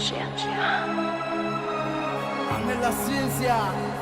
ciencia. Nella ciencia.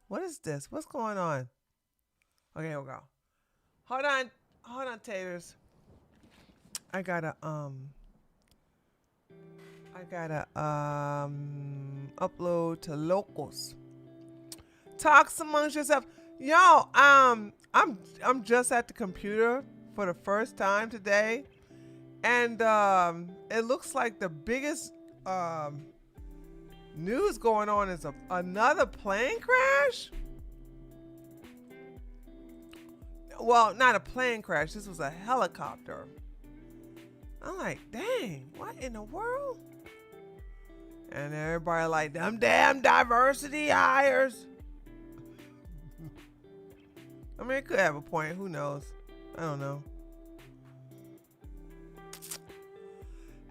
What is this? What's going on? Okay, here we go. Hold on, taters. I gotta upload to locals. Talks amongst yourself. Yo, I'm just at the computer for the first time today, and it looks like the biggest news going on is another plane crash. Well, not a plane crash. This was a helicopter. I'm like, dang, what in the world? And everybody like, them damn diversity hires. I mean, it could have a point. Who knows? I don't know.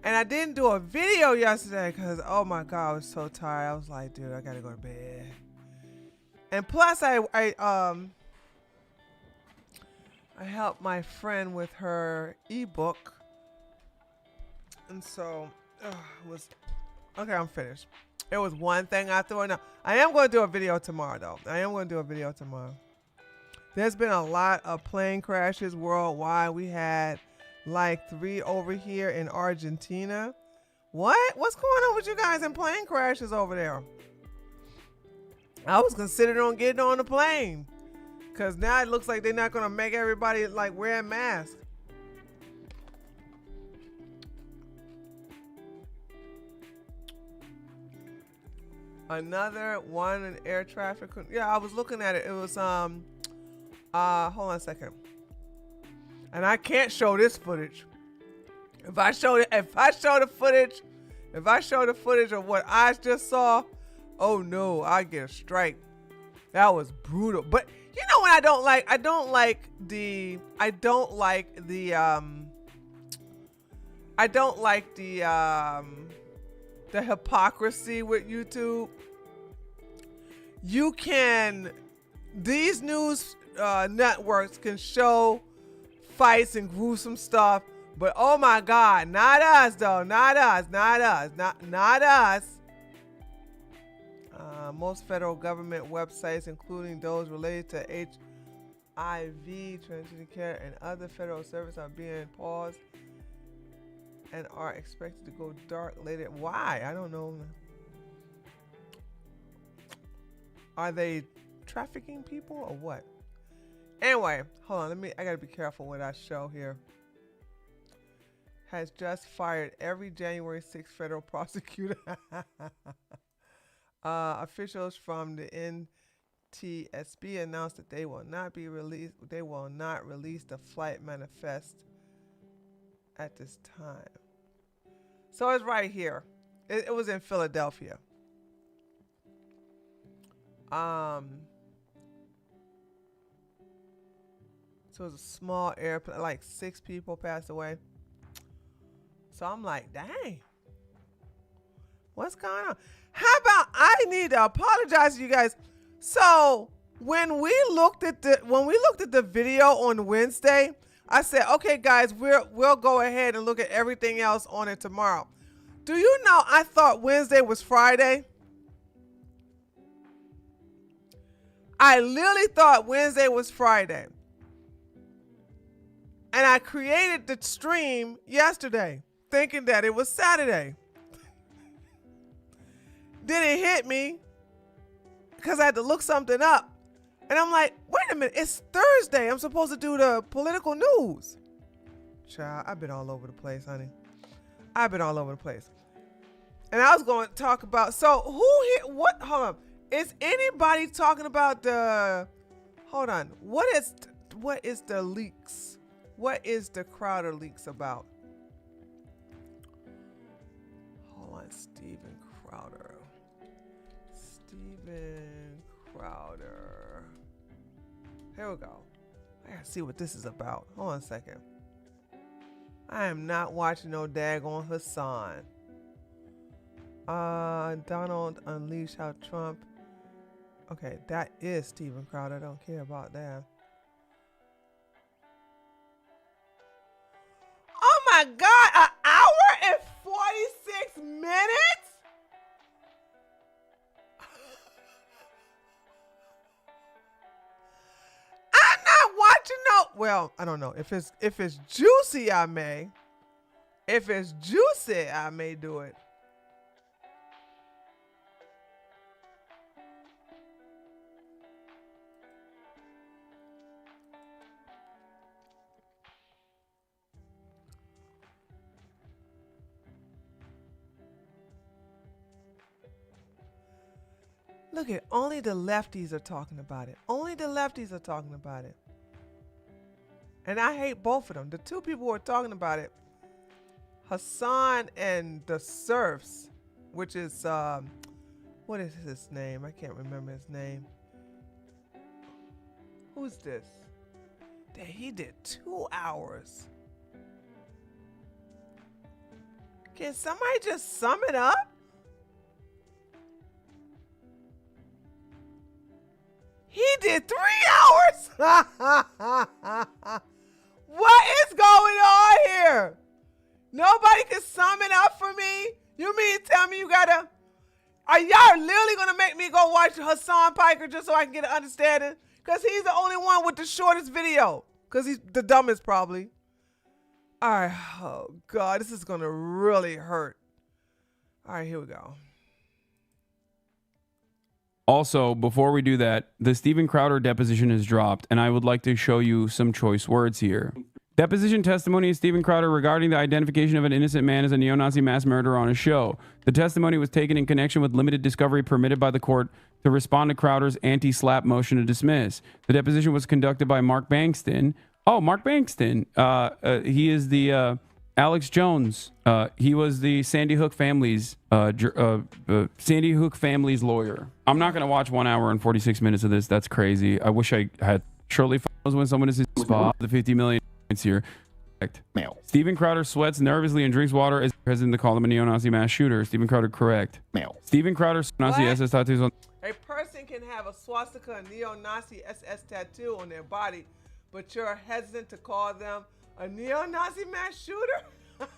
And I didn't do a video yesterday because, oh my God, I was so tired. I was like, dude, I gotta go to bed. And plus, I helped my friend with her ebook. And so, it was, okay, I'm finished. It was one thing after another. I am going to do a video tomorrow, though. There's been a lot of plane crashes worldwide. We had like 3 over here in Argentina. What's going on with you guys in plane crashes over there? I was considering on getting on the plane because now it looks like they're not going to make everybody like wearing masks. Another one in air traffic. Yeah, I was looking at it. It was hold on a second. And I can't show this footage. If I show the footage of what I just saw, oh no, I get a strike. That was brutal. But you know what I don't like the hypocrisy with YouTube. These news networks can show fights and gruesome stuff, but oh my God, not us though, not us. Most federal government websites, including those related to HIV, transgender care, and other federal services, are being paused and are expected to go dark later. Why? I don't know. Are they trafficking people or what? Anyway, hold on. I gotta be careful what I show here. Has just fired every January 6th federal prosecutor. Officials from the NTSB announced that they will not release the flight manifest at this time. So it's right here. It was in Philadelphia. So it was a small airplane, like 6 people passed away. So I'm like, dang, what's going on? How about I need to apologize to you guys. So when we looked at the video on Wednesday, I said, okay, guys, we'll go ahead and look at everything else on it tomorrow. Do you know I thought Wednesday was Friday? I literally thought Wednesday was Friday. And I created the stream yesterday thinking that it was Saturday. Then it hit me because I had to look something up. And I'm like, wait a minute, it's Thursday. I'm supposed to do the political news. Child, I've been all over the place, honey. I've been all over the place. And I was going to talk about, so who hit what? Hold on. Is anybody talking about hold on. What is the leaks? What is the Crowder leaks about? Hold on, Steven Crowder. Here we go. I gotta see what this is about. Hold on a second. I am not watching no daggone Hassan. Donald unleashed how Trump. Okay, that is Steven Crowder. I don't care about that. Oh my God, an hour and 46 minutes? I'm not watching no. Well, I don't know. If it's juicy, I may. If it's juicy, I may do it. Look at, only the lefties are talking about it. Only the lefties are talking about it. And I hate both of them. The two people who are talking about it, Hassan and the Serfs, which is, what is his name? I can't remember his name. Who's this? He did 2 hours. Can somebody just sum it up? He did 3 hours. What is going on here? Nobody can sum it up for me? You mean tell me you gotta, are y'all literally gonna make me go watch Hassan Piker just so I can get an understanding? Because he's the only one with the shortest video. Because he's the dumbest probably. All right, oh God, this is gonna really hurt. All right, here we go. Also, before we do that, the Steven Crowder deposition is dropped, and I would like to show you some choice words here. Deposition testimony of Steven Crowder regarding the identification of an innocent man as a neo-Nazi mass murderer on a show. The testimony was taken in connection with limited discovery permitted by the court to respond to Crowder's anti-slap motion to dismiss. The deposition was conducted by Mark Bankston. Oh, Mark Bankston. He is the Alex Jones. He was the Sandy Hook family's lawyer. I'm not going to watch 1 hour and 46 minutes of this. That's crazy. I wish I had. Shortly follows when someone is his spot. The 50 million here. Correct. Male. Steven Crowder sweats nervously and drinks water as president to call him a neo-Nazi mass shooter. Steven Crowder, correct. Male. Steven Crowder, Nazi SS tattoos on. A person can have a swastika neo-Nazi SS tattoo on their body, but you're hesitant to call them a neo-Nazi mass shooter?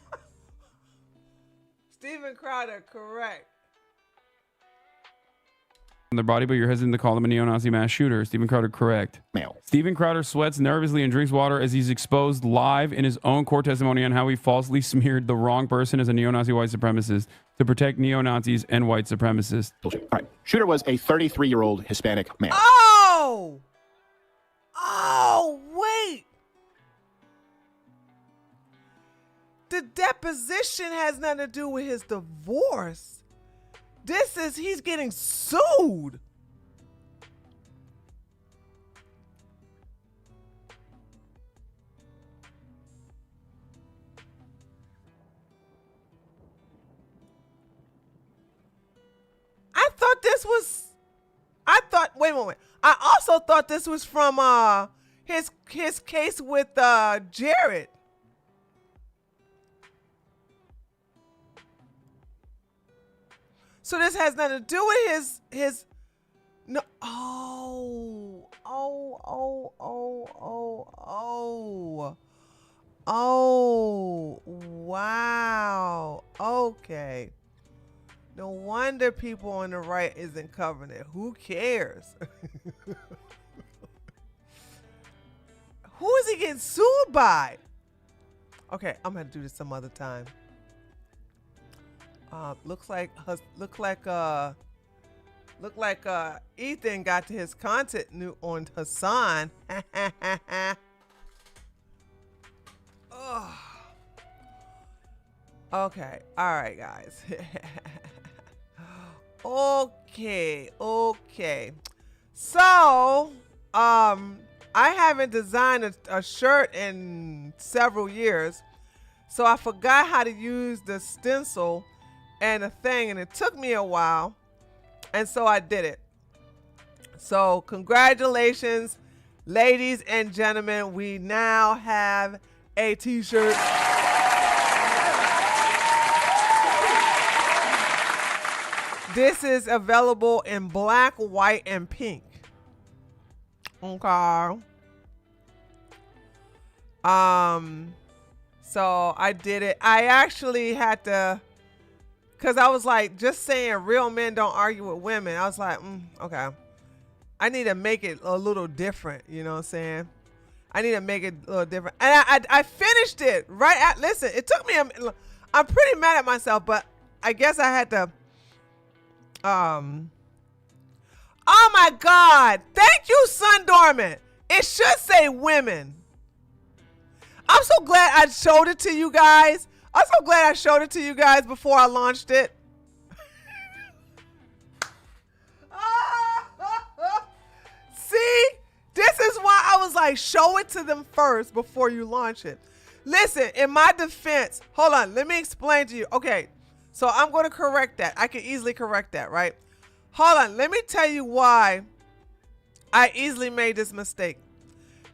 Steven Crowder, correct. On their body, but you're hesitant to call him a neo-Nazi mass shooter. Steven Crowder, correct. Male. Steven Crowder sweats nervously and drinks water as he's exposed live in his own court testimony on how he falsely smeared the wrong person as a neo-Nazi white supremacist to protect neo-Nazis and white supremacists. Bullshit. All right. Shooter was a 33-year-old Hispanic male. Oh! Oh, wait. The deposition has nothing to do with his divorce. He's getting sued. Wait a moment. I also thought this was from his case with Jared. So this has nothing to do with his no. Oh, wow. Okay. No wonder people on the right isn't covering it. Who cares? Who is he getting sued by? Okay, I'm gonna do this some other time. Look like Ethan got to his content new on Hassan. Oh. Okay, all right, guys. Okay. So, I haven't designed a shirt in several years, so I forgot how to use the stencil and a thing, and it took me a while, and so I did it. So congratulations, ladies and gentlemen, we now have a t-shirt. This is available in black, white, and pink. Okay. So I did it. I actually had to, because I was like, just saying real men don't argue with women. I was like, okay. I need to make it a little different. You know what I'm saying? I need to make it a little different. And I finished it right at, listen, it took me, I'm pretty mad at myself, but I guess I had to, oh my God. Thank you, Sun Dormant. It should say women. I'm so glad I showed it to you guys. I'm so glad I showed it to you guys before I launched it. See, this is why I was like, show it to them first before you launch it. Listen, in my defense, hold on, let me explain to you. Okay, so I'm going to correct that. I can easily correct that, right? Hold on, let me tell you why I easily made this mistake.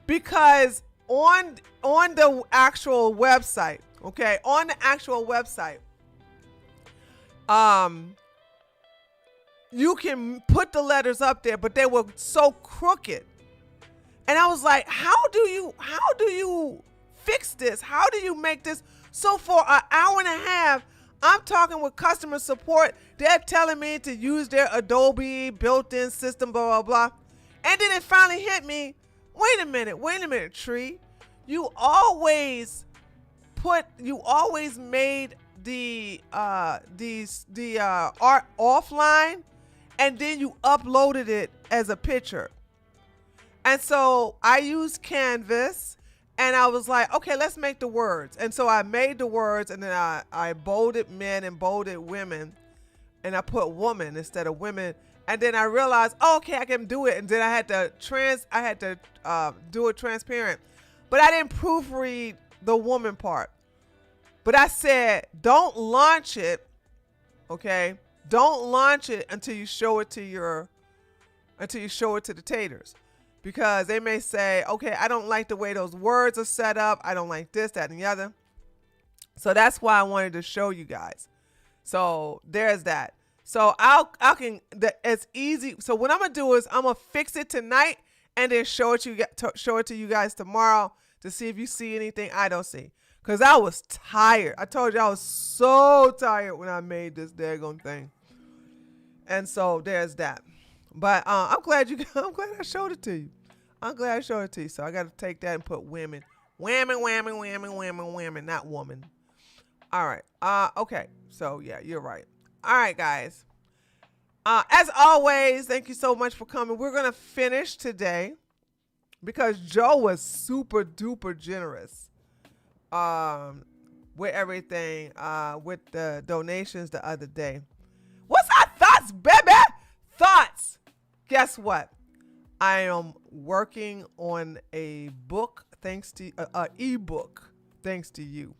Because on the actual website, okay, on the actual website, you can put the letters up there, but they were so crooked. And I was like, how do you fix this? How do you make this? So for an hour and a half, I'm talking with customer support. They're telling me to use their Adobe built-in system, blah, blah, blah. And then it finally hit me. Wait a minute, Tree. You always made the art offline, and then you uploaded it as a picture. And so I used Canvas, And I was like, okay, let's make the words. And so I made the words, and then I bolded men and bolded women, and I put woman instead of women. And then I realized, oh, okay, I can do it. And then I had to do it transparent, but I didn't proofread the woman part. But I said, don't launch it, okay? Don't launch it until you show it to the taters. Because they may say, okay, I don't like the way those words are set up. I don't like this, that, and the other. So that's why I wanted to show you guys. So there's that. So it's easy. So what I'm gonna do is I'm gonna fix it tonight and then show it to you guys tomorrow to see if you see anything I don't see. Cause I was tired. I told you I was so tired when I made this daggone thing. And so there's that. But I'm glad I showed it to you. I'm glad I showed it to you. So I got to take that and put women, not woman. All right. Okay. So yeah, you're right. All right, guys. As always, thank you so much for coming. We're gonna finish today because Joe was super duper generous with everything, with the donations the other day. What's our thoughts, baby? Thoughts. Guess what? I am working on a book, thanks to an ebook, thanks to you.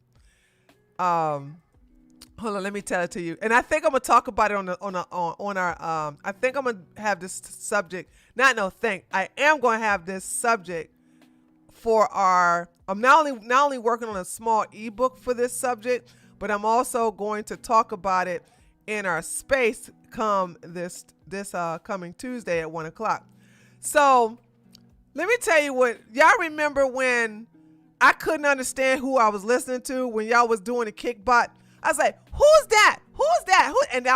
Hold on, let me tell it to you. And I think I'm gonna talk about it on our. I think I'm gonna have this subject. I am gonna have this subject for our. I'm not only working on a small ebook for this subject, but I'm also going to talk about it in our space come this coming Tuesday at 1:00. So let me tell you what y'all remember when I couldn't understand who I was listening to when y'all was doing the kickbot. I was like, who's that? Who's that? Who? And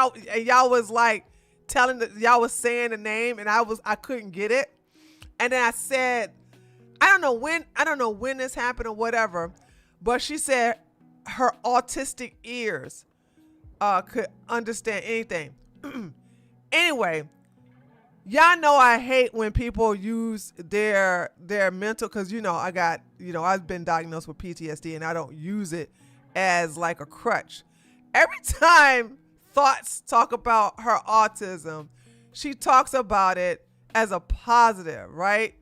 y'all was like y'all was saying the name, and I couldn't get it. And then I said, I don't know when this happened or whatever, but she said her autistic ears could understand anything. Anyway, y'all know I hate when people use their mental, because I've been diagnosed with PTSD and I don't use it as like a crutch. Every time Thoughts talk about her autism, she talks about it as a positive, right?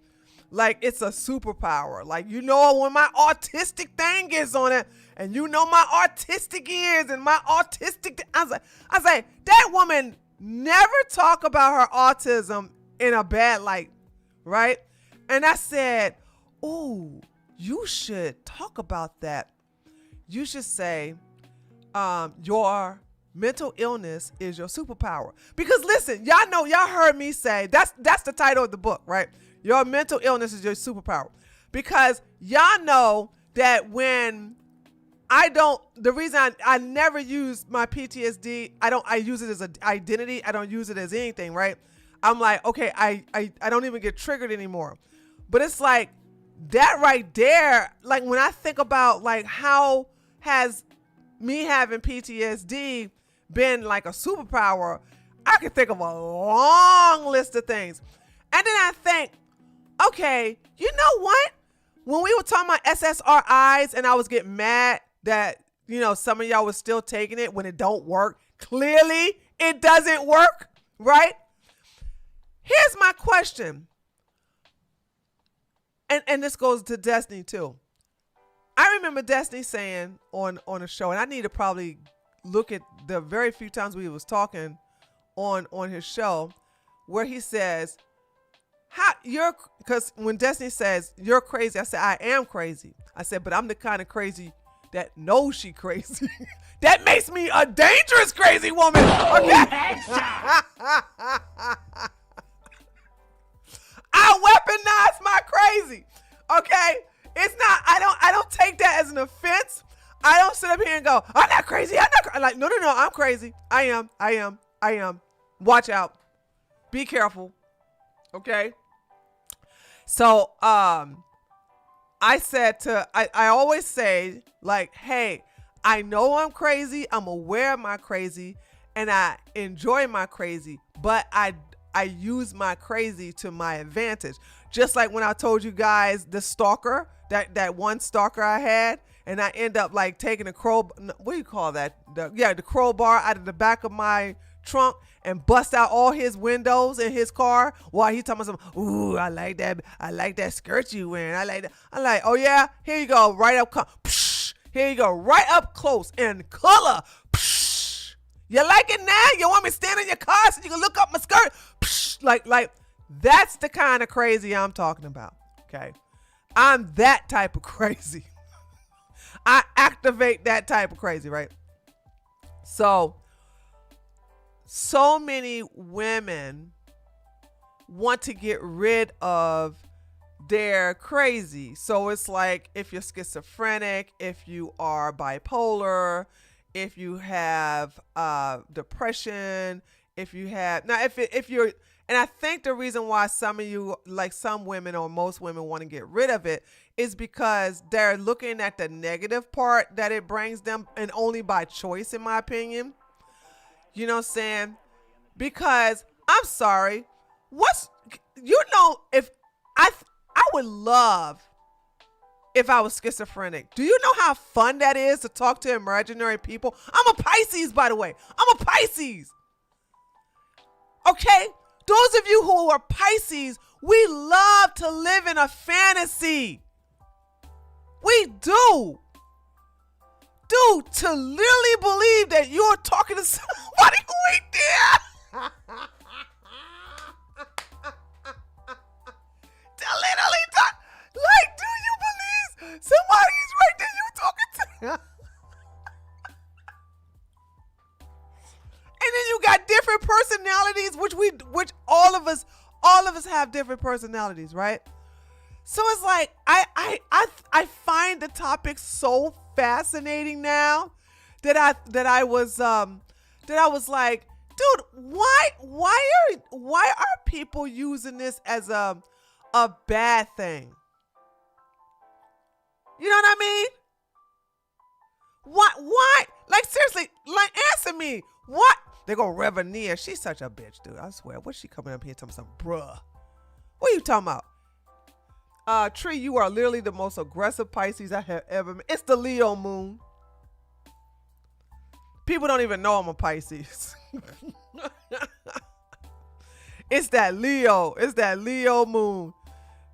Like it's a superpower. Like, when my autistic thing is on it, and my autistic ears and my autistic, I was like, that woman never talk about her autism in a bad light, right? And I said, ooh, you should talk about that. You should say, your mental illness is your superpower. Because listen, y'all heard me say, that's the title of the book, right? Your mental illness is your superpower. Because y'all know that when the reason I never use my PTSD, I use it as an identity. I don't use it as anything, right? I'm like, okay, I don't even get triggered anymore. But it's like that right there, like when I think about like how has me having PTSD been like a superpower, I can think of a long list of things. And then I think, okay, you know what? When we were talking about SSRIs and I was getting mad that, some of y'all was still taking it when it don't work. Clearly, it doesn't work, right? Here's my question. And this goes to Destiny too. I remember Destiny saying on a show, and I need to probably look at the very few times we was talking on his show, where he says, because when Destiny says you're crazy, I said, I am crazy. I said, but I'm the kind of crazy that knows she crazy. That makes me a dangerous crazy woman. Okay. I weaponize my crazy. Okay. It's not, I don't take that as an offense. I don't sit up here and go, I'm not crazy. Like, no, I'm crazy. I am. Watch out. Be careful. Okay. So, I always say, like, hey, I know I'm crazy. I'm aware of my crazy and I enjoy my crazy, but I I use my crazy to my advantage. Just like when I told you guys the stalker, that one stalker I had, and I end up like taking a what do you call that? The crowbar out of the back of my trunk and bust out all his windows in his car while he's talking about some, ooh, I like that skirt you wearing. I like that. I'm like, oh yeah, here you go, right up here you go, right up close in color. Psh, you like it now? You want me to stand in your car so you can look up my skirt? Psh, like that's the kind of crazy I'm talking about. Okay, I'm that type of crazy. I activate that type of crazy, right? So many women want to get rid of their crazy. So it's like if you're schizophrenic, if you are bipolar, if you have depression, if you have if you're, and I think the reason why some of you, like some women or most women, want to get rid of it is because they're looking at the negative part that it brings them, and only by choice, in my opinion. You know what I'm saying? Because I'm sorry, if I would love if I was schizophrenic. Do you know how fun that is to talk to imaginary people? I'm a Pisces, by the way. I'm a Pisces. Okay? Those of you who are Pisces, we love to live in a fantasy. We do. Dude, to literally believe that you're talking to somebody who ain't there. To literally talk. Like, do you believe somebody's right there you talking to? And then you got different personalities, which all of us have different personalities, right? So it's like I find the topic so fascinating now that I was like, dude, why are people using this as a bad thing? You know what I mean? Why? Like, seriously, like, answer me. What? They go, Reverend, she's such a bitch, dude. I swear. What's she coming up here talking something, bruh? What are you talking about? Tree, you are literally the most aggressive Pisces I have ever met. It's the Leo moon. People don't even know I'm a Pisces. It's that Leo moon.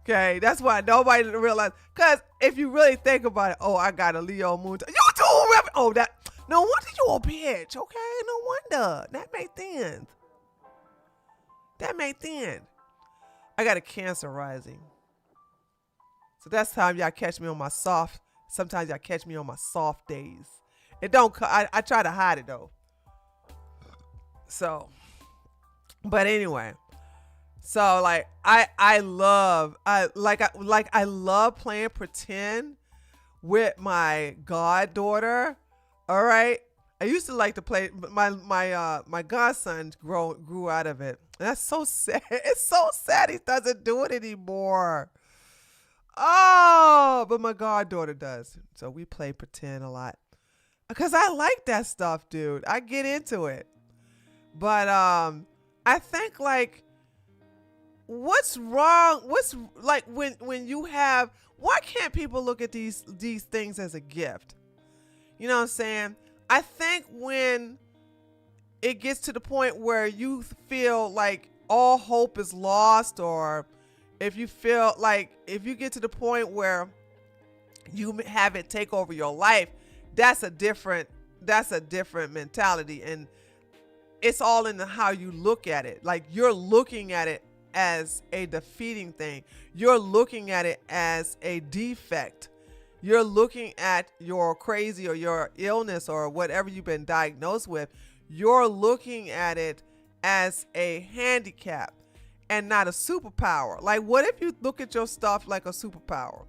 Okay, that's why nobody realized. Because if you really think about it, oh, I got a Leo moon. You too, Reverend. Oh, no wonder you a bitch. Okay, no wonder. That made sense. I got a Cancer rising. So that's time y'all catch me on my soft. Sometimes y'all catch me on my soft days. It don't. I try to hide it though. So, but anyway. So like I love playing pretend with my goddaughter. All right. I used to like to play, but my godson grew out of it. And that's so sad. It's so sad he doesn't do it anymore. Oh, but my goddaughter does. So we play pretend a lot. Because I like that stuff, dude. I get into it. But I think like, what's wrong? What's like when you have, why can't people look at these things as a gift? You know what I'm saying? I think when it gets to the point where you feel like all hope is lost, or if you feel like, if you get to the point where you have it take over your life, that's a different mentality. And it's all in how you look at it. Like, you're looking at it as a defeating thing. You're looking at it as a defect. You're looking at your crazy or your illness or whatever you've been diagnosed with. You're looking at it as a handicap and not a superpower. Like, what if you look at your stuff like a superpower?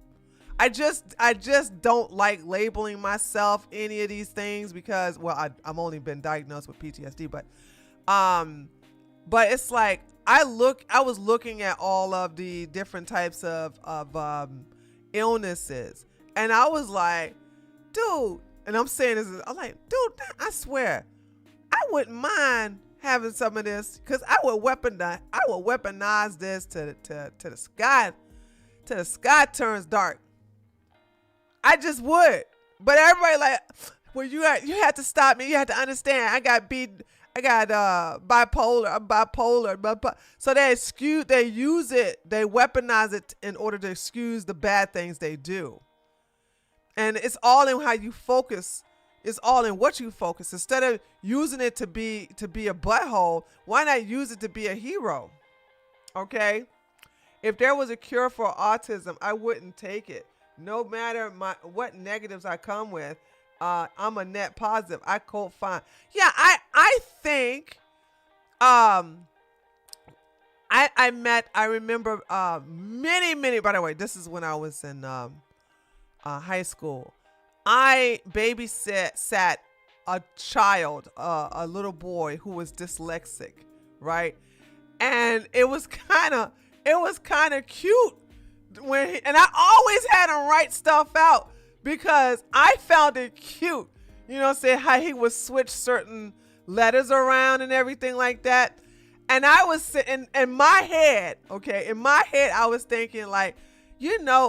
I just don't like labeling myself any of these things because, well, I've only been diagnosed with PTSD, but it's like, I was looking at all of the different types of illnesses, and I was like, dude, and I'm saying this, I'm like, dude, I swear, I wouldn't mind having some of this, because I would weaponize this to the sky, till the sky turns dark. I just would. But everybody like, well, you have to stop me. You have to understand. I got bipolar. I'm bipolar. So they use it, they weaponize it in order to excuse the bad things they do. And it's all in how you focus. It's all in what you focus. Instead of using it to be a butthole, why not use it to be a hero? Okay? If there was a cure for autism, I wouldn't take it. No matter what negatives I come with, I'm a net positive. I code fine. Yeah, I think I remember many, by the way, this is when I was in high school. I sat a child, a little boy who was dyslexic, right? And it was kind of cute and I always had him write stuff out because I found it cute. You know, say how he would switch certain letters around and everything like that. And I was sitting in my head, I was thinking like,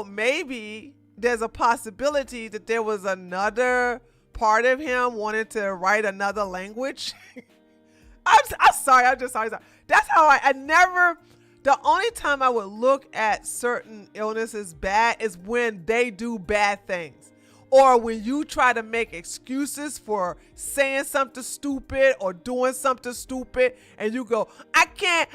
maybe there's a possibility that there was another part of him wanting to write another language. I'm sorry. That's how I never, the only time I would look at certain illnesses bad is when they do bad things. Or when you try to make excuses for saying something stupid or doing something stupid and you go, I can't,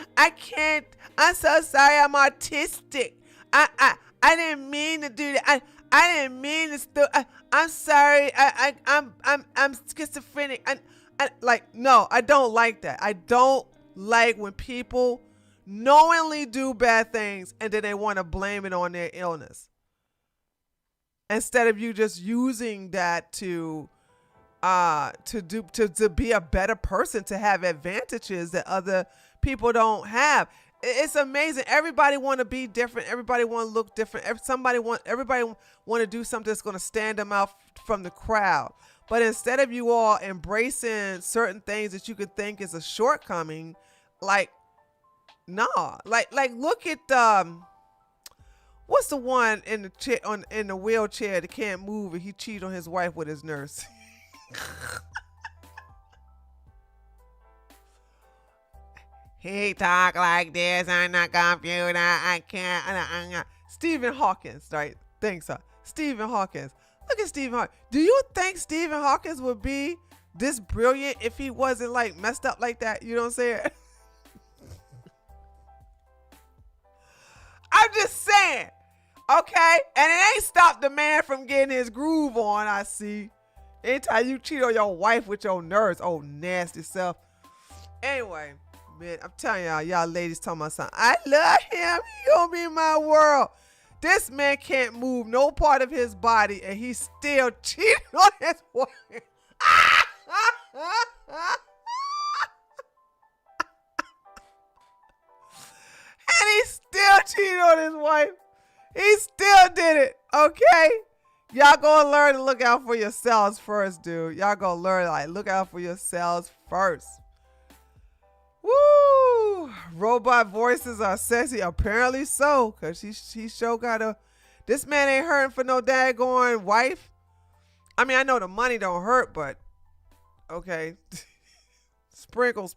I'm so sorry, I'm autistic. I didn't mean to do that. I didn't mean to I'm sorry. I'm schizophrenic. No, I don't like that. I don't like when people knowingly do bad things and then they want to blame it on their illness. Instead of you just using that to be a better person, to have advantages that other people don't have. It's amazing. Everybody want to be different. Everybody want to look different. Everybody want to do something that's going to stand them out from the crowd. But instead of you all embracing certain things that you could think is a shortcoming, like look at what's the one in the in the wheelchair that can't move and he cheated on his wife with his nurse. He talk like this on the computer. I can't. Stephen Hawkins, right? Thanks, Stephen Hawkins. Look at Stephen Hawkins. Do you think Stephen Hawkins would be this brilliant if he wasn't like messed up like that? You know what I'm saying? I'm just saying. Okay? And it ain't stopped the man from getting his groove on, I see. Anytime you cheat on your wife with your nurse, oh, nasty self. Anyway. Man, I'm telling y'all ladies talking about something. I love him. He gonna be my world. This man can't move no part of his body and he's still cheating on his wife. And he still cheated on his wife. He still did it. Okay? Y'all gonna learn to look out for yourselves first, dude. Y'all gonna learn, look out for yourselves first. Woo! Robot voices are sexy. Apparently so, because he sure got this man ain't hurting for no daggone wife. I mean, I know the money don't hurt, but okay. Sprinkle.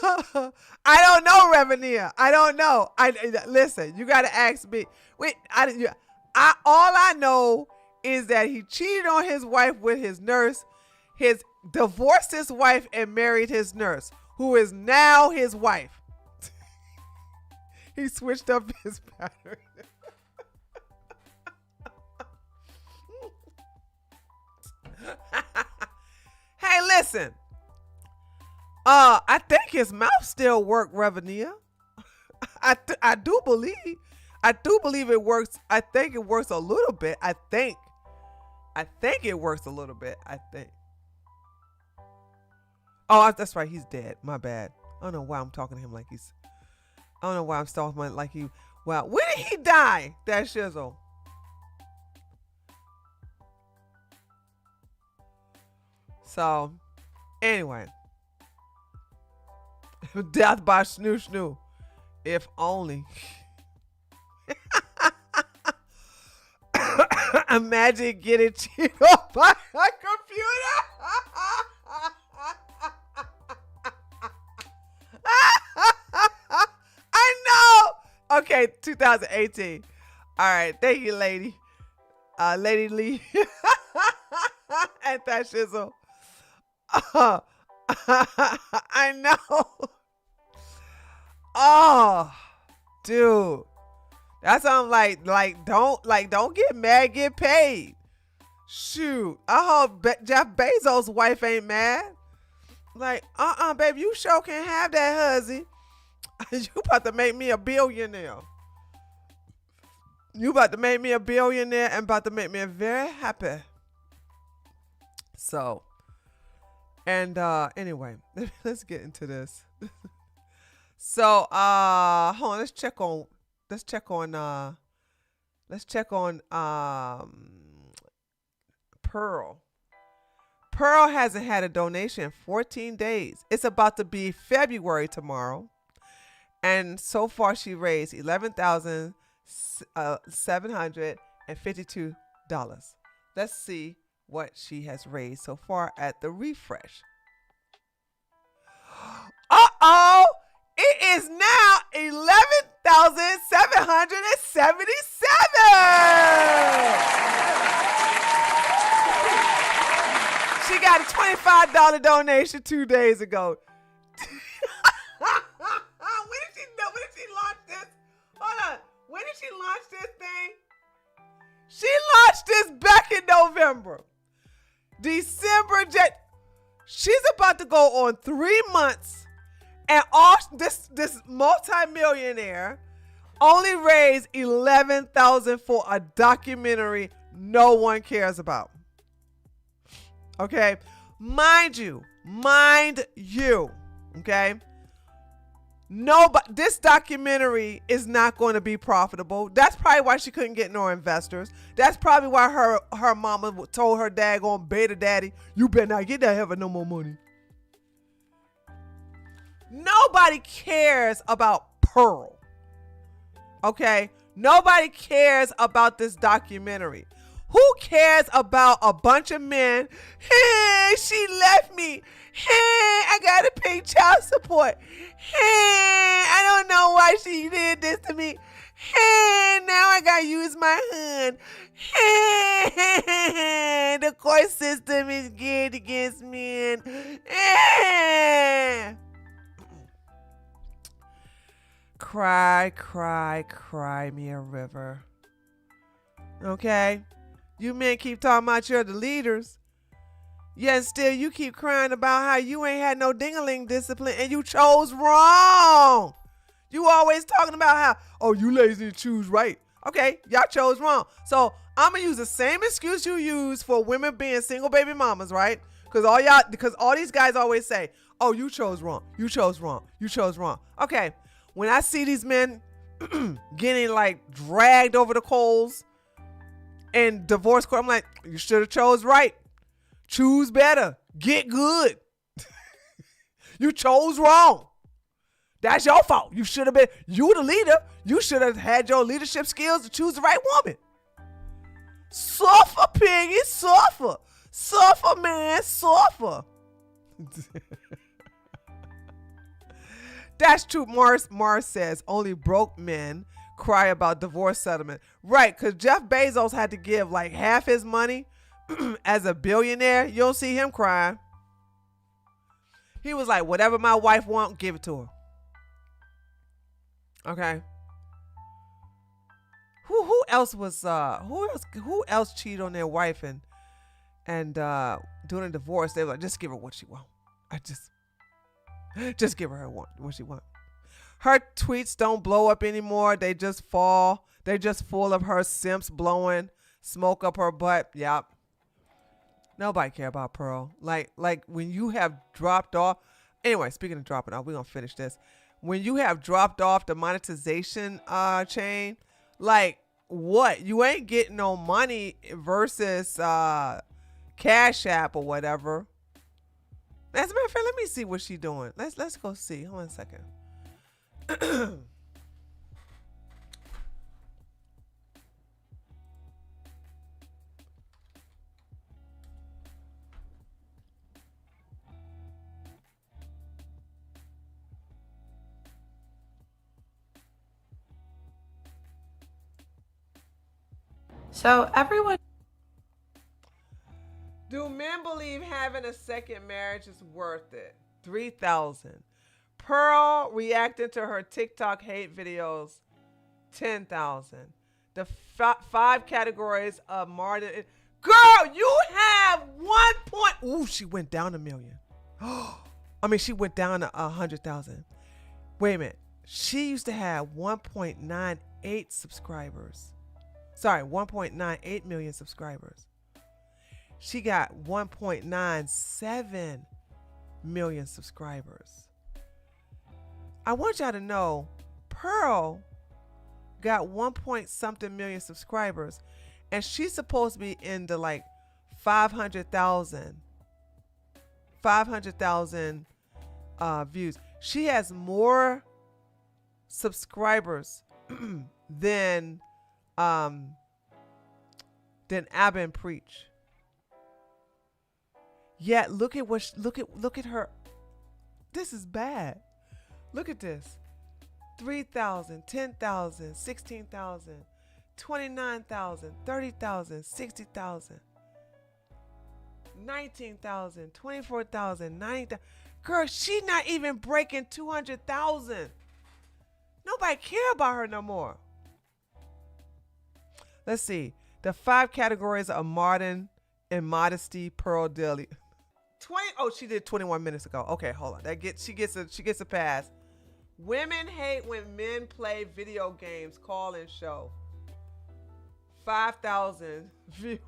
I don't know, Revenia. I don't know. Listen, you got to ask me. Wait, all I know is that he cheated on his wife with his nurse. His divorced his wife and married his nurse, who is now his wife. He switched up his pattern. Hey, listen. I think his mouth still works, Revenia. I do believe it works. I think it works a little bit. I think it works a little bit. I think. Oh, that's right. He's dead. My bad. I don't know why I'm talking to him like he's. I don't know why I'm talking to him like he. Well, when did he die? That shizzle. So, anyway, death by snoo snoo. If only. Imagine getting cheated on by a computer. I know. Okay, 2018. All right, thank you, lady. Lady Lee. Anti-shizzle. I know. Oh, dude. That's why I'm don't get mad, get paid. Shoot. I hope Jeff Bezos' wife ain't mad. Like, baby, you sure can have that huzzy. You about to make me a billionaire. You about to make me a billionaire and about to make me very happy. So, and anyway, let's get into this. So, hold on, let's check on Pearl. Pearl hasn't had a donation in 14 days. It's about to be February tomorrow. And so far she raised $11,752. Let's see what she has raised so far at the refresh. Uh-oh! It is now $11,777. She got a $25 donation 2 days ago. When did she launch this? Hold on. When did she launch this thing? She launched this back in November. She's about to go on 3 months. And all this multimillionaire only raised $11,000 for a documentary no one cares about. Okay, mind you. Okay, this documentary is not going to be profitable. That's probably why she couldn't get no investors. That's probably why her mama told her daggone beta daddy, "You better not get that heaven no more money." Nobody cares about Pearl. Okay? Nobody cares about this documentary. Who cares about a bunch of men? Hey, she left me. Hey, I gotta pay child support. Hey, I don't know why she did this to me. Hey, now I gotta use my hand. Hey, the court system is geared against men. Hey. Cry, cry, cry me a river. Okay? You men keep talking about you're the leaders. Yet still you keep crying about how you ain't had no ding-a-ling discipline and you chose wrong. You always talking about how, oh, you lazy to choose right. Okay, y'all chose wrong. So I'm going to use the same excuse you use for women being single baby mamas, right? Because all these guys always say, oh, you chose wrong. You chose wrong. You chose wrong. Okay. When I see these men getting like dragged over the coals in divorce court, I'm like, you should have chose right. Choose better. Get good. You chose wrong. That's your fault. You should have been, you the leader. You should have had your leadership skills to choose the right woman. Suffer, piggy, suffer. Suffer, man, suffer. That's true. Mars says only broke men cry about divorce settlement. Right, because Jeff Bezos had to give like half his money as a billionaire. You don't see him crying. He was like, whatever my wife wants, give it to her. Okay. Who else cheated on their wife and doing a divorce? They were like, just give her what she wants. Just give her what she wants. Her tweets don't blow up anymore. They just fall. They're just full of her simps blowing smoke up her butt. Yep. Nobody care about Pearl. Like when you have dropped off. Anyway, speaking of dropping off, we're going to finish this. When you have dropped off the monetization chain, like what? You ain't getting no money versus Cash App or whatever. As a matter of fact, let me see what she's doing. Let's go see. Hold on a second. So everyone. Do men believe having a second marriage is worth it? 3,000. Pearl reacting to her TikTok hate videos. 10,000. The 5 categories of Martin. Girl, you have 1 point. Ooh, she went down 1 million. I mean, she went down to 100,000. Wait a minute. She used to have 1.98 subscribers. Sorry, 1.98 million subscribers. She got 1.97 million subscribers. I want y'all to know, Pearl got 1 point something million subscribers, and she's supposed to be in the like 500,000 views. She has more subscribers than Abba and Preach. Yet look at her. This is bad. Look at this. 3,000, 10,000, 16,000, 29,000, 30,000, 60,000, 19,000, 24,000, 90,000. Girl, she's not even breaking 200,000. Nobody care about her no more. Let's see. The 5 categories are modern and modesty, Pearl Daily. 20. Oh, she did 21 minutes ago. Okay, hold on. She gets a pass. Women hate when men play video games. Call and show. 5,000 views.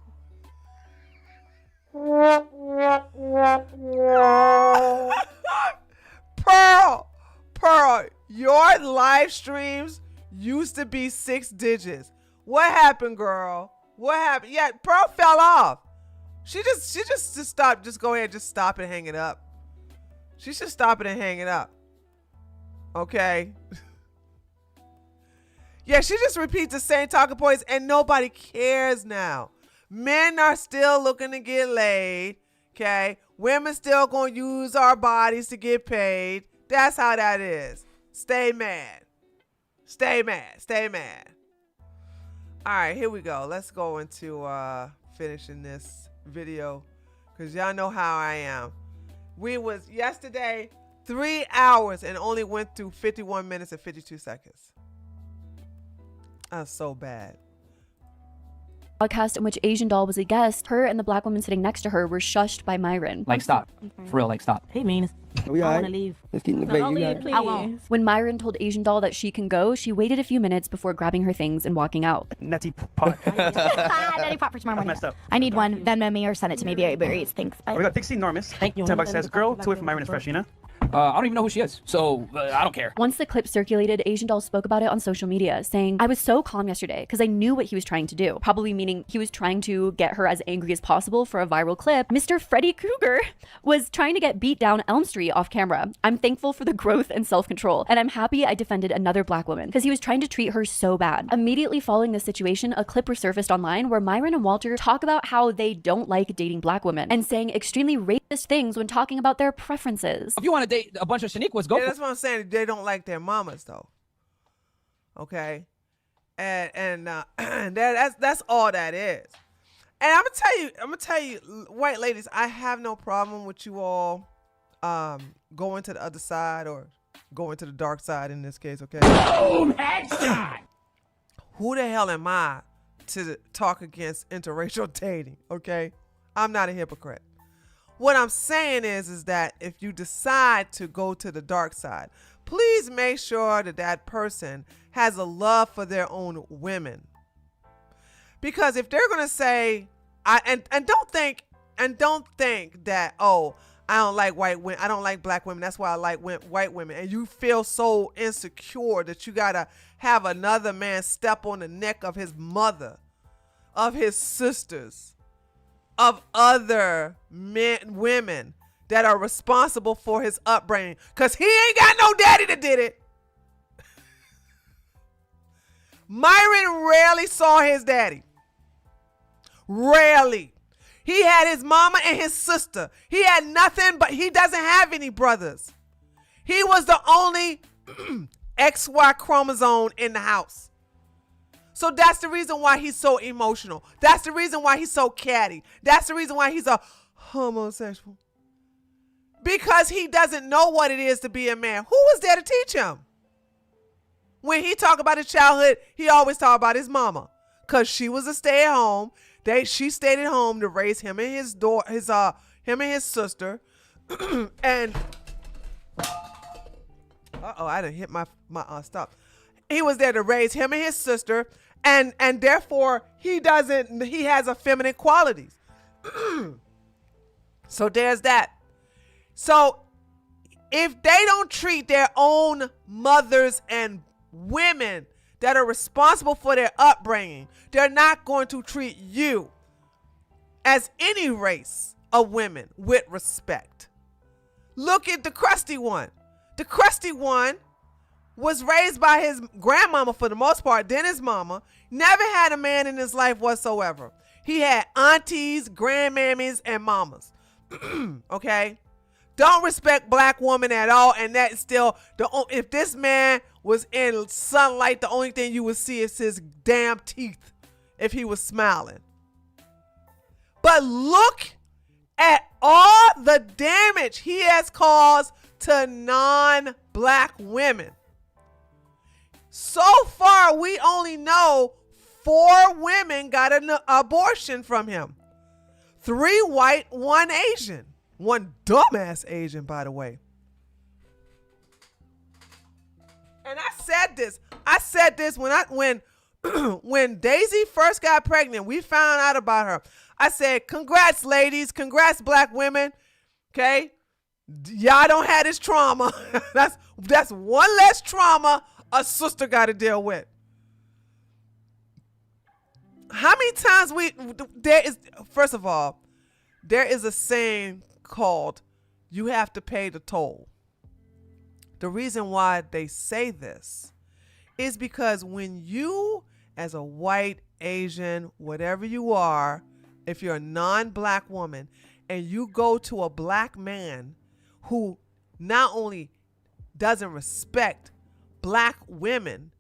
Pearl, your live streams used to be 6 digits. What happened, girl? What happened? Yeah, Pearl fell off. She just stopped. Just go ahead, just stop and hang it up. She should stop it and hang it up. Okay. Yeah, she just repeats the same talking points and nobody cares now. Men are still looking to get laid. Okay. Women still gonna use our bodies to get paid. That's how that is. Stay mad. Stay mad. Stay mad. All right, here we go. Let's go into finishing this video because y'all know how I am. We was yesterday 3 hours and only went through 51 minutes and 52 seconds. That's so bad. Podcast in which Asian Doll was a guest, her and the black woman sitting next to her were shushed by Myron. Like, stop. For real, like, stop. Hey, mean. We I all want right? to leave. Let's get in the debate. You got it. I won't. When Myron told Asian Doll that she can go, she waited a few minutes before grabbing her things and walking out. Nutty pot. Nutty pot for tomorrow morning. Messed up. I need one. Venmo me or send it to me via Uber Eats. Thanks. Bye. We got Dixie Enormous. Thank you. $10 says girl. 2 away from Myron is fresh, you know? I don't even know who she is, so I don't care. Once the clip circulated, Asian Doll spoke about it on social media, saying, "I was so calm yesterday because I knew what he was trying to do." Probably meaning he was trying to get her as angry as possible for a viral clip. Mr. Freddy Krueger was trying to get beat down Elm Street off camera. I'm thankful for the growth and self-control, and I'm happy I defended another black woman because he was trying to treat her so bad. Immediately following this situation, a clip resurfaced online where Myron and Walter talk about how they don't like dating black women and saying extremely racist things when talking about their preferences. If you want to date a bunch of Shaniquas, go Yeah, for that's what I'm saying. They don't like their mamas though. Okay, and that's all that is. And I'm gonna tell you, white ladies, I have no problem with you all going to the other side or going to the dark side in this case. Okay. Boom, headshot. Who the hell am I to talk against interracial dating? Okay, I'm not a hypocrite. What I'm saying is that if you decide to go to the dark side, please make sure that that person has a love for their own women. Because if they're gonna say, don't think that, oh, I don't like white women, I don't like black women, that's why I like white women, and you feel so insecure that you gotta have another man step on the neck of his mother, of his sisters, of other men, women, that are responsible for his upbringing, because he ain't got no daddy that did it. Myron rarely saw his daddy. Rarely. He had his mama and his sister. He had nothing, but he doesn't have any brothers. He was the only XY chromosome in the house. So that's the reason why he's so emotional. That's the reason why he's so catty. That's the reason why he's a homosexual. Because he doesn't know what it is to be a man. Who was there to teach him? When he talked about his childhood, he always talked about his mama, because she was a stay-at-home. She stayed at home to raise him and his sister. And I done hit my stop. He was there to raise him and his sister, and therefore he has effeminate qualities. So there's that. So if they don't treat their own mothers and women that are responsible for their upbringing, they're not going to treat you as any race of women with respect. Look at the crusty one. The crusty one was raised by his grandmama for the most part, then his mama. Never had a man in his life whatsoever. He had aunties, grandmammies, and mamas. Okay? Don't respect black woman at all, and that's still if this man was in sunlight, the only thing you would see is his damn teeth if he was smiling. But look at all the damage he has caused to non-black women. So far, we only know 4 women got an abortion from him. 3 white, 1 Asian. 1 dumbass Asian, by the way. And I said this when when Daisy first got pregnant, we found out about her. I said, congrats, ladies. Congrats, black women. Okay? Y'all don't have this trauma. That's one less trauma a sister got to deal with. How many times first of all, there is a saying called, you have to pay the toll. The reason why they say this is because when you, as a white, Asian, whatever you are, if you're a non-black woman and you go to a black man who not only doesn't respect black women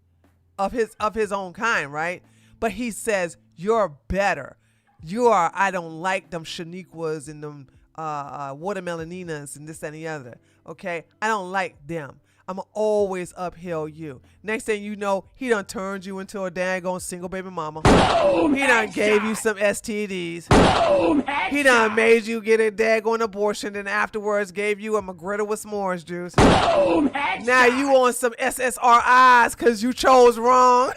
of his own kind, right? But he says, you're better. I don't like them Shaniquas and them watermeloninas and this and the other. Okay? I don't like them. I'm always uphill you. Next thing you know, he done turned you into a daggone single baby mama. He done gave you some STDs. He done made you get a daggone abortion, and afterwards gave you a McGriddle with s'mores juice. Now you on some SSRIs because you chose wrong.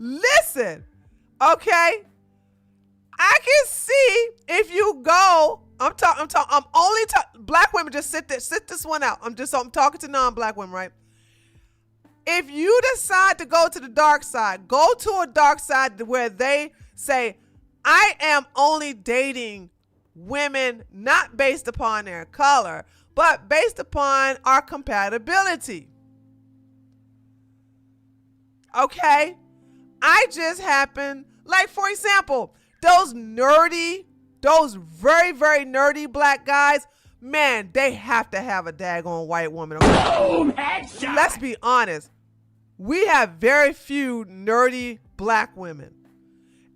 Listen. Okay? I can see if you go, I'm only black women, just sit this one out. I'm talking to non-black women, right? If you decide to go to the dark side, go to a dark side where they say, I am only dating women not based upon their color, but based upon our compatibility. Okay? I just happen, like, for example, those very, very nerdy black guys, man, they have to have a daggone white woman. Okay? Let's be honest. We have very few nerdy black women.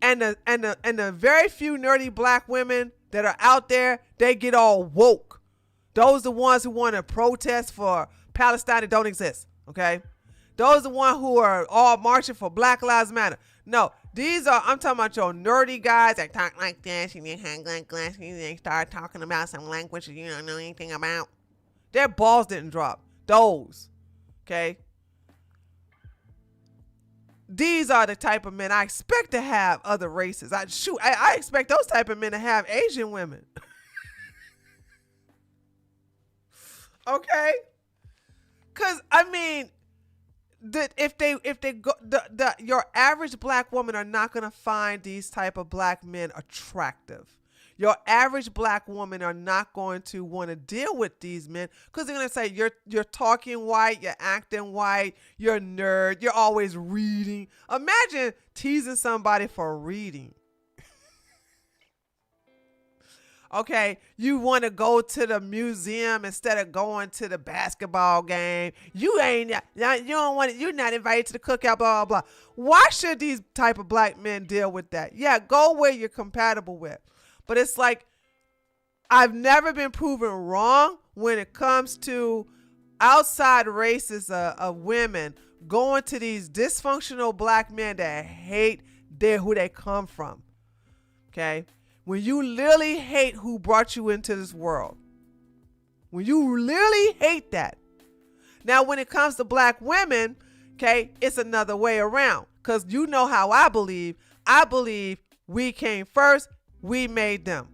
And the very few nerdy black women that are out there, they get all woke. Those are the ones who want to protest for Palestine that don't exist. Okay? Those are the ones who are all marching for Black Lives Matter. No, I'm talking about your nerdy guys that talk like this and they have glasses and they start talking about some language that you don't know anything about. Their balls didn't drop. Those. Okay? These are the type of men I expect to have other races. I expect those type of men to have Asian women. Okay? Because, I mean, if they go, your average black woman are not gonna find these type of black men attractive. Your average black woman are not going to want to deal with these men because they're gonna say you're talking white, you're acting white, you're a nerd, you're always reading. Imagine teasing somebody for reading. Okay, you want to go to the museum instead of going to the basketball game. You don't want it. You're not invited to the cookout, blah, blah, blah. Why should these type of black men deal with that? Yeah, go where you're compatible with. But it's like, I've never been proven wrong when it comes to outside races of women going to these dysfunctional black men that hate who they come from. Okay? When you literally hate who brought you into this world. When you literally hate that. Now, when it comes to black women, okay, it's another way around. Because you know how I believe. I believe we came first, we made them.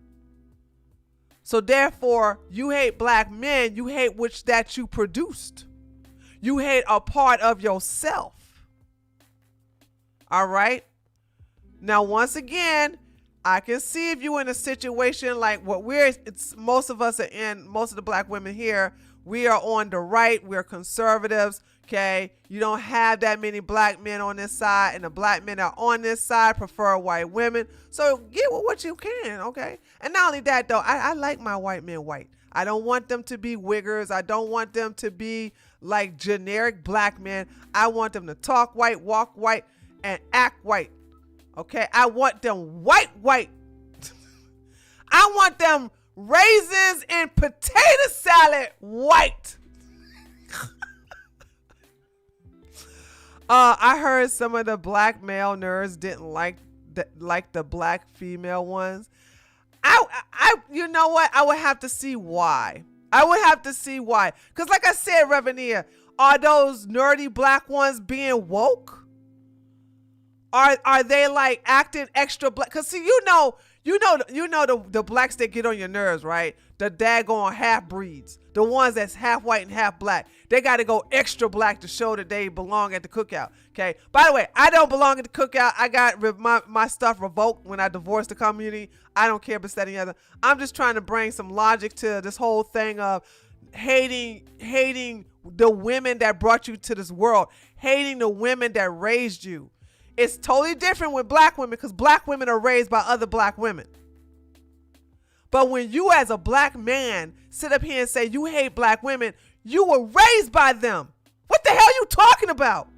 So therefore, you hate black men, you hate which that you produced. You hate a part of yourself. All right? Now, once again, I can see if you're in a situation like what most of us are in, most of the black women here, we are on the right, we're conservatives, okay? You don't have that many black men on this side, and the black men that are on this side prefer white women. So get with what you can, okay? And not only that, though, I like my white men white. I don't want them to be wiggers. I don't want them to be like generic black men. I want them to talk white, walk white, and act white. Okay, I want them white. I want them raisins and potato salad white. I heard some of the black male nerds didn't like the black female ones. You know what? I would have to see why. Because like I said, Reverend, are those nerdy black ones being woke? Are they like acting extra black? Cause see, you know the blacks that get on your nerves, right? The daggone half breeds, the ones that's half white and half black. They got to go extra black to show that they belong at the cookout. Okay. By the way, I don't belong at the cookout. I got my stuff revoked when I divorced the community. I don't care about that and the other. I'm just trying to bring some logic to this whole thing of hating the women that brought you to this world, hating the women that raised you. It's totally different with black women because black women are raised by other black women. But when you as a black man sit up here and say you hate black women, you were raised by them. What the hell are you talking about?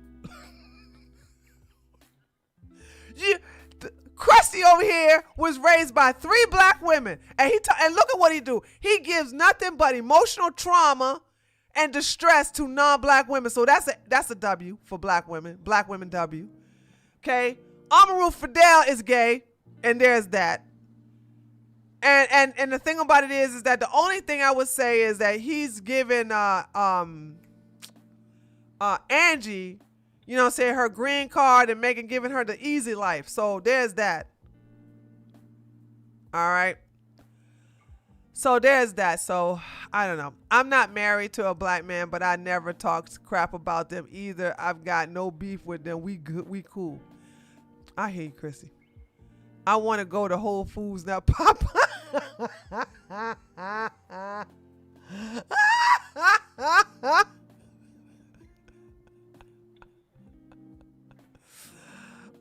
Krusty over here was raised by 3 black women. And and look at what he do. He gives nothing but emotional trauma and distress to non-black women. So that's a W for black women. Black women W. Okay, Amaru Fidel is gay, and there's that. And the thing about it is that the only thing I would say is that he's given Angie, you know, say her green card and Megan giving her the easy life. So there's that. All right. So there's that. So I don't know. I'm not married to a black man, but I never talked crap about them either. I've got no beef with them. We good. We cool. I hear you, Chrissy. I want to go to Whole Foods now, Papa.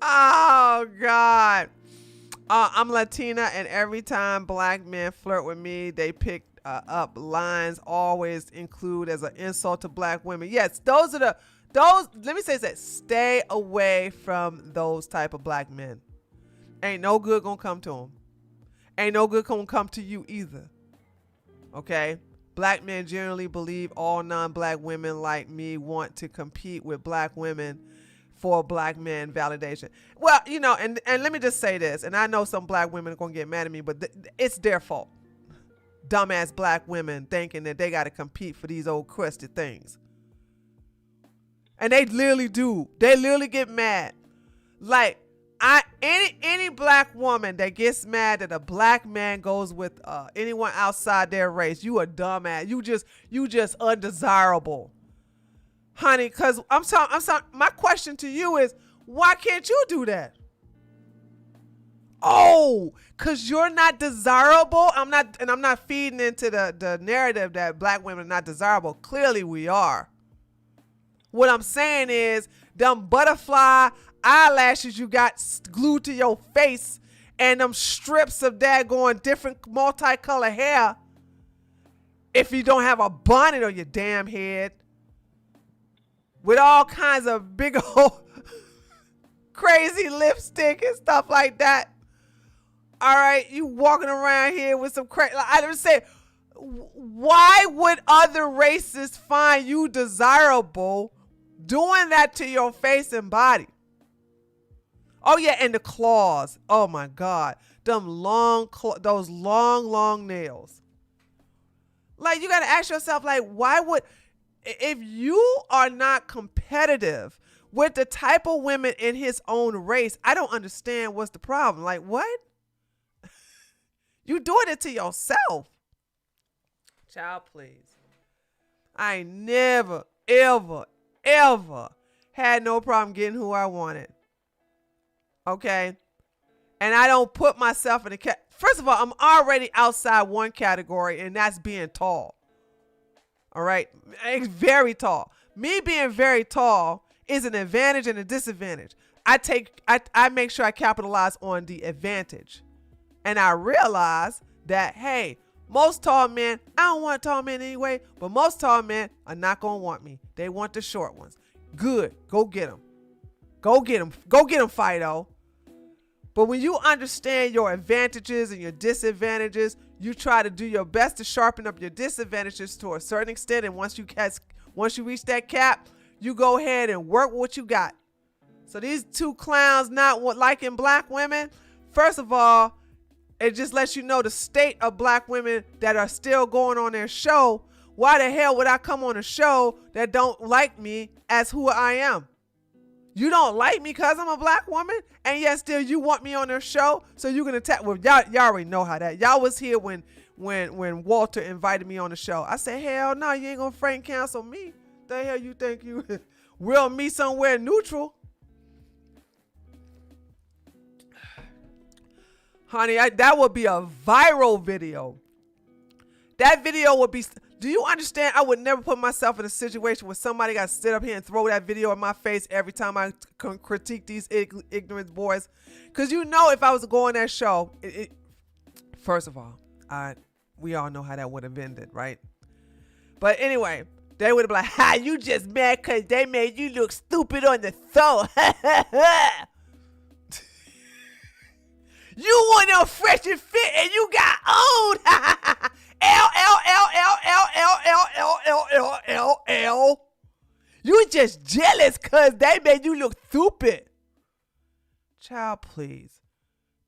Oh, God. I'm Latina, and every time black men flirt with me, they pick up lines always include as an insult to black women. Yes, those, let me say this, stay away from those type of black men. Ain't no good gonna come to them. Ain't no good gonna come to you either. Okay? Black men generally believe all non-black women like me want to compete with black women for black men validation. Well, you know, and let me just say this, and I know some black women are gonna get mad at me, but it's their fault. Dumbass black women thinking that they gotta compete for these old crusty things. And they literally do. They literally get mad. Like, any black woman that gets mad that a black man goes with anyone outside their race, you a dumbass. You just undesirable. honey, because I'm sorry. My question to you is, why can't you do that? Oh, because you're not desirable. I'm not feeding into the narrative that black women are not desirable. Clearly we are. What I'm saying is, them butterfly eyelashes you got glued to your face and them strips of daggone different multicolored hair, if you don't have a bonnet on your damn head, with all kinds of big old crazy lipstick and stuff like that. All right, you walking around here with some crazy. I don't say, why would other races find you desirable doing that to your face and body? Oh yeah, and the claws. Oh my God, those long nails. Like, you gotta ask yourself, like, why would, if you are not competitive with the type of women in his own race, I don't understand what's the problem. Like, what? You doing it to yourself. Child, please. I ain't never, ever had no problem getting who I wanted. Okay? And I don't put myself in a first of all, I'm already outside one category, and that's being tall. All right? Very tall. Me being very tall is an advantage and a disadvantage. I make sure I capitalize on the advantage. And I realize that, hey, most tall men, I don't want tall men anyway, but most tall men are not going to want me. They want the short ones. Good. Go get them. Go get them. Go get them, Fido. But when you understand your advantages and your disadvantages, you try to do your best to sharpen up your disadvantages to a certain extent. And once you reach that cap, you go ahead and work what you got. So these two clowns not liking black women, first of all, it just lets you know the state of black women that are still going on their show. Why the hell would I come on a show that don't like me as who I am? You don't like me because I'm a black woman, and yet still you want me on their show, so you can attack. Well, y'all already know how that. Y'all was here when Walter invited me on the show. I said, hell no, you ain't gonna Frank cancel me. The hell you think you will meet somewhere neutral? Honey, that would be a viral video. That video would be, do you understand? I would never put myself in a situation where somebody got to sit up here and throw that video in my face every time I critique these ignorant boys. Because you know, if I was to go on that show, first of all, we all know how that would have ended, right? But anyway, they would have been like, ha, you just mad because they made you look stupid on the show. You want them fresh and fit and you got owned. L. You just jealous because they made you look stupid. Child, please.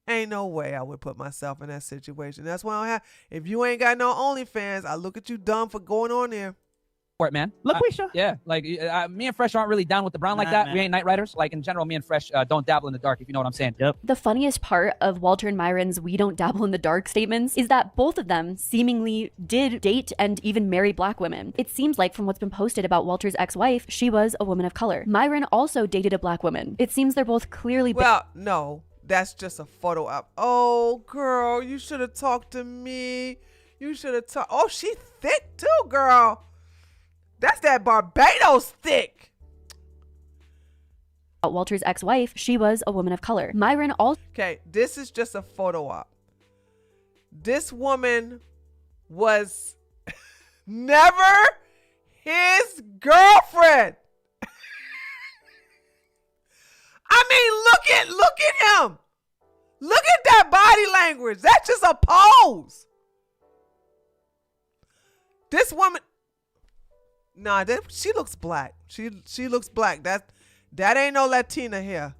Ain't no way I would put myself in that situation. That's why I don't have, if you ain't got no OnlyFans, I look at you dumb for going on there. Man. LaQuisha. Yeah, like me and Fresh aren't really down with the brown like that. Man. We ain't night riders. Like in general, me and Fresh don't dabble in the dark, if you know what I'm saying. Yep. The funniest part of Walter and Myron's "we don't dabble in the dark" statements is that both of them seemingly did date and even marry black women. It seems like from what's been posted about Walter's ex-wife, she was a woman of color. Myron also dated a black woman. It seems they're both clearly well, no, that's just a photo op. Oh, girl, you should have talked to me. You should have talked. Oh, she thick too, girl. That's that Barbados thick. Walter's ex-wife, she was a woman of color. Myron also. Okay, this is just a photo op. This woman was never his girlfriend. I mean, look at him. Look at that body language. That's just a pose. This woman. Nah, she looks black. She looks black. That ain't no Latina here.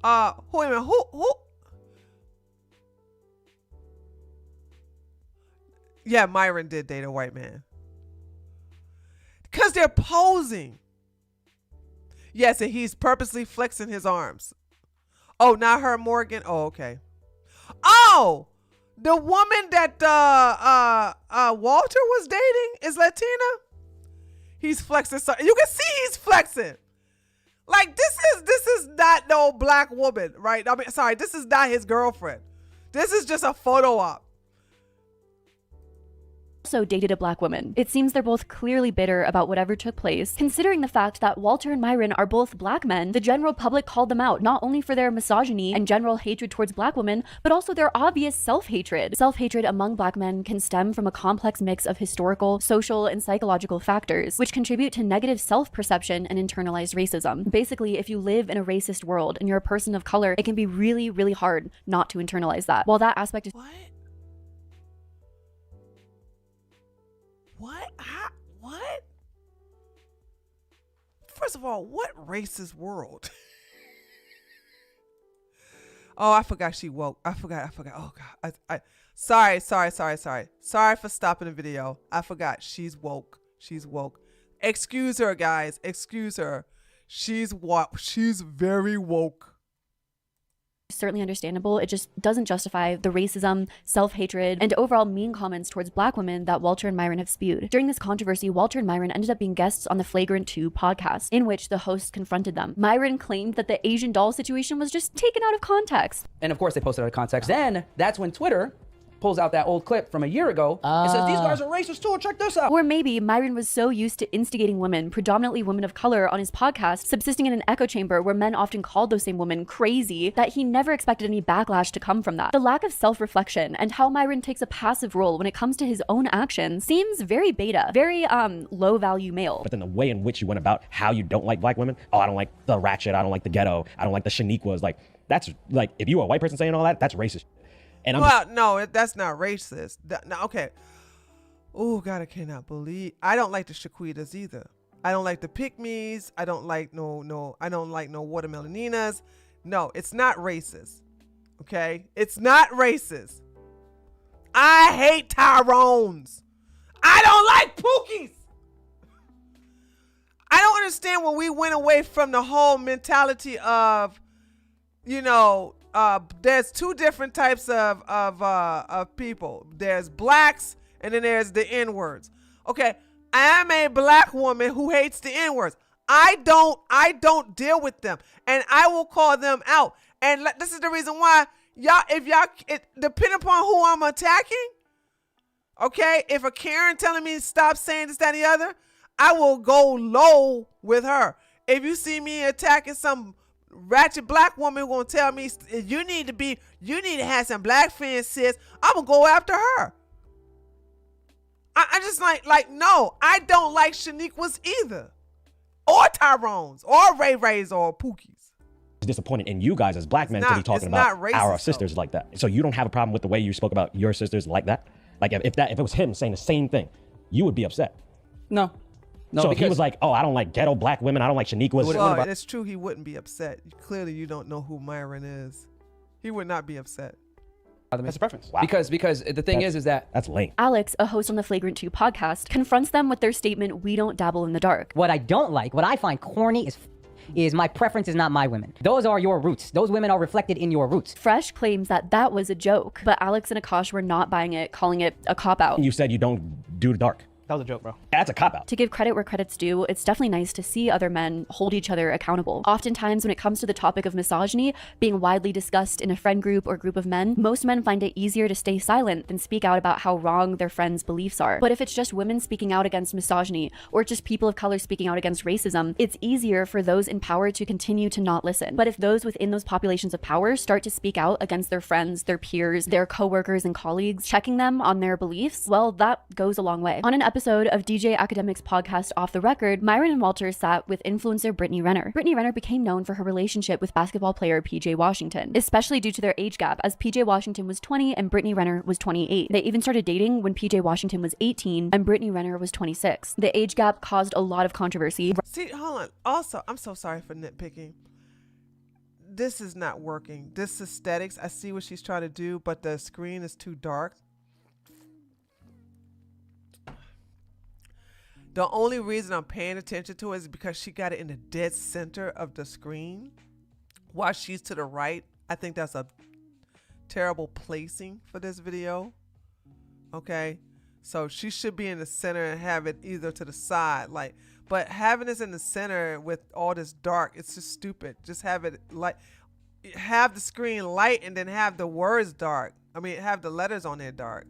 Wait a minute. Who? Yeah, Myron did date a white man. Because they're posing. Yes, and he's purposely flexing his arms. Oh, not her, Morgan. Oh, okay. Oh, The woman that Walter was dating is Latina. He's flexing. So you can see he's flexing. Like this is not no black woman, right? I mean, sorry, this is not his girlfriend. This is just a photo op. Also dated a black woman. It seems they're both clearly bitter about whatever took place. Considering the fact that Walter and Myron are both black men, the general public called them out not only for their misogyny and general hatred towards black women, but also their obvious self-hatred. Self-hatred among black men can stem from a complex mix of historical, social, and psychological factors, which contribute to negative self-perception and internalized racism. Basically, if you live in a racist world and you're a person of color, it can be really, really hard not to internalize that. While that aspect is— What? First of all, what racist world? Oh, I forgot she woke. I forgot. Oh God. Sorry. Sorry for stopping the video. I forgot. She's woke. Excuse her, guys. Excuse her. She's very woke. Certainly understandable. It just doesn't justify the racism, self-hatred, and overall mean comments towards black women that Walter and Myron have spewed. During this controversy, Walter and Myron ended up being guests on the Flagrant 2 podcast, in which the host confronted them. Myron claimed that the Asian doll situation was just taken out of context. And of course they posted out of context. Then that's when Twitter pulls out that old clip from a year ago and says, these guys are racist too, check this out. Or maybe Myron was so used to instigating women, predominantly women of color, on his podcast, subsisting in an echo chamber where men often called those same women crazy, that he never expected any backlash to come from that. The lack of self-reflection and how Myron takes a passive role when it comes to his own actions seems very beta, very low-value male. But then the way in which you went about how you don't like black women, I don't like the ratchet, I don't like the ghetto, I don't like the Shaniquas, like, that's like, if you were a white person saying all that, that's racist. And no, that's not racist. No, okay. Oh God, I cannot believe. I don't like the Shaquitas either. I don't like the pick-me's. I don't like no watermeloninas. No, it's not racist. Okay, it's not racist. I hate Tyrones. I don't like Pookies. I don't understand when we went away from the whole mentality of, there's two different types of people. There's blacks and then there's the N-words. Okay, I am a black woman who hates the N-words. I don't deal with them, and I will call them out. And this is the reason why depending upon who I'm attacking. Okay, if a Karen telling me to stop saying this, that, and the other, I will go low with her. If you see me attacking some ratchet black woman gonna tell me you need to have some black friends, sis, I'm gonna go after her. I just like no, I don't like Shaniquas either, or Tyrones, or Ray Rays, or Pookies. Disappointed in you guys as black men to be talking about racist, our sisters like that. So you don't have a problem with the way you spoke about your sisters like that? Like if it was him saying the same thing, you would be upset. No, so if he was like, oh, I don't like ghetto black women, I don't like Shaniquas. Well, it's true, he wouldn't be upset. Clearly, you don't know who Myron is. He would not be upset. That's a preference. Wow. Because the thing is that that's lame. Alex, a host on the Flagrant 2 podcast, confronts them with their statement, "We don't dabble in the dark." What I don't like, what I find corny is my preference is not my women. Those are your roots. Those women are reflected in your roots. Fresh claims that was a joke, but Alex and Akash were not buying it, calling it a cop-out. You said you don't do the dark. That was a joke, bro. That's a cop-out. To give credit where credit's due, it's definitely nice to see other men hold each other accountable. Oftentimes, when it comes to the topic of misogyny being widely discussed in a friend group or group of men, most men find it easier to stay silent than speak out about how wrong their friends' beliefs are. But if it's just women speaking out against misogyny, or just people of color speaking out against racism, it's easier for those in power to continue to not listen. But if those within those populations of power start to speak out against their friends, their peers, their coworkers and colleagues, checking them on their beliefs, well, that goes a long way. On an episode of DJ Academic's podcast Off the Record, Myron and Walter sat with influencer Brittany Renner. Brittany Renner became known for her relationship with basketball player PJ Washington, especially due to their age gap, as PJ Washington was 20 and Brittany Renner was 28. They even started dating when PJ Washington was 18 and Brittany Renner was 26. The age gap caused a lot of controversy. See, hold on. Also, I'm so sorry for nitpicking. This is not working. This aesthetics, I see what she's trying to do, but the screen is too dark. The only reason I'm paying attention to it is because she got it in the dead center of the screen while she's to the right. I think that's terrible placing for this video. Okay, so she should be in the center and have it either to the side, like. But having this in the center with all this dark, it's just stupid. Just have it like, have the screen light and then have the words dark. I mean, have the letters on there dark.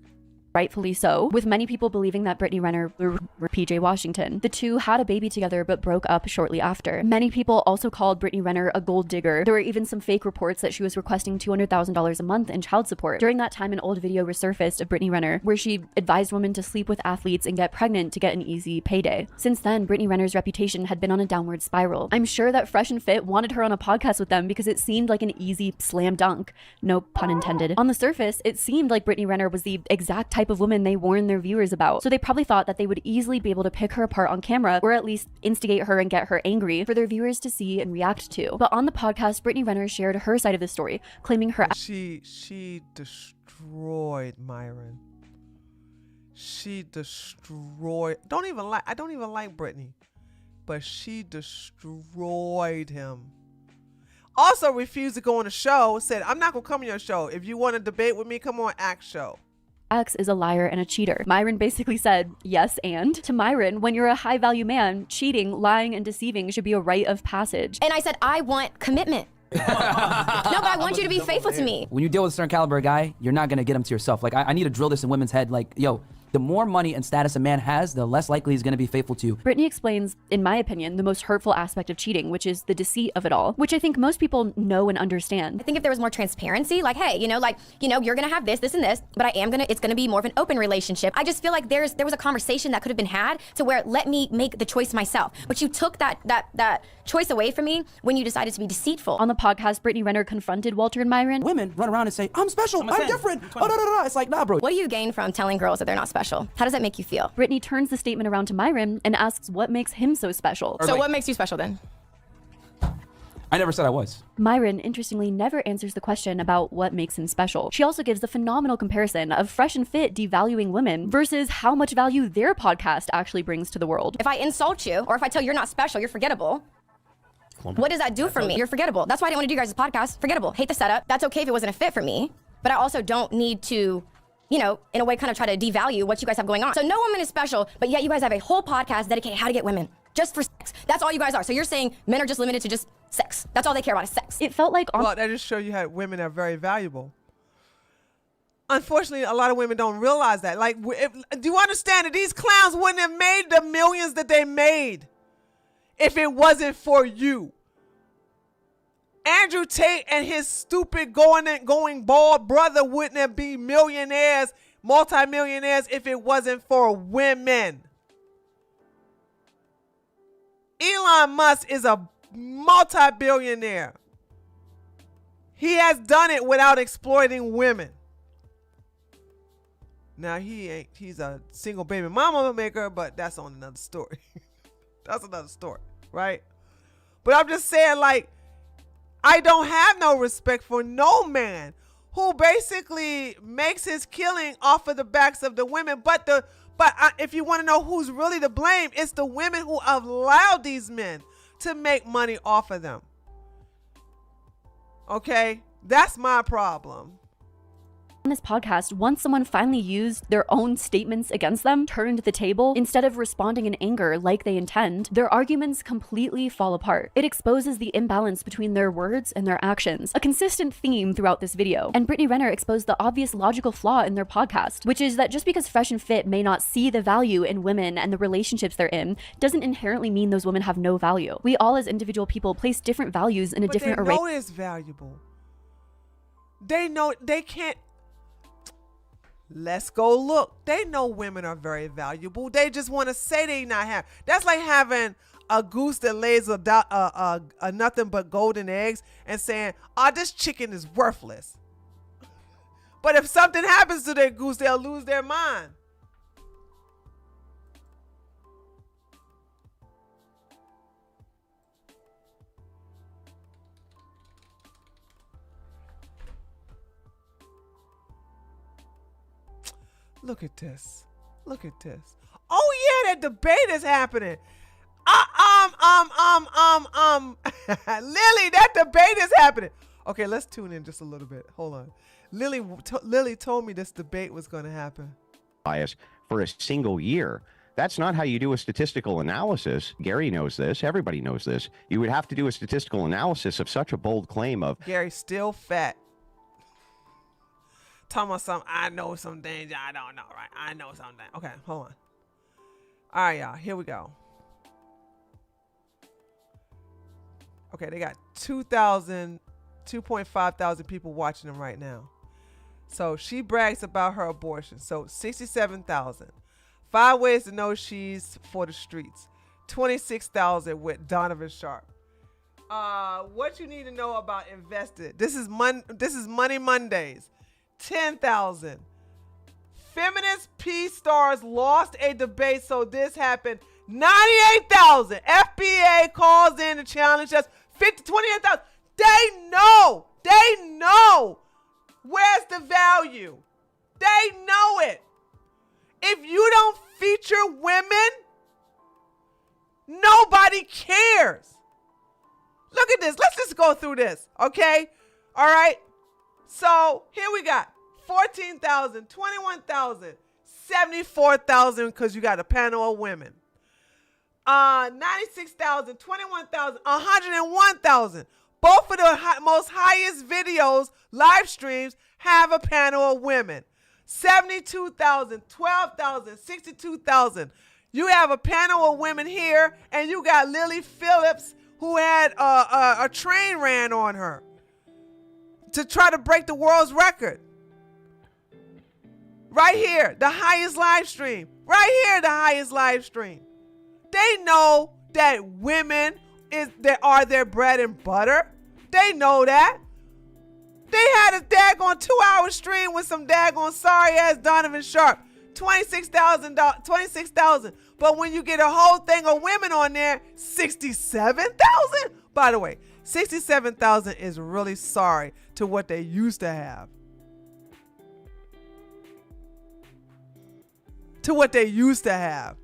Rightfully so, with many people believing that Brittany Renner were PJ Washington. The two had a baby together but broke up shortly after. Many people also called Brittany Renner a gold digger. There were even some fake reports that she was requesting $200,000 a month in child support. During that time, an old video resurfaced of Brittany Renner where she advised women to sleep with athletes and get pregnant to get an easy payday. Since then, Brittany Renner's reputation had been on a downward spiral. I'm sure that Fresh and Fit wanted her on a podcast with them because it seemed like an easy slam dunk. No pun intended. On the surface, it seemed like Brittany Renner was the exact type of woman they warned their viewers about. So they probably thought that they would easily be able to pick her apart on camera, or at least instigate her and get her angry for their viewers to see and react to. But on the podcast, Brittany Renner shared her side of the story, claiming her She destroyed Myron. She destroyed. I don't even like Brittany, but she destroyed him. Also refused to go on the show. Said, "I'm not gonna come on your show. If you want to debate with me, come on Act Show." ex is a liar and a cheater. Myron basically said, yes, and to Myron, when you're a high value man, cheating, lying, and deceiving should be a rite of passage. And I said, I want commitment. No, but I want you to be faithful to me. When you deal with a certain caliber guy, you're not gonna get him to yourself. Like, I need to drill this in women's head. Like, yo, the more money and status a man has, the less likely he's gonna be faithful to you. Brittany explains, in my opinion, the most hurtful aspect of cheating, which is the deceit of it all, which I think most people know and understand. I think if there was more transparency, like, hey, you're gonna have this, this, and this, but it's gonna be more of an open relationship. I just feel like there was a conversation that could have been had to where let me make the choice myself. But you took that choice away from me when you decided to be deceitful. On the podcast, Brittany Renner confronted Walter and Myron. Women run around and say, I'm special, I'm different. Oh, no. It's like, nah, bro. What do you gain from telling girls that they're not special? How does that make you feel? Brittany turns the statement around to Myron and asks what makes him so special. So what makes you special then? I never said I was. Myron, interestingly, never answers the question about what makes him special. She also gives the phenomenal comparison of Fresh and Fit devaluing women versus how much value their podcast actually brings to the world. If I insult you, or if I tell you you're not special, you're forgettable, what does that do for me? You're forgettable. That's why I didn't want to do you guys' podcast. Forgettable. Hate the setup. That's okay if it wasn't a fit for me, but I also don't need to, in a way kind of try to devalue what you guys have going on. So no woman is special, but yet you guys have a whole podcast dedicated how to get women. Just for sex. That's all you guys are. So you're saying men are just limited to just sex. That's all they care about is sex. It felt like... Well, that just shows you how women are very valuable. Unfortunately, a lot of women don't realize that. Like, do you understand that these clowns wouldn't have made the millions that they made if it wasn't for you? Andrew Tate and his stupid going bald brother wouldn't have been millionaires, multimillionaires if it wasn't for women. Elon Musk is a multi-billionaire. He has done it without exploiting women. Now he's a single baby mama maker, but that's on another story. That's another story, right? But I'm just saying, like, I don't have no respect for no man who basically makes his killing off of the backs of the women. But if you want to know who's really to blame, it's the women who allowed these men to make money off of them. Okay? That's my problem. On this podcast, once someone finally used their own statements against them, turned the table, instead of responding in anger like they intend, their arguments completely fall apart. It exposes the imbalance between their words and their actions, a consistent theme throughout this video. And Brittany Renner exposed the obvious logical flaw in their podcast, which is that just because Fresh and Fit may not see the value in women and the relationships they're in, doesn't inherently mean those women have no value. We all as individual people place different values in a different array. They know it's valuable. They know they can't. Let's go look. They know women are very valuable. They just want to say they not have. That's like having a goose that lays a nothing but golden eggs and saying, "Oh, this chicken is worthless." But if something happens to their goose, they'll lose their mind. Look at this. Look at this. Oh yeah, that debate is happening. Lily, that debate is happening. Okay, let's tune in just a little bit. Hold on. Lily told me this debate was going to happen. Bias for a single year. That's not how you do a statistical analysis. Gary knows this. Everybody knows this. You would have to do a statistical analysis of such a bold claim of Gary's still fat. Talking about something. I know some things I don't know, right? I know something. Okay, hold on. All right, y'all. Here we go. Okay, they got 2.5 thousand people watching them right now. So she brags about her abortion. So 67,000. 5 ways to know she's for the streets. 26,000 with Donovan Sharp. What you need to know about invested. This is Money Mondays. 10,000. Feminist Peace Stars lost a debate, so this happened. 98,000. FBA calls in to challenge us. 28,000. They know. They know. Where's the value? They know it. If you don't feature women, nobody cares. Look at this. Let's just go through this, okay? All right. So here we got 14,000, 21,000, 74,000 because you got a panel of women. 96,000, 21,000, 101,000. Both of the most highest videos, live streams, have a panel of women. 72,000, 12,000, 62,000. You have a panel of women here, and you got Lily Phillips, who had a train ran on her to try to break the world's record. Right here, the highest live stream. Right here, the highest live stream. They know that women are their bread and butter. They know that. They had a daggone 2-hour stream with some daggone sorry ass Donovan Sharp. 26,000. But when you get a whole thing of women on there, 67,000? By the way, 67,000 is really sorry to what they used to have. To what they used to have.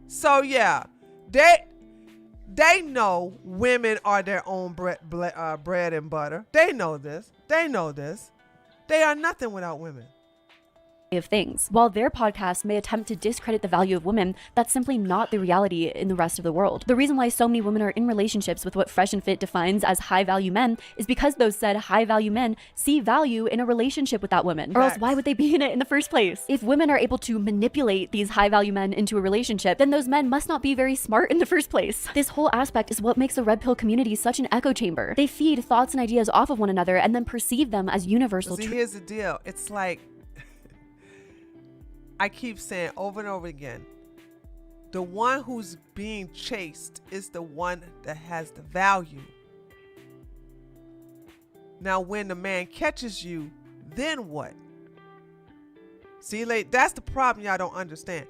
So yeah, they know women are their own bread and butter. They know this. They know this. They are nothing without women. Of things. While their podcast may attempt to discredit the value of women, that's simply not the reality in the rest of the world. The reason why so many women are in relationships with what Fresh and Fit defines as high-value men is because those said high-value men see value in a relationship with that woman. Or else why would they be in it in the first place? If women are able to manipulate these high-value men into a relationship, then those men must not be very smart in the first place. This whole aspect is what makes the red pill community such an echo chamber. They feed thoughts and ideas off of one another and then perceive them as universal truth. Here's the deal. It's like, I keep saying over and over again, the one who's being chased is the one that has the value. Now, when the man catches you, then what? See, that's the problem y'all don't understand.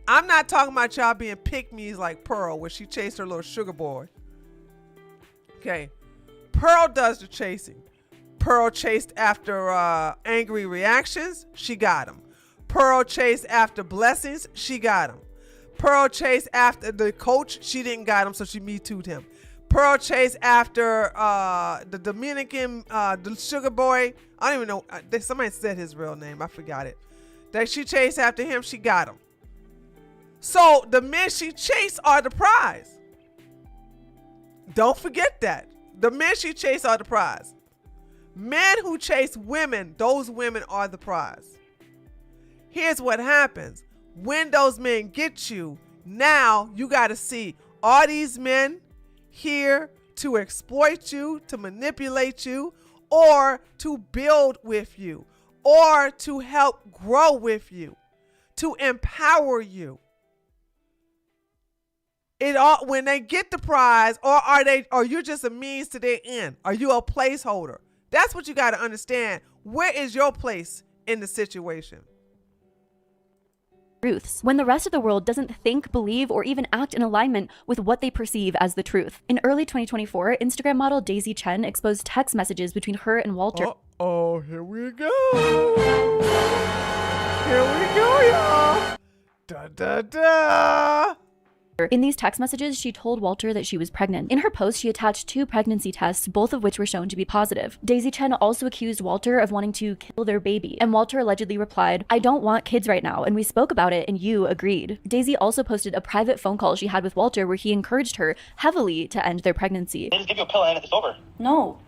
I'm not talking about y'all being pick-me's like Pearl, where she chased her little sugar boy. Okay. Pearl does the chasing. Pearl chased after angry reactions. She got him. Pearl chased after blessings. She got him. Pearl chased after the coach. She didn't got him, so she Me Too'd him. Pearl chased after the Dominican, the sugar boy. I don't even know. Somebody said his real name. I forgot it. That she chased after him. She got him. So the men she chased are the prize. Don't forget that. The men she chased are the prize. Men who chase women, those women are the prize. Here's what happens. When those men get you, now you got to see, are these men here to exploit you, to manipulate you, or to build with you, or to help grow with you, to empower you? It all, when they get the prize, or are you just a means to their end? Are you a placeholder? That's what you got to understand. Where is your place in the situation? Truths, when the rest of the world doesn't think, believe, or even act in alignment with what they perceive as the truth. In early 2024, Instagram model Daisy Chen exposed text messages between her and Walter. Oh, here we go. Here we go, y'all. Da da da. In these text messages, she told Walter that she was pregnant. In her post, she attached 2 pregnancy tests, both of which were shown to be positive. Daisy Chen also accused Walter of wanting to kill their baby, and Walter allegedly replied, "I don't want kids right now, and we spoke about it and you agreed." Daisy also posted a private phone call she had with Walter where he encouraged her heavily to end their pregnancy. They just give you a pill and it's over. No,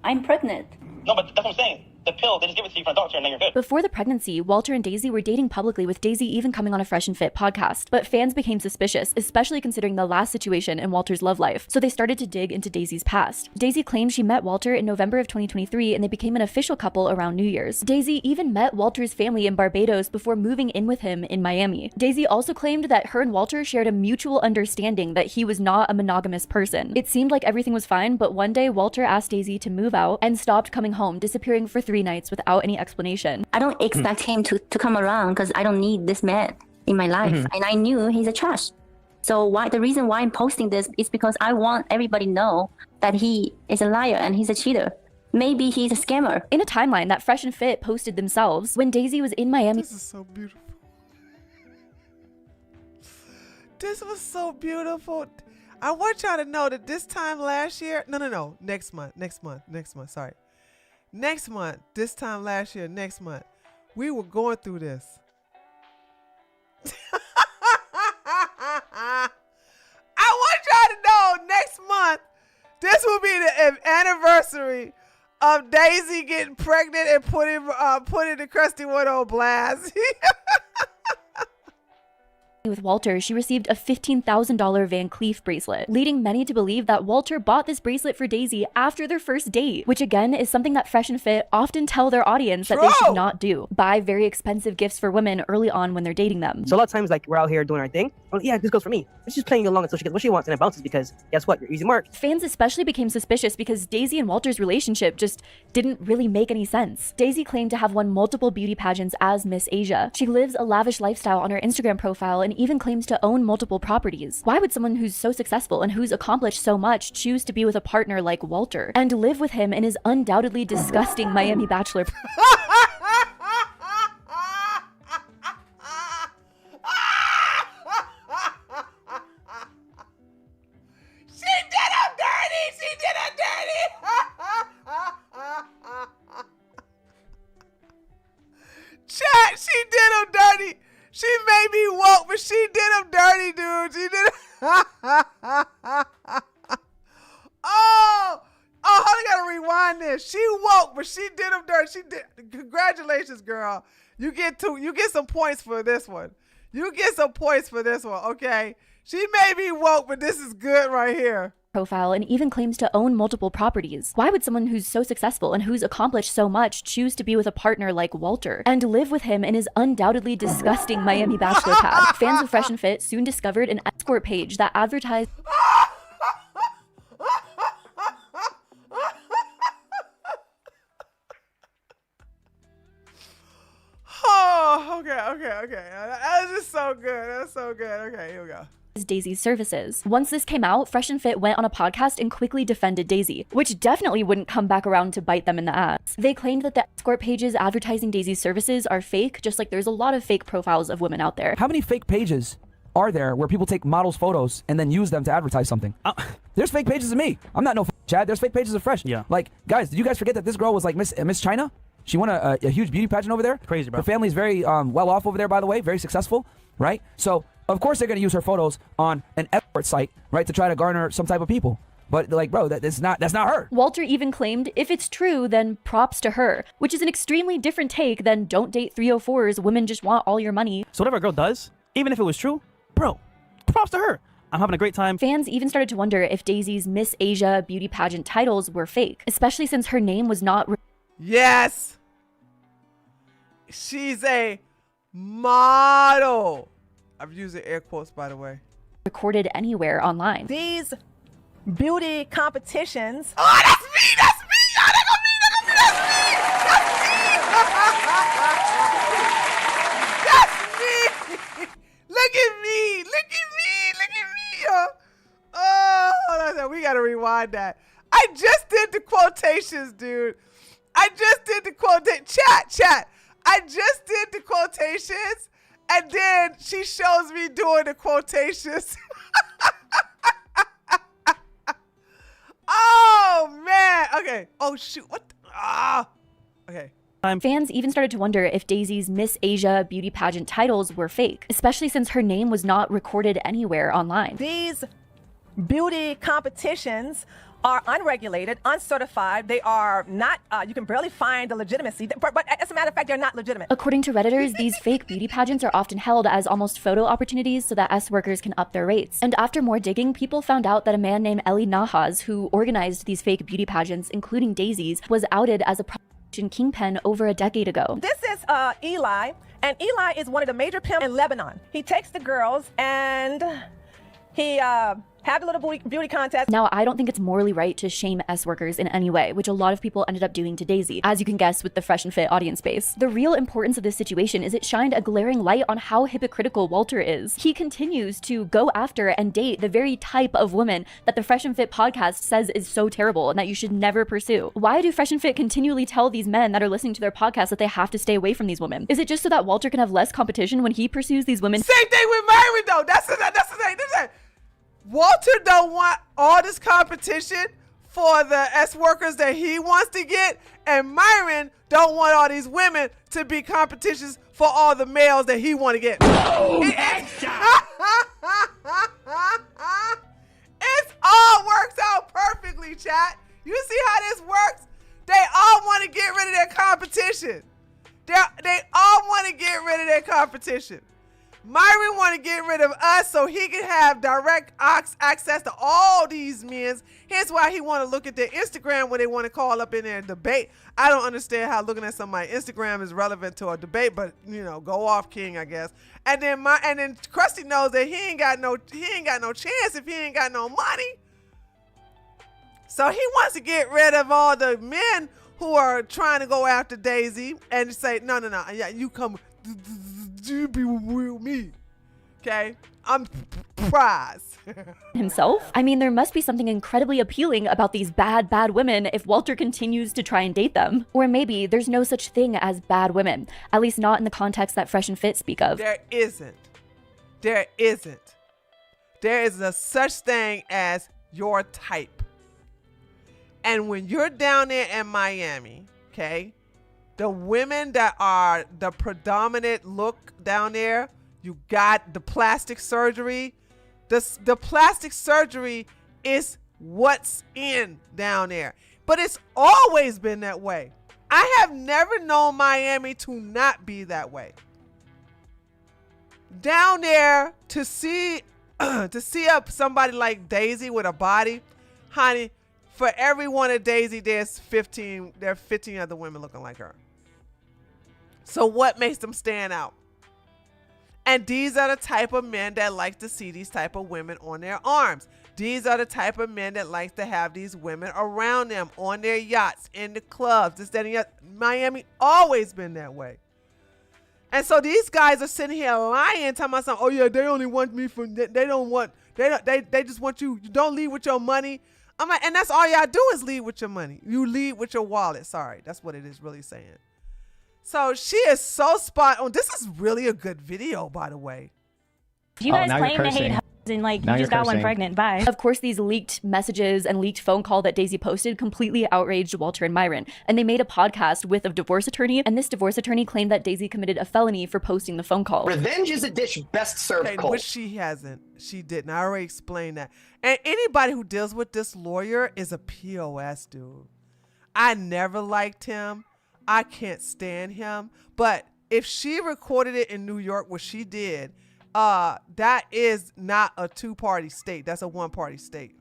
I'm pregnant. No, but that's what I'm saying. The pill, they just give it to you from a doctor and then you're good. Before the pregnancy, Walter and Daisy were dating publicly, with Daisy even coming on a Fresh and Fit podcast. But fans became suspicious, especially considering the last situation in Walter's love life. So they started to dig into Daisy's past. Daisy claimed she met Walter in November of 2023 and they became an official couple around New Year's. Daisy even met Walter's family in Barbados before moving in with him in Miami. Daisy also claimed that her and Walter shared a mutual understanding that he was not a monogamous person. It seemed like everything was fine, but one day Walter asked Daisy to move out and stopped coming home, disappearing for 3 nights without any explanation. I don't expect him to come around because I don't need this man in my life. And I knew he's a trash. So the reason why I'm posting this is because I want everybody to know that he is a liar and he's a cheater. Maybe he's a scammer. In a timeline that Fresh and Fit posted themselves, when Daisy was in Miami. This is so beautiful. This was so beautiful. I want y'all to know that this time last year, no, next month, sorry. Next month, this time last year, next month, we were going through this. I want y'all to know next month, this will be the anniversary of Daisy getting pregnant and putting the crusty one on blast. With Walter, she received a $15,000 Van Cleef bracelet, leading many to believe that Walter bought this bracelet for Daisy after their first date, which again is something that Fresh and Fit often tell their audience that they should not do. Buy very expensive gifts for women early on when they're dating them. So a lot of times, like, we're out here doing our thing. Well, yeah, this goes for me. She's playing along until she gets what she wants and it bounces because guess what? You're easy mark. Fans especially became suspicious because Daisy and Walter's relationship just didn't really make any sense. Daisy claimed to have won multiple beauty pageants as Miss Asia. She lives a lavish lifestyle on her Instagram profile and even claims to own multiple properties. Why would someone who's so successful and who's accomplished so much choose to be with a partner like Walter and live with him in his undoubtedly disgusting Miami Bachelor? Chat, she did him dirty. She made me woke, but she did him dirty, dude. She did Oh, I gotta rewind this. She woke, but she did him dirty. She did. Congratulations, girl. You get some points for this one. You get some points for this one, okay? She made me woke, but this is good right here. Profile and even claims to own multiple properties. Why would someone who's so successful and who's accomplished so much choose to be with a partner like Walter and live with him in his undoubtedly disgusting Miami Bachelor pad? Fans of Fresh and Fit soon discovered an escort page that advertised Oh, okay. That was just so good. That's so good. Okay, here we go. Daisy's services. Once this came out, Fresh and Fit went on a podcast and quickly defended Daisy, which definitely wouldn't come back around to bite them in the ass. They claimed that the escort pages advertising Daisy's services are fake, just like there's a lot of fake profiles of women out there. How many fake pages are there where people take models' photos and then use them to advertise something? There's fake pages of me. I'm not no Chad. There's fake pages of Fresh. Yeah. Like, guys, did you guys forget that this girl was like Miss China? She won a huge beauty pageant over there. Crazy, bro. Her family's very well off over there, by the way, very successful, right? So of course they're gonna use her photos on an escort site, right, to try to garner some type of people. But like, bro, that's not her. Walter even claimed if it's true, then props to her, which is an extremely different take than don't date 304s. Women just want all your money. So whatever a girl does, even if it was true, bro, props to her. I'm having a great time. Fans even started to wonder if Daisy's Miss Asia beauty pageant titles were fake, especially since her name was not. Yes. She's a model. I'm using air quotes, by the way. Recorded anywhere online. These beauty competitions. Oh, that's me! That's me! Oh, that's me! That's me! Look at me! Look at me! Look at me! Oh, hold on. We gotta rewind that. I just did the quotations, dude. I just did the quotation. Chat. I just did the quotations, And then she shows me doing the quotations. Oh, man. Okay. Oh, shoot. What? Okay. Fans even started to wonder if Daisy's Miss Asia beauty pageant titles were fake, especially since her name was not recorded anywhere online. These beauty competitions are unregulated, uncertified. They are not, you can barely find the legitimacy, but as a matter of fact, they're not legitimate. According to Redditors, these fake beauty pageants are often held as almost photo opportunities so that S workers can up their rates. And after more digging, people found out that a man named Eli Nahas, who organized these fake beauty pageants, including Daisy's, was outed as a prostitution kingpin over a decade ago. This is Eli, and Eli is one of the major pimps in Lebanon. He takes the girls and he have a little beauty contest. Now, I don't think it's morally right to shame S workers in any way, which a lot of people ended up doing to Daisy, as you can guess with the Fresh and Fit audience base. The real importance of this situation is it shined a glaring light on how hypocritical Walter is. He continues to go after and date the very type of woman that the Fresh and Fit podcast says is so terrible and that you should never pursue. Why do Fresh and Fit continually tell these men that are listening to their podcast that they have to stay away from these women? Is it just so that Walter can have less competition when he pursues these women? Same thing with Myron, though. That's the thing. Walter don't want all this competition for the S workers that he wants to get, and Myron don't want all these women to be competitions for all the males that he want to get. It all works out perfectly, chat. You see how this works? They all want to get rid of their competition. They all want to get rid of their competition. Myron want to get rid of us so he can have direct access to all these men. Here's why he want to look at their Instagram when they want to call up in there and debate. I don't understand how looking at somebody's Instagram is relevant to a debate, but you know, go off, King, I guess. And then Krusty knows that he ain't got no chance if he ain't got no money. So he wants to get rid of all the men who are trying to go after Daisy and say, no, yeah, you come. You be with me, okay? I'm prize. Himself? I mean, there must be something incredibly appealing about these bad women if Walter continues to try and date them. Or maybe there's no such thing as bad women, at least not in the context that Fresh and Fit speak of. There isn't. There is a such thing as your type. And when you're down there in Miami, okay, the women that are the predominant look down there, you got the plastic surgery. The plastic surgery is what's in down there. But it's always been that way. I have never known Miami to not be that way. Down there to see somebody like Daisy with a body, honey, for every one of Daisy, there are 15 other women looking like her. So what makes them stand out? And these are the type of men that like to see these type of women on their arms. These are the type of men that like to have these women around them on their yachts, in the clubs, this, that, and the other. Miami always been that way. And so these guys are sitting here lying, talking about something, oh yeah, they only want me for, they just want you don't lead with your money. I'm like, and that's all y'all do is lead with your money. You lead with your wallet. Sorry, that's what it is really saying. So she is so spot on. This is really a good video, by the way. You guys claim to hate and like you just got one pregnant. Bye. Of course, these leaked messages and leaked phone call that Daisy posted completely outraged Walter and Myron. And they made a podcast with a divorce attorney. And this divorce attorney claimed that Daisy committed a felony for posting the phone call. Revenge is a dish best served cold. Which she hasn't. She didn't. I already explained that. And anybody who deals with this lawyer is a POS, dude. I never liked him. I can't stand him. But if she recorded it in New York, what she did, that is not a two-party state. That's a one-party state.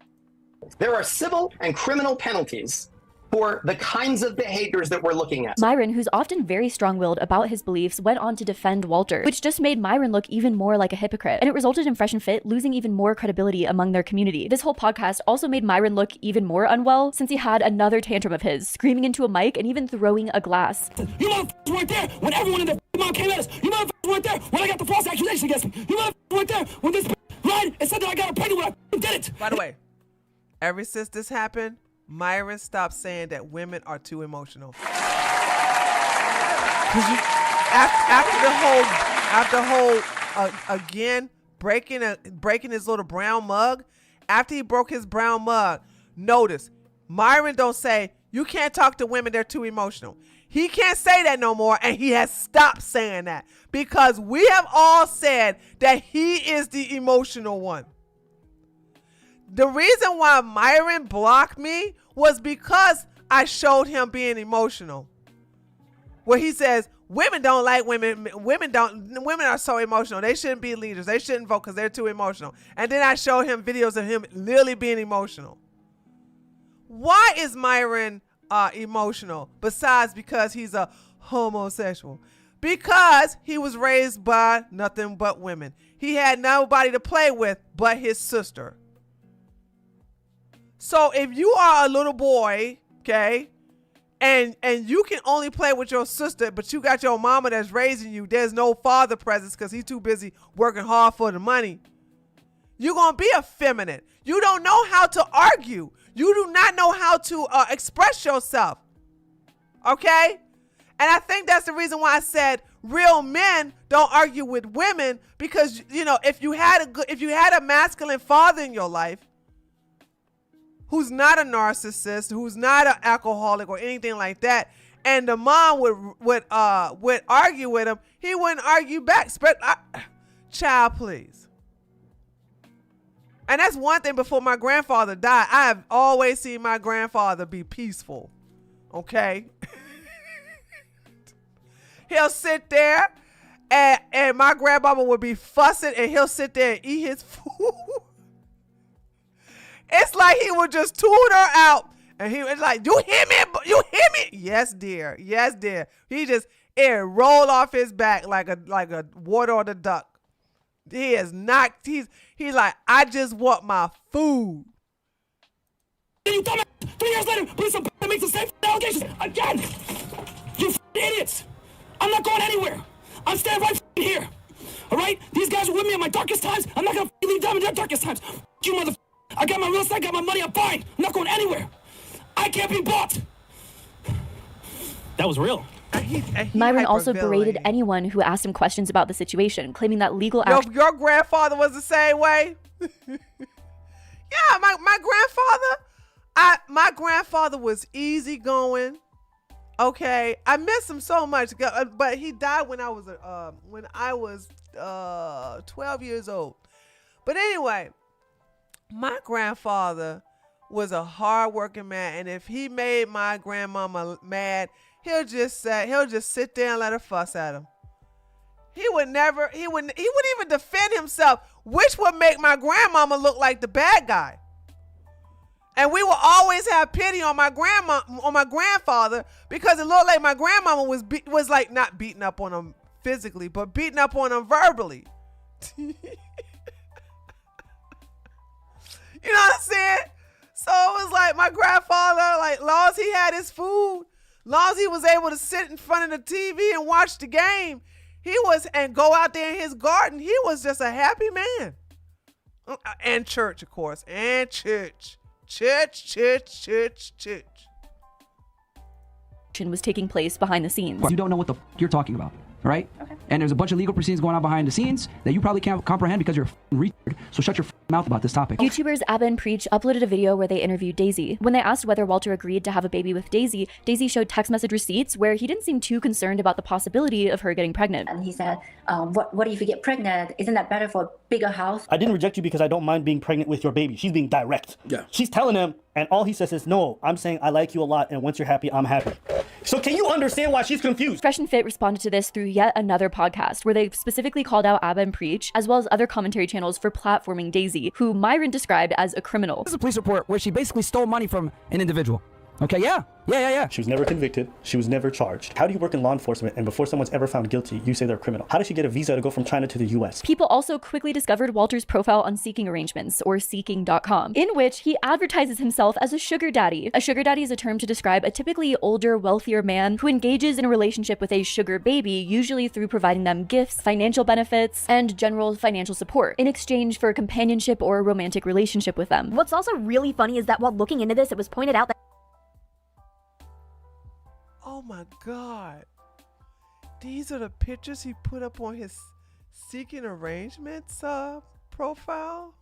There are civil and criminal penalties for the kinds of behaviors that we're looking at. Myron, who's often very strong-willed about his beliefs, went on to defend Walter, which just made Myron look even more like a hypocrite. And it resulted in Fresh and Fit losing even more credibility among their community. This whole podcast also made Myron look even more unwell, since he had another tantrum of his, screaming into a mic and even throwing a glass. You motherfuckers weren't there when everyone in the mom came at us. You motherfuckers weren't there when I got the false accusation against me. You motherfuckers weren't there when this lied and said that I got her pregnant when I did it. By the way, ever since this happened, Myron stopped saying that women are too emotional. After after again breaking his little brown mug, after he broke his brown mug, notice Myron don't say, you can't talk to women, they're too emotional. He can't say that no more, and he has stopped saying that because we have all said that he is the emotional one. The reason why Myron blocked me was because I showed him being emotional. Where he says, women don't like women. Women are so emotional. They shouldn't be leaders. They shouldn't vote because they're too emotional. And then I showed him videos of him literally being emotional. Why is Myron emotional besides because he's a homosexual? Because he was raised by nothing but women. He had nobody to play with but his sister. So if you are a little boy, okay, and you can only play with your sister, but you got your mama that's raising you, there's no father presence because he's too busy working hard for the money, you're going to be effeminate. You don't know how to argue. You do not know how to express yourself. Okay? And I think that's the reason why I said real men don't argue with women, because, you know, if you had a masculine father in your life who's not a narcissist, who's not an alcoholic or anything like that, and the mom would argue with him, he wouldn't argue back. Child, please. And that's one thing. Before my grandfather died, I have always seen my grandfather be peaceful. Okay? He'll sit there and my grandmama would be fussing and he'll sit there and eat his food. It's like he would just tune her out and he was like, you hear me? You hear me? Yes, dear. Yes, dear. It rolled off his back like a water on the duck. He is not, he's like, I just want my food. You dumbass! 3 years later, police that makes the same allegations again! You idiots! I'm not going anywhere! I'm staying right here! Alright? These guys were with me in my darkest times. I'm not gonna leave them in their darkest times. You motherfucker! I got my real estate, I got my money, I'm fine! I'm not going anywhere! I can't be bought! That was real. Myron also berated anyone who asked him questions about the situation, claiming that legal action. Your grandfather was the same way? Yeah, my grandfather was easygoing. Okay, I miss him so much, but he died when I was 12 years old. But anyway, my grandfather was a hardworking man, and if he made my grandmama mad, he'll just sit there and let her fuss at him. He wouldn't even defend himself, which would make my grandmama look like the bad guy. And we will always have pity on my grandfather, because it looked like my grandmama was like not beating up on him physically, but beating up on him verbally. You know what I'm saying? So it was like my grandfather, like, long as he had his food, long as he was able to sit in front of the TV and watch the game, and go out there in his garden, he was just a happy man. And church, of course, and church. Church. Was taking place behind the scenes. You don't know what the you're talking about, right? Okay. And there's a bunch of legal proceedings going on behind the scenes that you probably can't comprehend because you're a retard. So shut your mouth about this topic. YouTubers Abba and Preach uploaded a video where they interviewed Daisy. When they asked whether Walter agreed to have a baby with Daisy, Daisy showed text message receipts where he didn't seem too concerned about the possibility of her getting pregnant. And he said, what if you get pregnant? Isn't that better for a bigger house? I didn't reject you because I don't mind being pregnant with your baby. She's being direct. Yeah. She's telling him, and all he says is, no, I'm saying I like you a lot, and once you're happy, I'm happy. So can you understand why she's confused? Fresh and Fit responded to this through yet another podcast where they specifically called out Abba and Preach, as well as other commentary channels, for platforming Daisy, who Myron described as a criminal. This is a police report where she basically stole money from an individual. Okay, yeah. She was never convicted. She was never charged. How do you work in law enforcement and before someone's ever found guilty, you say they're a criminal? How did she get a visa to go from China to the US? People also quickly discovered Walter's profile on Seeking Arrangements, or Seeking.com, in which he advertises himself as a sugar daddy. A sugar daddy is a term to describe a typically older, wealthier man who engages in a relationship with a sugar baby, usually through providing them gifts, financial benefits, and general financial support, in exchange for companionship or a romantic relationship with them. What's also really funny is that while looking into this, it was pointed out that oh my God. These are the pictures he put up on his seeking arrangements profile.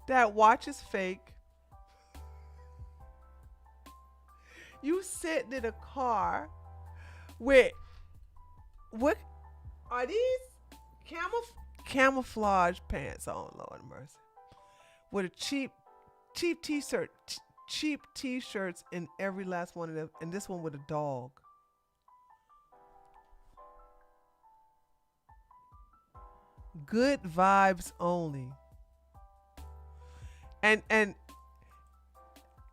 That watch is fake. You sitting in a car with what are these camouflage pants on, Lord mercy, with a cheap t-shirt, cheap t-shirts in every last one of them, and this one with a dog. Good vibes only. And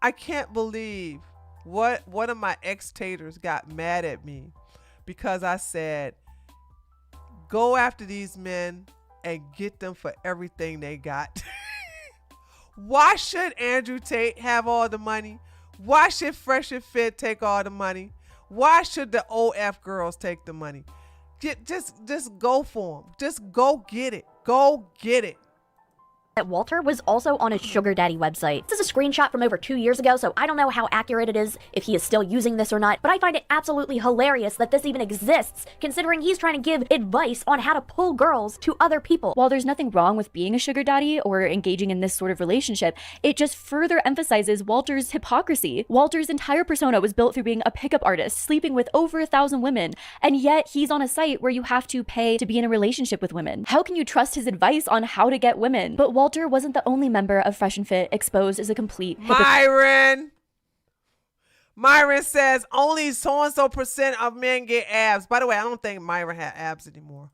I can't believe one of my ex-taters got mad at me because I said, go after these men and get them for everything they got. Why should Andrew Tate have all the money? Why should Fresh and Fit take all the money? Why should the OF girls take the money? Just go for them. Just go get it. Go get it. That Walter was also on a sugar daddy website. This is a screenshot from over 2 years ago, so I don't know how accurate it is, if he is still using this or not, but I find it absolutely hilarious that this even exists, considering he's trying to give advice on how to pull girls to other people. While there's nothing wrong with being a sugar daddy or engaging in this sort of relationship, it just further emphasizes Walter's hypocrisy. Walter's entire persona was built through being a pickup artist, sleeping with over 1,000 women, and yet he's on a site where you have to pay to be in a relationship with women. How can you trust his advice on how to get women? But Walter wasn't the only member of Fresh and Fit exposed as a complete Myron says only so-and-so % of men get abs. By the way, I don't think Myron had abs anymore.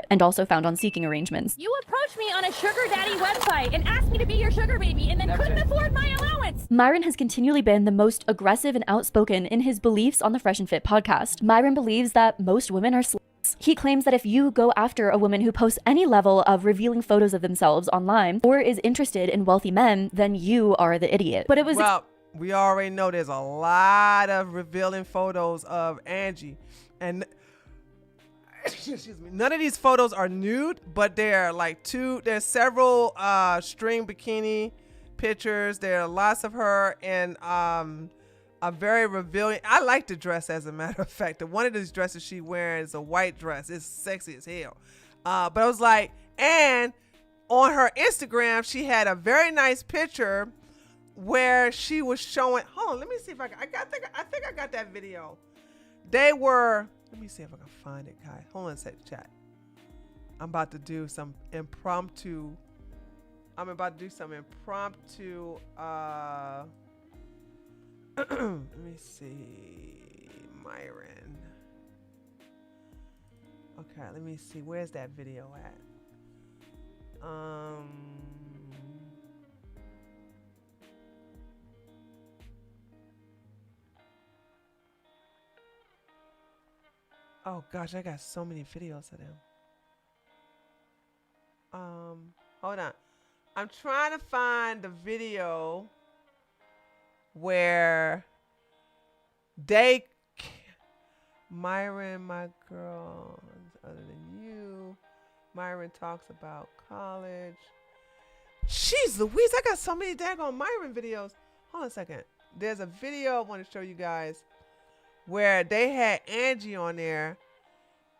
And also found on Seeking Arrangements. You approached me on a sugar daddy website and asked me to be your sugar baby and then couldn't afford my allowance. Myron has continually been the most aggressive and outspoken in his beliefs on the Fresh and Fit podcast. Myron believes that most women are sluts. He claims that if you go after a woman who posts any level of revealing photos of themselves online or is interested in wealthy men, then you are the idiot. But it was we already know there's a lot of revealing photos of Angie, and excuse me, none of these photos are nude, but there's several string bikini pictures. There are lots of her in a very revealing. I like the dress, as a matter of fact. One of these dresses she wearing is a white dress. It's sexy as hell. But I was like, and on her Instagram, she had a very nice picture where she was showing. Hold on, let me see if I think I got that video. They were. Let me see if I can find it, guys. Hold on a sec, chat. I'm about to do some impromptu. Let me see. Myron. Okay, let me see. Where's that video at? Oh gosh, I got so many videos of them. Hold on. I'm trying to find the video where Myron, my girl, other than you. Myron talks about college. Jeez Louise, I got so many daggone Myron videos. Hold on a second. There's a video I want to show you guys where they had Angie on there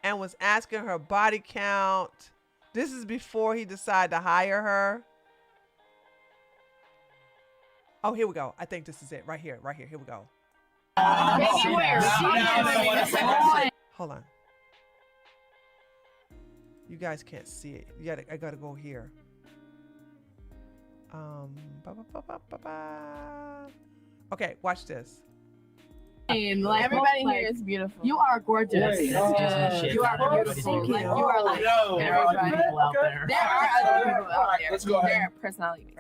and was asking her body count. This is before he decided to hire her. Oh, here we go. I think this is it. Right here. Here we go. Hold on. You guys can't see it. I gotta go here. Okay, watch this. Everybody here is beautiful. You are gorgeous. You are beautiful. You are like everybody out there. There are other people out there. Let's go. Their personality.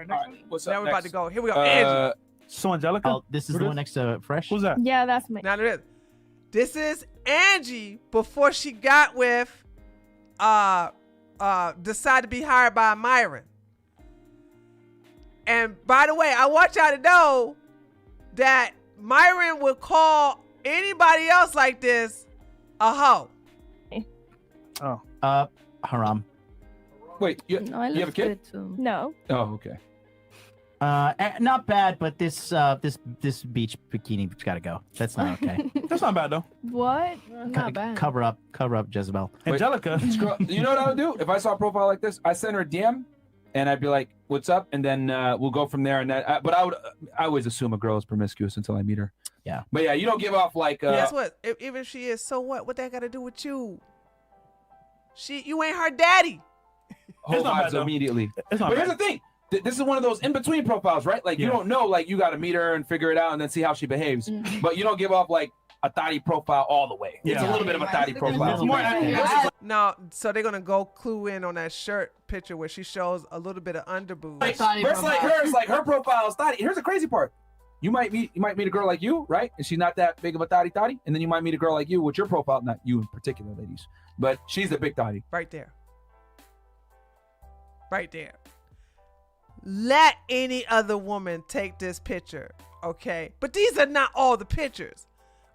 What's up? Now we're about to go. Here we go. Angie. So Angelica. Oh, this is the one next to Fresh. Who's that? Yeah, that's me. Now this is Angie before she got with decided to be hired by Myron. And by the way, I want y'all to know that Myron would call anybody else like this a hoe. Oh. Haram. Wait, you have a kid? No. Oh, okay. Not bad, but this beach bikini's got to go. That's not okay. That's not bad though. What? Not bad. Cover up, Jezebel. Angelica. You know what I would do if I saw a profile like this? I send her a DM, and I'd be like, "What's up?" And then we'll go from there. And that, but I always assume a girl is promiscuous until I meet her. Yeah. But yeah, you don't give off like. Guess what? Even if she is, so what? What that got to do with you? You ain't her daddy. Whole vibes immediately. But here's the thing. This is one of those in-between profiles, right? Like, you don't know, like, you got to meet her and figure it out and then see how she behaves. But you don't give off, like, a thotty profile all the way. It's a little bit of a thotty profile. No, so they're going to go clue in on that shirt picture where she shows a little bit of underboob. First, like hers, like, her profile is thotty. Here's the crazy part. You might meet a girl like you, right? And she's not that big of a thotty. And then you might meet a girl like you with your profile, not you in particular, ladies. But she's the big thotty. Right there. Right there. Let any other woman take this picture, okay? But these are not all the pictures,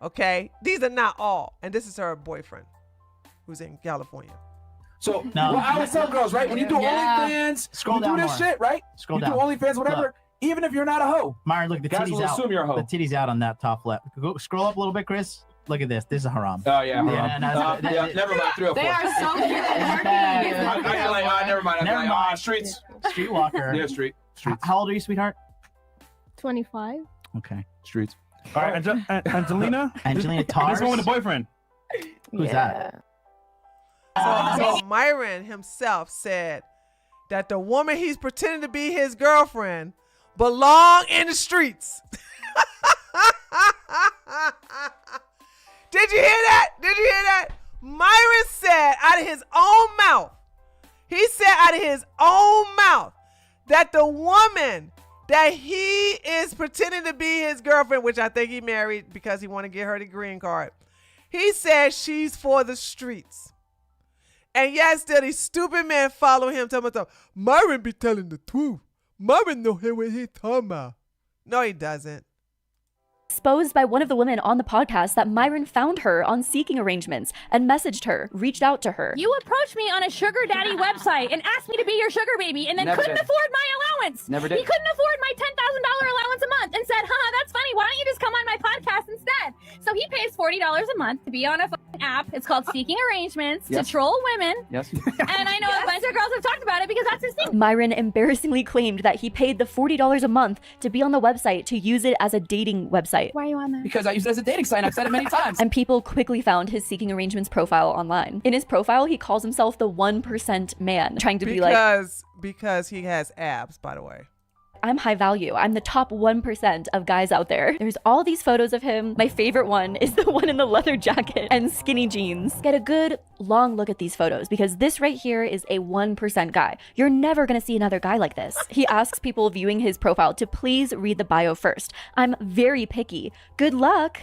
okay? These are not all. And this is her boyfriend who's in California. So what I always tell girls, right? When you do OnlyFans, Scroll you do down this more. shit, right? Scroll you down. do OnlyFans, whatever. Look. Even if you're not a hoe, Myron, look, the guys titties will out. assume you're a hoe. The titties out on that top left. Go, scroll up a little bit, Chris. Look at this. This is a haram. Oh yeah, haram. Yeah, never mind. 3 or 4. They are so cute. Never mind. Never mind. Streets. Streetwalker. Yeah, streets. How old are you, sweetheart? 25. Okay. Streets. All right, Angelina. Angelina Tars. Let's go with the boyfriend. Who's that? So Myron himself said that the woman he's pretending to be his girlfriend belong in the streets. Did you hear that? Did you hear that? Myron said out of his own mouth, that the woman that he is pretending to be his girlfriend, which I think he married because he want to get her the green card, he said she's for the streets. And yet still these stupid men follow him, telling him, Myron be telling the truth. Myron know what he talking about. No, he doesn't. Exposed by one of the women on the podcast that Myron found her on seeking arrangements and messaged her, reached out to her. You approached me on a sugar daddy website and asked me to be your sugar baby and then Never couldn't did. afford my allowance. Never did. He couldn't afford my $10,000 allowance a month and said, that's funny. Why don't you just come on my podcast instead? So he pays $40 a month to be on a fucking app. It's called Seeking Arrangements to troll women. Yes. And I know a bunch of girls have talked about it because that's his thing. Myron embarrassingly claimed that he paid the $40 a month to be on the website to use it as a dating website. Why are you on that? Because I use it as a dating site. I've said it many times. And people quickly found his Seeking Arrangements profile online. In his profile, he calls himself the 1% man, trying to be like... Because he has abs, by the way. I'm high value. I'm the top 1% of guys out there. There's all these photos of him. My favorite one is the one in the leather jacket and skinny jeans. Get a good long look at these photos because this right here is a 1% guy. You're never gonna see another guy like this. He asks people viewing his profile to please read the bio first. I'm very picky. Good luck.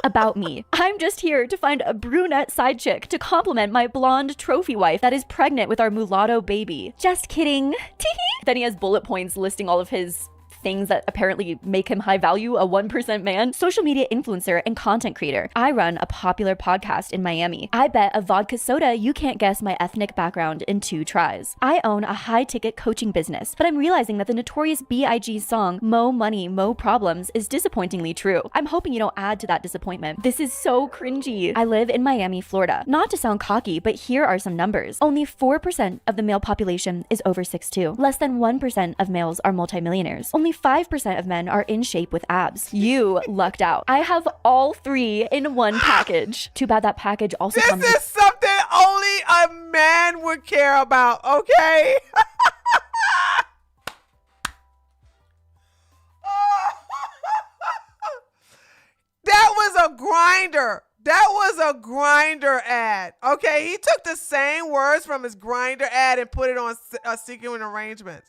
About me. I'm just here to find a brunette side chick to complement my blonde trophy wife that is pregnant with our mulatto baby. Just kidding. Teehee. Then he has bullet points listing all of his things that apparently make him high value, a 1% man, social media influencer, and content creator. I run a popular podcast in Miami. I bet a vodka soda you can't guess my ethnic background in 2 tries. I own a high-ticket coaching business, but I'm realizing that the notorious B.I.G. song, Mo Money, Mo Problems, is disappointingly true. I'm hoping you don't add to that disappointment. This is so cringy. I live in Miami, Florida. Not to sound cocky, but here are some numbers. Only 4% of the male population is over 6'2". Less than 1% of males are multimillionaires. Only 5% of men are in shape with abs. You lucked out. I have all 3 in one package. Too bad that package also comes This is something only a man would care about, okay? That was a grinder. That was a grinder ad. Okay, he took the same words from his grinder ad and put it on Seeking Arrangements.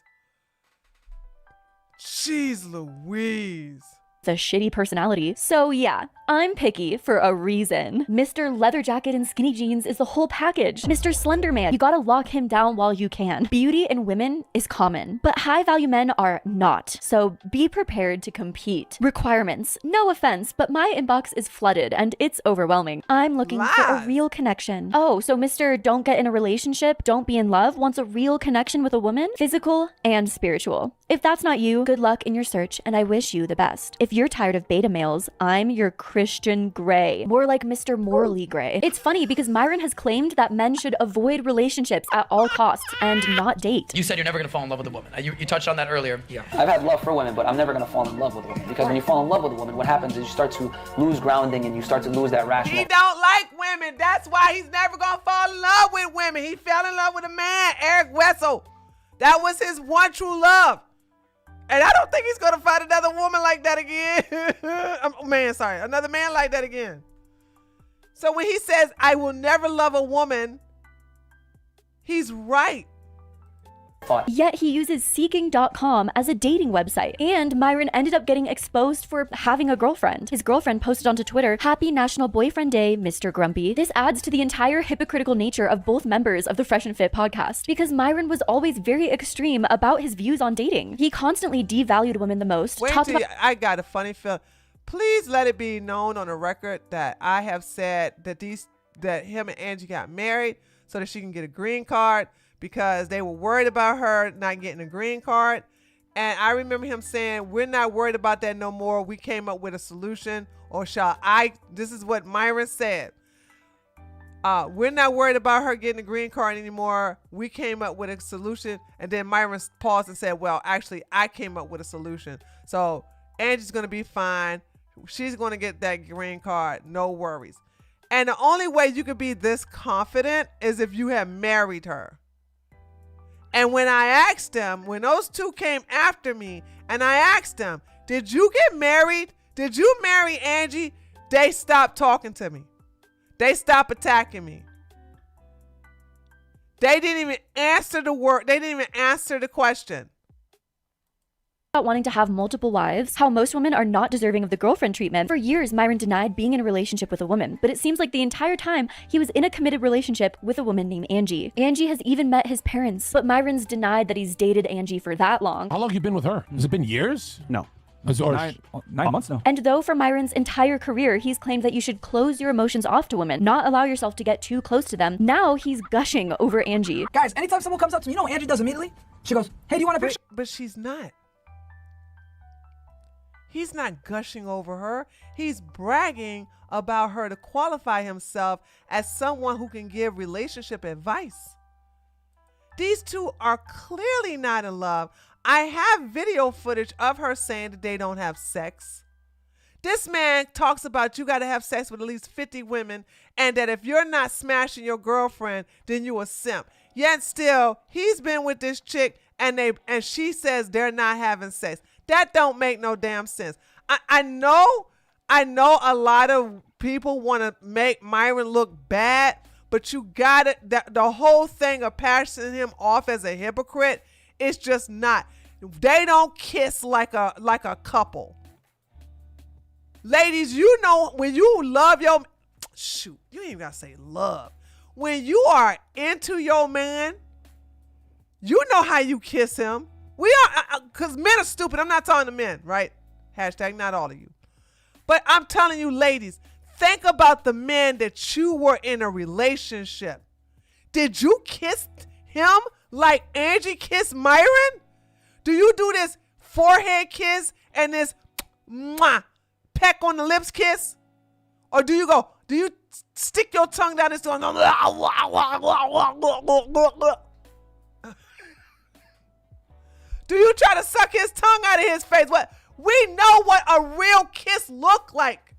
Jeez Louise. a shitty personality. So yeah, I'm picky for a reason. Mr. Leather Jacket and Skinny Jeans is the whole package. Mr. Slender Man, you gotta lock him down while you can. Beauty in women is common, but high value men are not. So be prepared to compete. Requirements. No offense, but my inbox is flooded and it's overwhelming. I'm looking for a real connection. Oh, so Mr. Don't get in a relationship, don't be in love wants a real connection with a woman? Physical and spiritual. If that's not you, good luck in your search and I wish you the best. If you're tired of beta males, I'm your Christian Grey. More like Mr. Morally Grey. It's funny because Myron has claimed that men should avoid relationships at all costs and not date. You said you're never gonna fall in love with a woman. You touched on that earlier. Yeah. I've had love for women, but I'm never gonna fall in love with a woman because when you fall in love with a woman, what happens is you start to lose grounding and you start to lose that rational. He don't like women. That's why he's never gonna fall in love with women. He fell in love with a man, Eric Wessel. That was his one true love. And I don't think he's gonna find another woman like that again. Another man like that again. So when he says, I will never love a woman, he's right. Yet he uses seeking.com as a dating website, and Myron ended up getting exposed for having a girlfriend. His girlfriend posted onto Twitter, "Happy National Boyfriend Day, Mr. Grumpy." This adds to the entire hypocritical nature of both members of the Fresh and Fit podcast, because Myron was always very extreme about his views on dating. He constantly devalued women the most. I got a funny feeling. Please let it be known on the record that I have said that him and Angie got married so that she can get a green card, because they were worried about her not getting a green card. And I remember him saying, we're not worried about that no more. We came up with a solution. Or this is what Myron said. We're not worried about her getting a green card anymore. We came up with a solution. And then Myron paused and said, well, actually, I came up with a solution. So Angie's going to be fine. She's going to get that green card. No worries. And the only way you could be this confident is if you have married her. And when I asked them, when those two came after me, and I asked them, did you get married? Did you marry Angie? They stopped talking to me. They stopped attacking me. They didn't even answer the word. They didn't even answer the question. About wanting to have multiple wives, how most women are not deserving of the girlfriend treatment. For years, Myron denied being in a relationship with a woman, but it seems like the entire time he was in a committed relationship with a woman named Angie. Angie has even met his parents, but Myron's denied that he's dated Angie for that long. How long have you been with her? Has it been years? No. Or 9 months now. And though for Myron's entire career, he's claimed that you should close your emotions off to women, not allow yourself to get too close to them, now he's gushing over Angie. Guys, anytime someone comes up to me, you know what Angie does immediately? She goes, hey, do you want a picture? But she's not. He's not gushing over her. He's bragging about her to qualify himself as someone who can give relationship advice. These two are clearly not in love. I have video footage of her saying that they don't have sex. This man talks about you got to have sex with at least 50 women, and that if you're not smashing your girlfriend, then you a simp. Yet still, he's been with this chick, and she says they're not having sex. That don't make no damn sense. I know a lot of people want to make Myron look bad, but you got it. The whole thing of passing him off as a hypocrite is just not. They don't kiss like a couple. Ladies, you know when you love your you ain't even gotta say love. When you are into your man, you know how you kiss him. We are, because men are stupid. I'm not talking to men, right? Hashtag not all of you. But I'm telling you, ladies, think about the men that you were in a relationship. Did you kiss him like Angie kissed Myron? Do you do this forehead kiss and this mwah, peck on the lips kiss? Or do you stick your tongue down and going, do you try to suck his tongue out of his face? What? We know what a real kiss look like.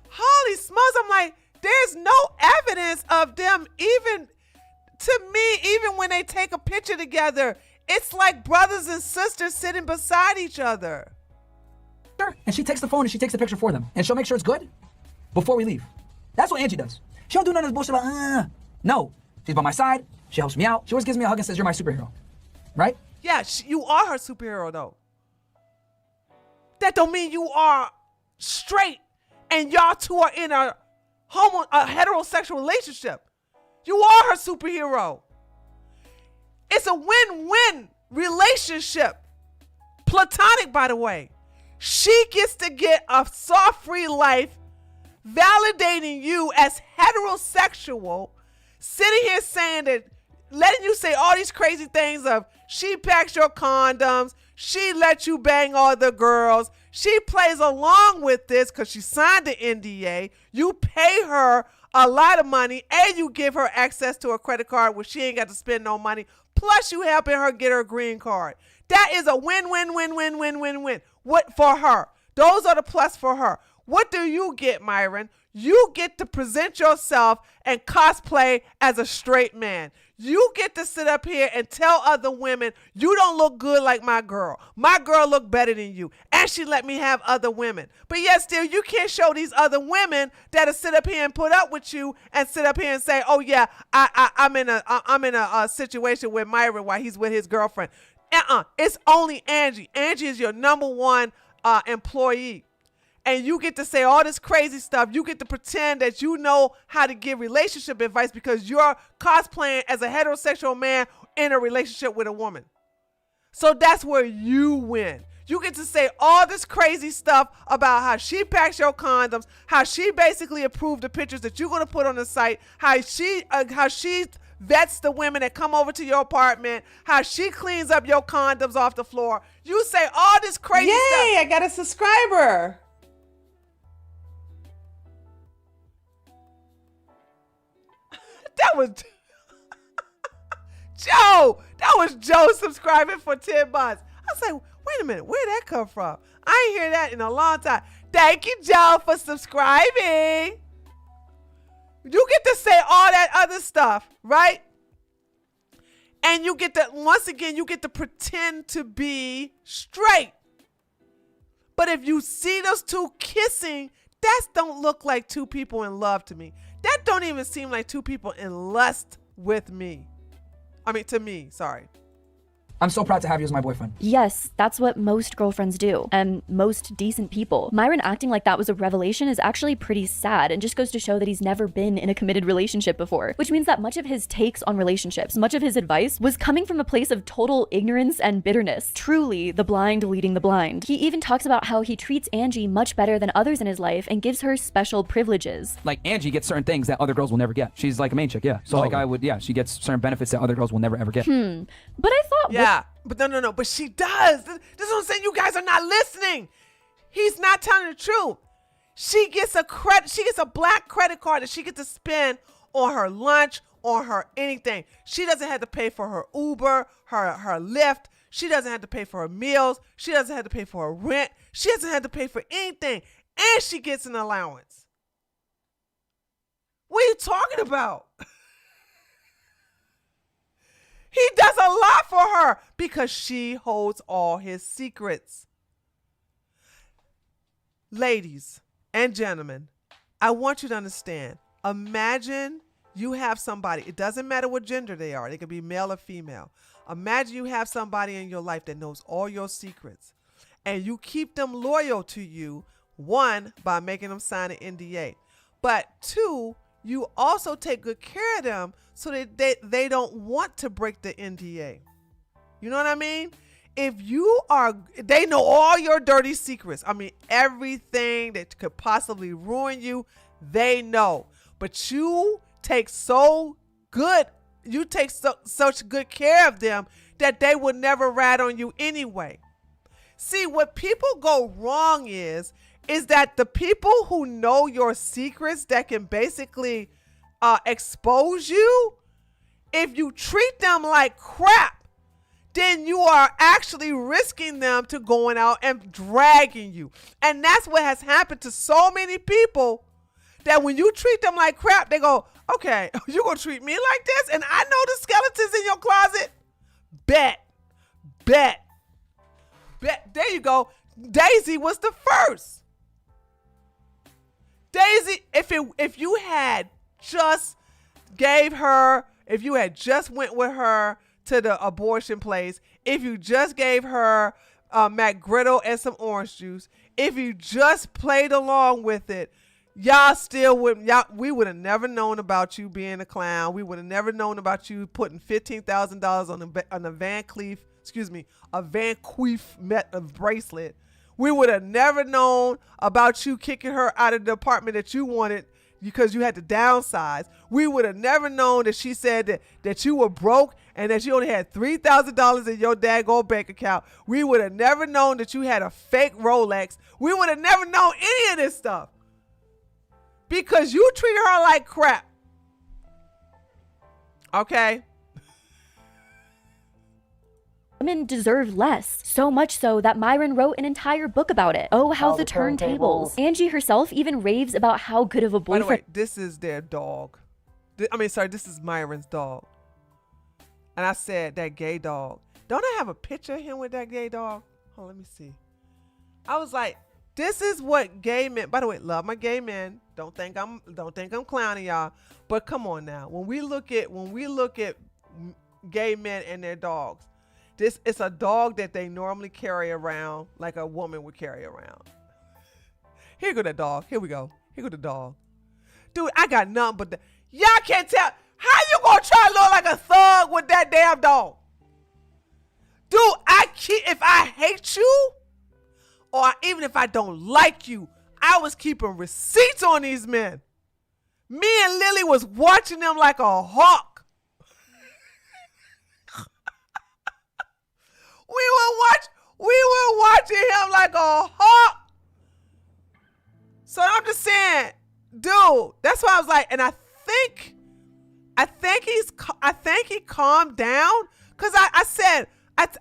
Holy smokes, I'm like, there's no evidence of them even, to me, even when they take a picture together, it's like brothers and sisters sitting beside each other. And she takes the phone and she takes the picture for them. And she'll make sure it's good before we leave. That's what Angie does. She don't do none of this bullshit about, no. She's by my side. She helps me out. She always gives me a hug and says, you're my superhero. Right? Yeah, you are her superhero though. That don't mean you are straight and y'all two are in a heterosexual relationship. You are her superhero. It's a win-win relationship. Platonic, by the way. She gets to get a soft free life validating you as heterosexual, sitting here saying that, letting you say all these crazy things of she packs your condoms, she lets you bang all the girls, she plays along with this because she signed the NDA, you pay her a lot of money and you give her access to a credit card where she ain't got to spend no money, plus you helping her get her green card. That is a win-win-win-win-win-win-win. What for her? Those are the plus for her. What do you get, Myron? You get to present yourself and cosplay as a straight man. You get to sit up here and tell other women, you don't look good like my girl. My girl look better than you. And she let me have other women. But yet still, you can't show these other women that'll sit up here and put up with you and sit up here and say, oh yeah, I'm in a situation with Myron while he's with his girlfriend. It's only Angie. Angie is your number one employee. And you get to say all this crazy stuff. You get to pretend that you know how to give relationship advice because you're cosplaying as a heterosexual man in a relationship with a woman. So that's where you win. You get to say all this crazy stuff about how she packs your condoms, how she basically approved the pictures that you're going to put on the site, how she vets the women that come over to your apartment, how she cleans up your condoms off the floor. You say all this crazy stuff. Yay, I got a subscriber. That was Joe. That was Joe subscribing for 10 months. I was like, wait a minute, where'd that come from? I ain't hear that in a long time. Thank you, Joe, for subscribing. You get to say all that other stuff, right? And you get to, once again, you get to pretend to be straight. But if you see those two kissing, that don't look like two people in love to me. That don't even seem like two people in lust with me. I mean, to me, sorry. I'm so proud to have you as my boyfriend. Yes, that's what most girlfriends do, and most decent people. Myron acting like that was a revelation is actually pretty sad and just goes to show that he's never been in a committed relationship before, which means that much of his takes on relationships, much of his advice was coming from a place of total ignorance and bitterness. Truly, the blind leading the blind. He even talks about how he treats Angie much better than others in his life and gives her special privileges. Like Angie gets certain things that other girls will never get. She's like a main chick, yeah. So she gets certain benefits that other girls will never ever get. But I thought... Yeah. But no, but she does. This is what I'm saying. You guys are not listening. He's not telling the truth. She gets a black credit card that she gets to spend on her lunch, on her anything. She doesn't have to pay for her Uber, her Lyft. She doesn't have to pay for her meals. She doesn't have to pay for her rent. She doesn't have to pay for anything. And she gets an allowance. What are you talking about? He does a lot for her because she holds all his secrets. Ladies and gentlemen, I want you to understand. Imagine you have somebody. It doesn't matter what gender they are. They could be male or female. Imagine you have somebody in your life that knows all your secrets. And you keep them loyal to you, one, by making them sign an NDA. But two, you also take good care of them so that they don't want to break the NDA. You know what I mean? They know all your dirty secrets. I mean, everything that could possibly ruin you, they know. But you take such good care of them that they would never rat on you anyway. See, what people go wrong is that the people who know your secrets that can basically expose you, if you treat them like crap, then you are actually risking them to going out and dragging you. And that's what has happened to so many people, that when you treat them like crap, they go, okay, you're going to treat me like this? And I know the skeletons in your closet? Bet. There you go. Daisy was the first. Daisy, if you had just went with her to the abortion place, if you just gave her McGriddle and some orange juice, if you just played along with it, y'all still wouldn't. We would have never known about you being a clown. We would have never known about you putting $15,000 on a Van Cleef, a Van Cleef bracelet. We would have never known about you kicking her out of the apartment that you wanted because you had to downsize. We would have never known that she said that you were broke and that you only had $3,000 in your daggone bank account. We would have never known that you had a fake Rolex. We would have never known any of this stuff because you treated her like crap. Okay? Women deserve less. So much so that Myron wrote an entire book about it. Oh, how the turntables. Angie herself even raves about how good of a boyfriend. By the way, this is their dog. This is Myron's dog. And I said, that gay dog. Don't I have a picture of him with that gay dog? Oh, let me see. I was like, this is what gay men, by the way, love my gay men. Don't think I'm clowning y'all. But come on now. When we look at gay men and their dogs, it's a dog that they normally carry around like a woman would carry around. Here go that dog. Here we go. Here go the dog. Dude, I got nothing but y'all can't tell. How you gonna try to look like a thug with that damn dog? Dude, if I hate you, or even if I don't like you, I was keeping receipts on these men. Me and Lily was watching them like a hawk. We were watching him like a hawk. So I'm just saying, dude, that's why I was like, and I think he calmed down. Cause I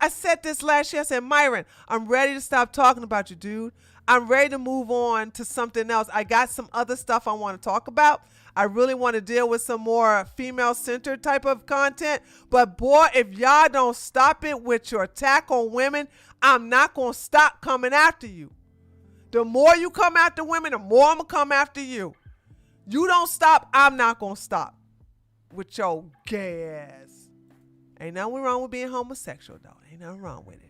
said this last year. I said, Myron, I'm ready to stop talking about you, dude. I'm ready to move on to something else. I got some other stuff I want to talk about. I really want to deal with some more female-centered type of content. But boy, if y'all don't stop it with your attack on women, I'm not going to stop coming after you. The more you come after women, the more I'm going to come after you. You don't stop, I'm not going to stop with your gay ass. Ain't nothing wrong with being homosexual, though. Ain't nothing wrong with it.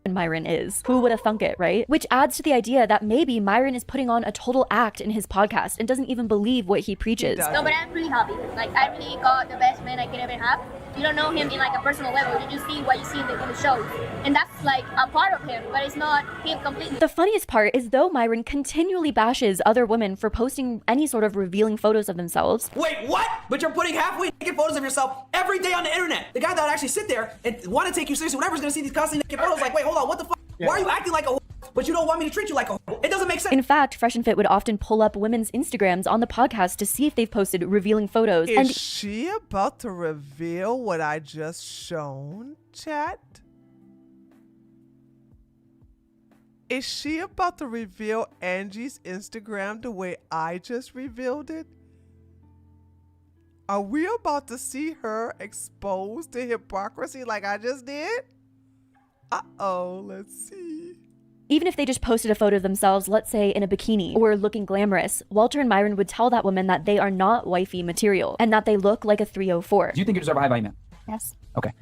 Myron is. Who would have thunk it, right? Which adds to the idea that maybe Myron is putting on a total act in his podcast and doesn't even believe what he preaches. No, but I'm really happy. Like, I really got the best man I could ever have. You don't know him in like a personal level. You just see what you see in the shows. And that's like a part of him, but it's not him completely. The funniest part is though Myron continually bashes other women for posting any sort of revealing photos of themselves. Wait, what? But you're putting halfway naked photos of yourself every day on the internet. The guy that would actually sit there and want to take you seriously, whatever's gonna see these constantly naked photos, like, wait, hold on, what the fuck? Yeah. Why are you acting like a but you don't want me to treat you like a it doesn't make sense. In fact, Fresh and Fit would often pull up women's Instagrams on the podcast to see if they've posted revealing photos. Is she about to reveal what I just shown, chat? Is she about to reveal Angie's Instagram the way I just revealed it? Are we about to see her exposed to hypocrisy like I just did? Uh-oh, let's see. Even if they just posted a photo of themselves, let's say in a bikini or looking glamorous, Walter and Myron would tell that woman that they are not wifey material and that they look like a 304. Do you think you deserve a high value man? Yes. Okay.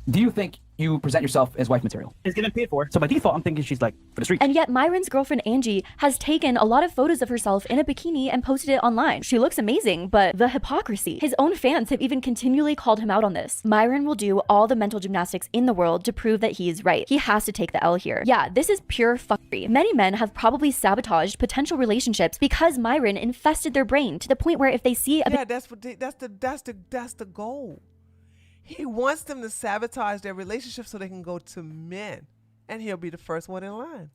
Do you think you present yourself as wife material? It's getting paid for. So by default, I'm thinking she's like for the street. And yet Myron's girlfriend Angie has taken a lot of photos of herself in a bikini and posted it online. She looks amazing, but the hypocrisy. His own fans have even continually called him out on this. Myron will do all the mental gymnastics in the world to prove that he is right. He has to take the L here. Yeah, this is pure fuckery. Many men have probably sabotaged potential relationships because Myron infested their brain to the point where if they see a that's the goal. He wants them to sabotage their relationship so they can go to men, and he'll be the first one in line.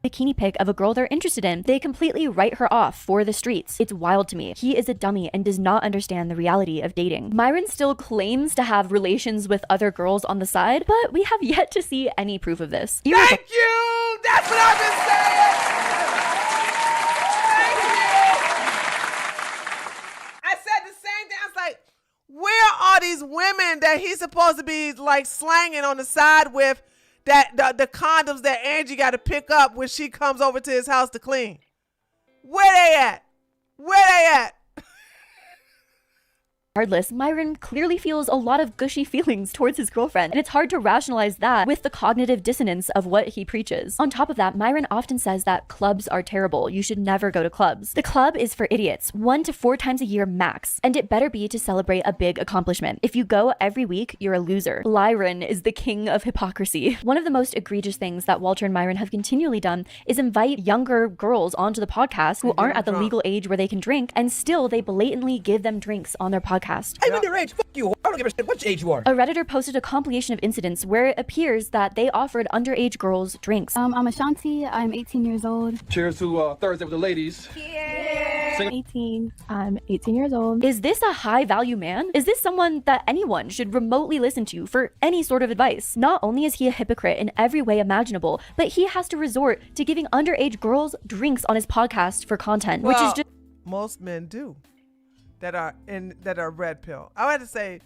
Bikini pic of a girl they're interested in, they completely write her off for the streets. It's wild to me. He is a dummy and does not understand the reality of dating. Myron still claims to have relations with other girls on the side, but we have yet to see any proof of this. Thank you! That's what I've been saying! Thank you! I said the same thing. I was like, where are these women that he's supposed to be like slanging on the side with that the condoms that Angie got to pick up when she comes over to his house to clean? Where they at? Where they at? Regardless, Myron clearly feels a lot of gushy feelings towards his girlfriend, and it's hard to rationalize that with the cognitive dissonance of what he preaches. On top of that, Myron often says that clubs are terrible. You should never go to clubs. The club is for idiots, 1 to 4 times a year max, and it better be to celebrate a big accomplishment. If you go every week, you're a loser. Lyron is the king of hypocrisy. One of the most egregious things that Walter and Myron have continually done is invite younger girls onto the podcast who aren't at the legal age where they can drink, and still they blatantly give them drinks on their podcast. I'm underage. Fuck you. I don't give a shit which age you are. A Redditor posted a compilation of incidents where it appears that they offered underage girls drinks. I'm Ashanti. I'm 18 years old. Cheers to Thursday with the ladies. I'm 18. I'm 18 years old. Is this a high value man? Is this someone that anyone should remotely listen to for any sort of advice? Not only is he a hypocrite in every way imaginable, but he has to resort to giving underage girls drinks on his podcast for content, which is just... Most men do. That are red pill. I would have to say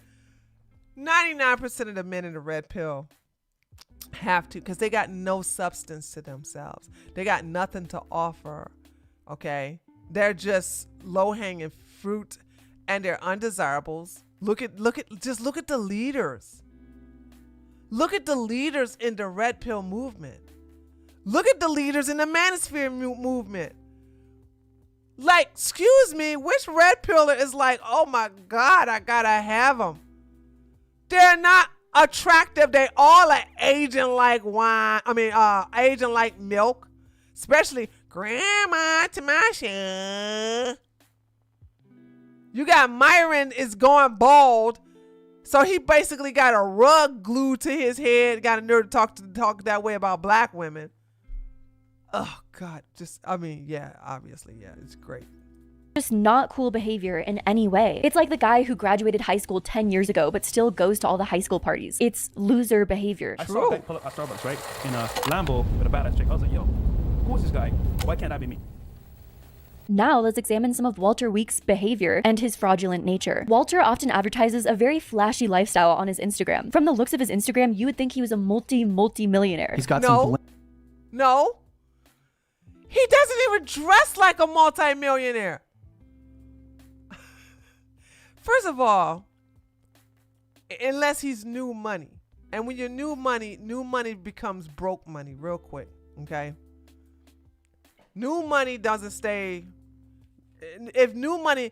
99% of the men in the red pill have to, because they got no substance to themselves. They got nothing to offer. Okay, they're just low-hanging fruit, and they're undesirables. Look at the leaders. Look at the leaders in the red pill movement. Look at the leaders in the Manosphere movement. Like, excuse me, which red pillar is like, oh my God, I gotta have them? They're not attractive. They all are aging like wine. Aging like milk. Especially Grandma Tamasha. You got Myron is going bald. So he basically got a rug glued to his head. Got a nerve to talk that way about black women. Oh God, obviously, it's great. Just not cool behavior in any way. It's like the guy who graduated high school 10 years ago but still goes to all the high school parties. It's loser behavior. I saw a guy pull up at Starbucks, right? In a Lambo with a badass chick. I was like, yo, who is this guy? Why can't that be me? Now let's examine some of Walter Week's behavior and his fraudulent nature. Walter often advertises a very flashy lifestyle on his Instagram. From the looks of his Instagram, you would think he was a multi-millionaire. He's got No. He doesn't even dress like a multi-millionaire. First of all, unless he's new money. And when you're new money becomes broke money real quick, okay? New money doesn't stay. If new money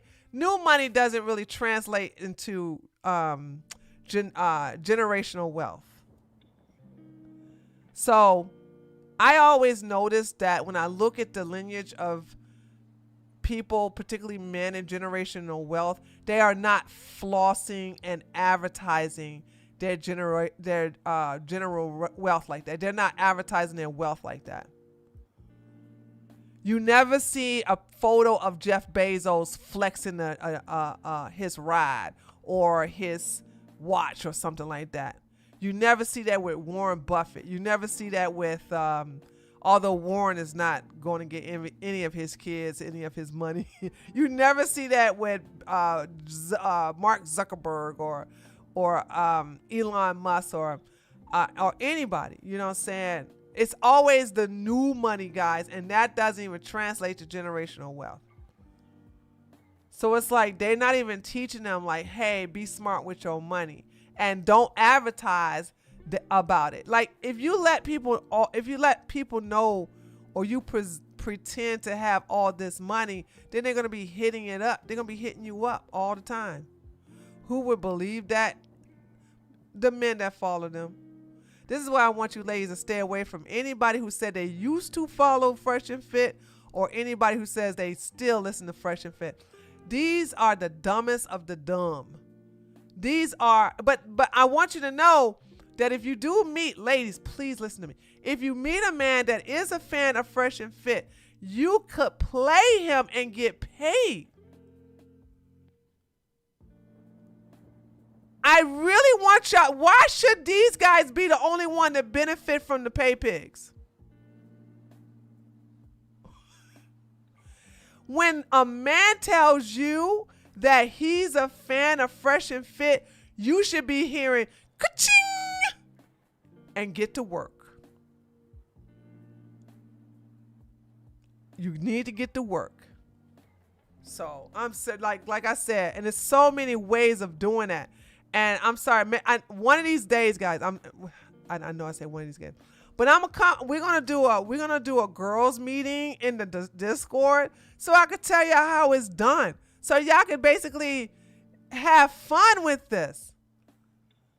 doesn't really translate into generational wealth. So I always notice that when I look at the lineage of people, particularly men in generational wealth, they are not flossing and advertising their general wealth like that. They're not advertising their wealth like that. You never see a photo of Jeff Bezos flexing his ride or his watch or something like that. You never see that with Warren Buffett. You never see that with, although Warren is not going to get any of his kids, any of his money. You never see that with Mark Zuckerberg or Elon Musk or anybody. You know what I'm saying? It's always the new money, guys, and that doesn't even translate to generational wealth. So it's like they're not even teaching them like, hey, be smart with your money and don't advertise about it. Like if you let people know or you pretend to have all this money, then they're going to be hitting it up. They're going to be hitting you up all the time. Who would believe that? The men that follow them. This is why I want you ladies to stay away from anybody who said they used to follow Fresh and Fit or anybody who says they still listen to Fresh and Fit. These are the dumbest of the dumb. These are, but I want you to know that if you do meet, ladies, please listen to me. If you meet a man that is a fan of Fresh and Fit, you could play him and get paid. I really want y'all. Why should these guys be the only one that benefit from the pay pigs? When a man tells you that he's a fan of Fresh and Fit, you should be hearing ka-ching and get to work. You need to get to work. So I'm like I said, and there's so many ways of doing that. And I'm sorry, man. One of these days, guys. I know I said one of these days, but we're gonna do a girls meeting in the Discord, so I could tell you how it's done, so y'all can basically have fun with this.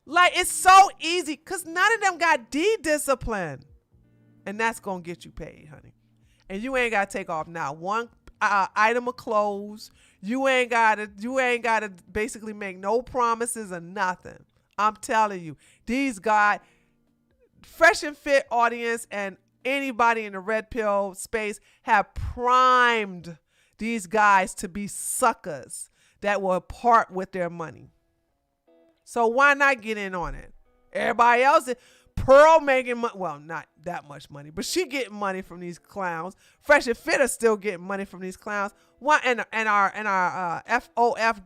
Like, it's so easy, cause none of them got D-discipline, and that's gonna get you paid, honey. And you ain't gotta take off now one item of clothes. You ain't gotta basically make no promises or nothing. I'm telling you, these guys, Fresh and Fit audience and anybody in the red pill space have primed these guys to be suckers that will part with their money. So why not get in on it? Everybody else, Pearl making money. Well, not that much money, but she getting money from these clowns. Fresh and Fit are still getting money from these clowns. Why? And our FOF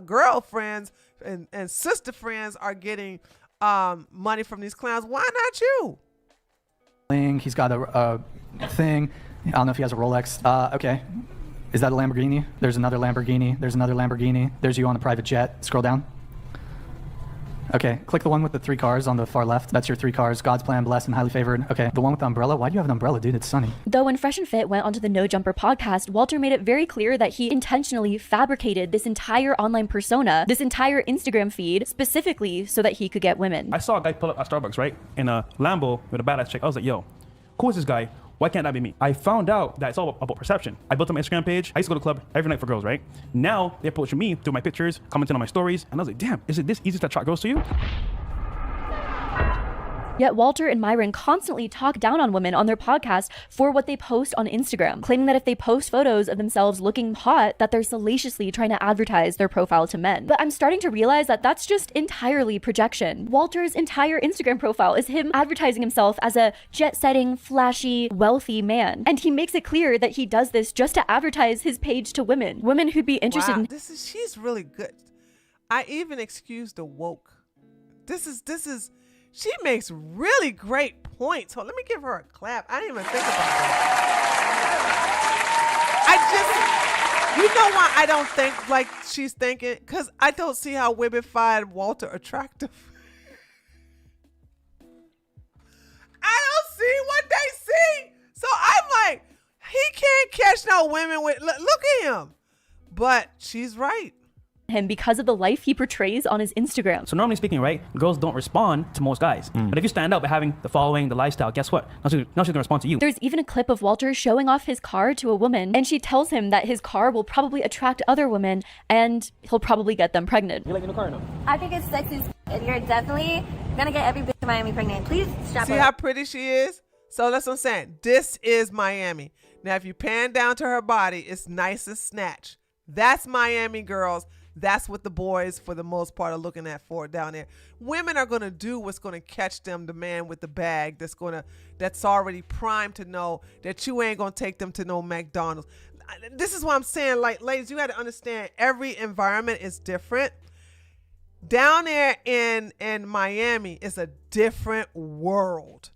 girlfriends and sister friends are getting money from these clowns. Why not you? He's got a thing. I don't know if he has a Rolex. Okay. Is that a Lamborghini? There's another Lamborghini. There's another Lamborghini. There's you on a private jet. Scroll down. Okay, click the one with the 3 cars on the far left. That's your 3 cars. God's plan, blessed, and highly favored. Okay, the one with the umbrella. Why do you have an umbrella, dude? It's sunny. Though when Fresh and Fit went onto the No Jumper podcast, Walter made it very clear that he intentionally fabricated this entire online persona, this entire Instagram feed, specifically so that he could get women. I saw a guy pull up at Starbucks, right? In a Lambo with a badass chick. I was like, yo, who is this guy? Why can't that be me? I found out that it's all about perception. I built up my Instagram page. I used to go to the club every night for girls, right? Now they're approaching me through my pictures, commenting on my stories, and I was like, damn, is it this easy to attract girls to you? Yet Walter and Myron constantly talk down on women on their podcast for what they post on Instagram, claiming that if they post photos of themselves looking hot, that they're salaciously trying to advertise their profile to men. But I'm starting to realize that that's just entirely projection. Walter's entire Instagram profile is him advertising himself as a jet-setting, flashy, wealthy man. And he makes it clear that he does this just to advertise his page to women. Women who'd be interested in... She's really good. I even excused the woke. She makes really great points. Hold, let me give her a clap. I didn't even think about that. You know why I don't think like she's thinking? Because I don't see how women find Walter attractive. I don't see what they see. So I'm like, he can't catch no women with, look at him. But she's right. Him because of the life he portrays on his Instagram. So normally speaking, right, girls don't respond to most guys. But if you stand out by having the following, the lifestyle, guess what? Now she's gonna respond to you. There's even a clip of Walter showing off his car to a woman, and she tells him that his car will probably attract other women, and he'll probably get them pregnant. You like in the car or no? I think it's sexy, and you're definitely gonna get every bitch in Miami pregnant. Please strap See up. how pretty she is? So that's what I'm saying. This is Miami. Now, if you pan down to her body, it's nice and snatched. That's Miami, girls. That's what the boys, for the most part, are looking at for down there. Women are going to do what's going to catch them, the man with the bag that's already primed to know that you ain't going to take them to no McDonald's. This is what I'm saying. Like, ladies, you got to understand, every environment is different. Down there in Miami is a different world.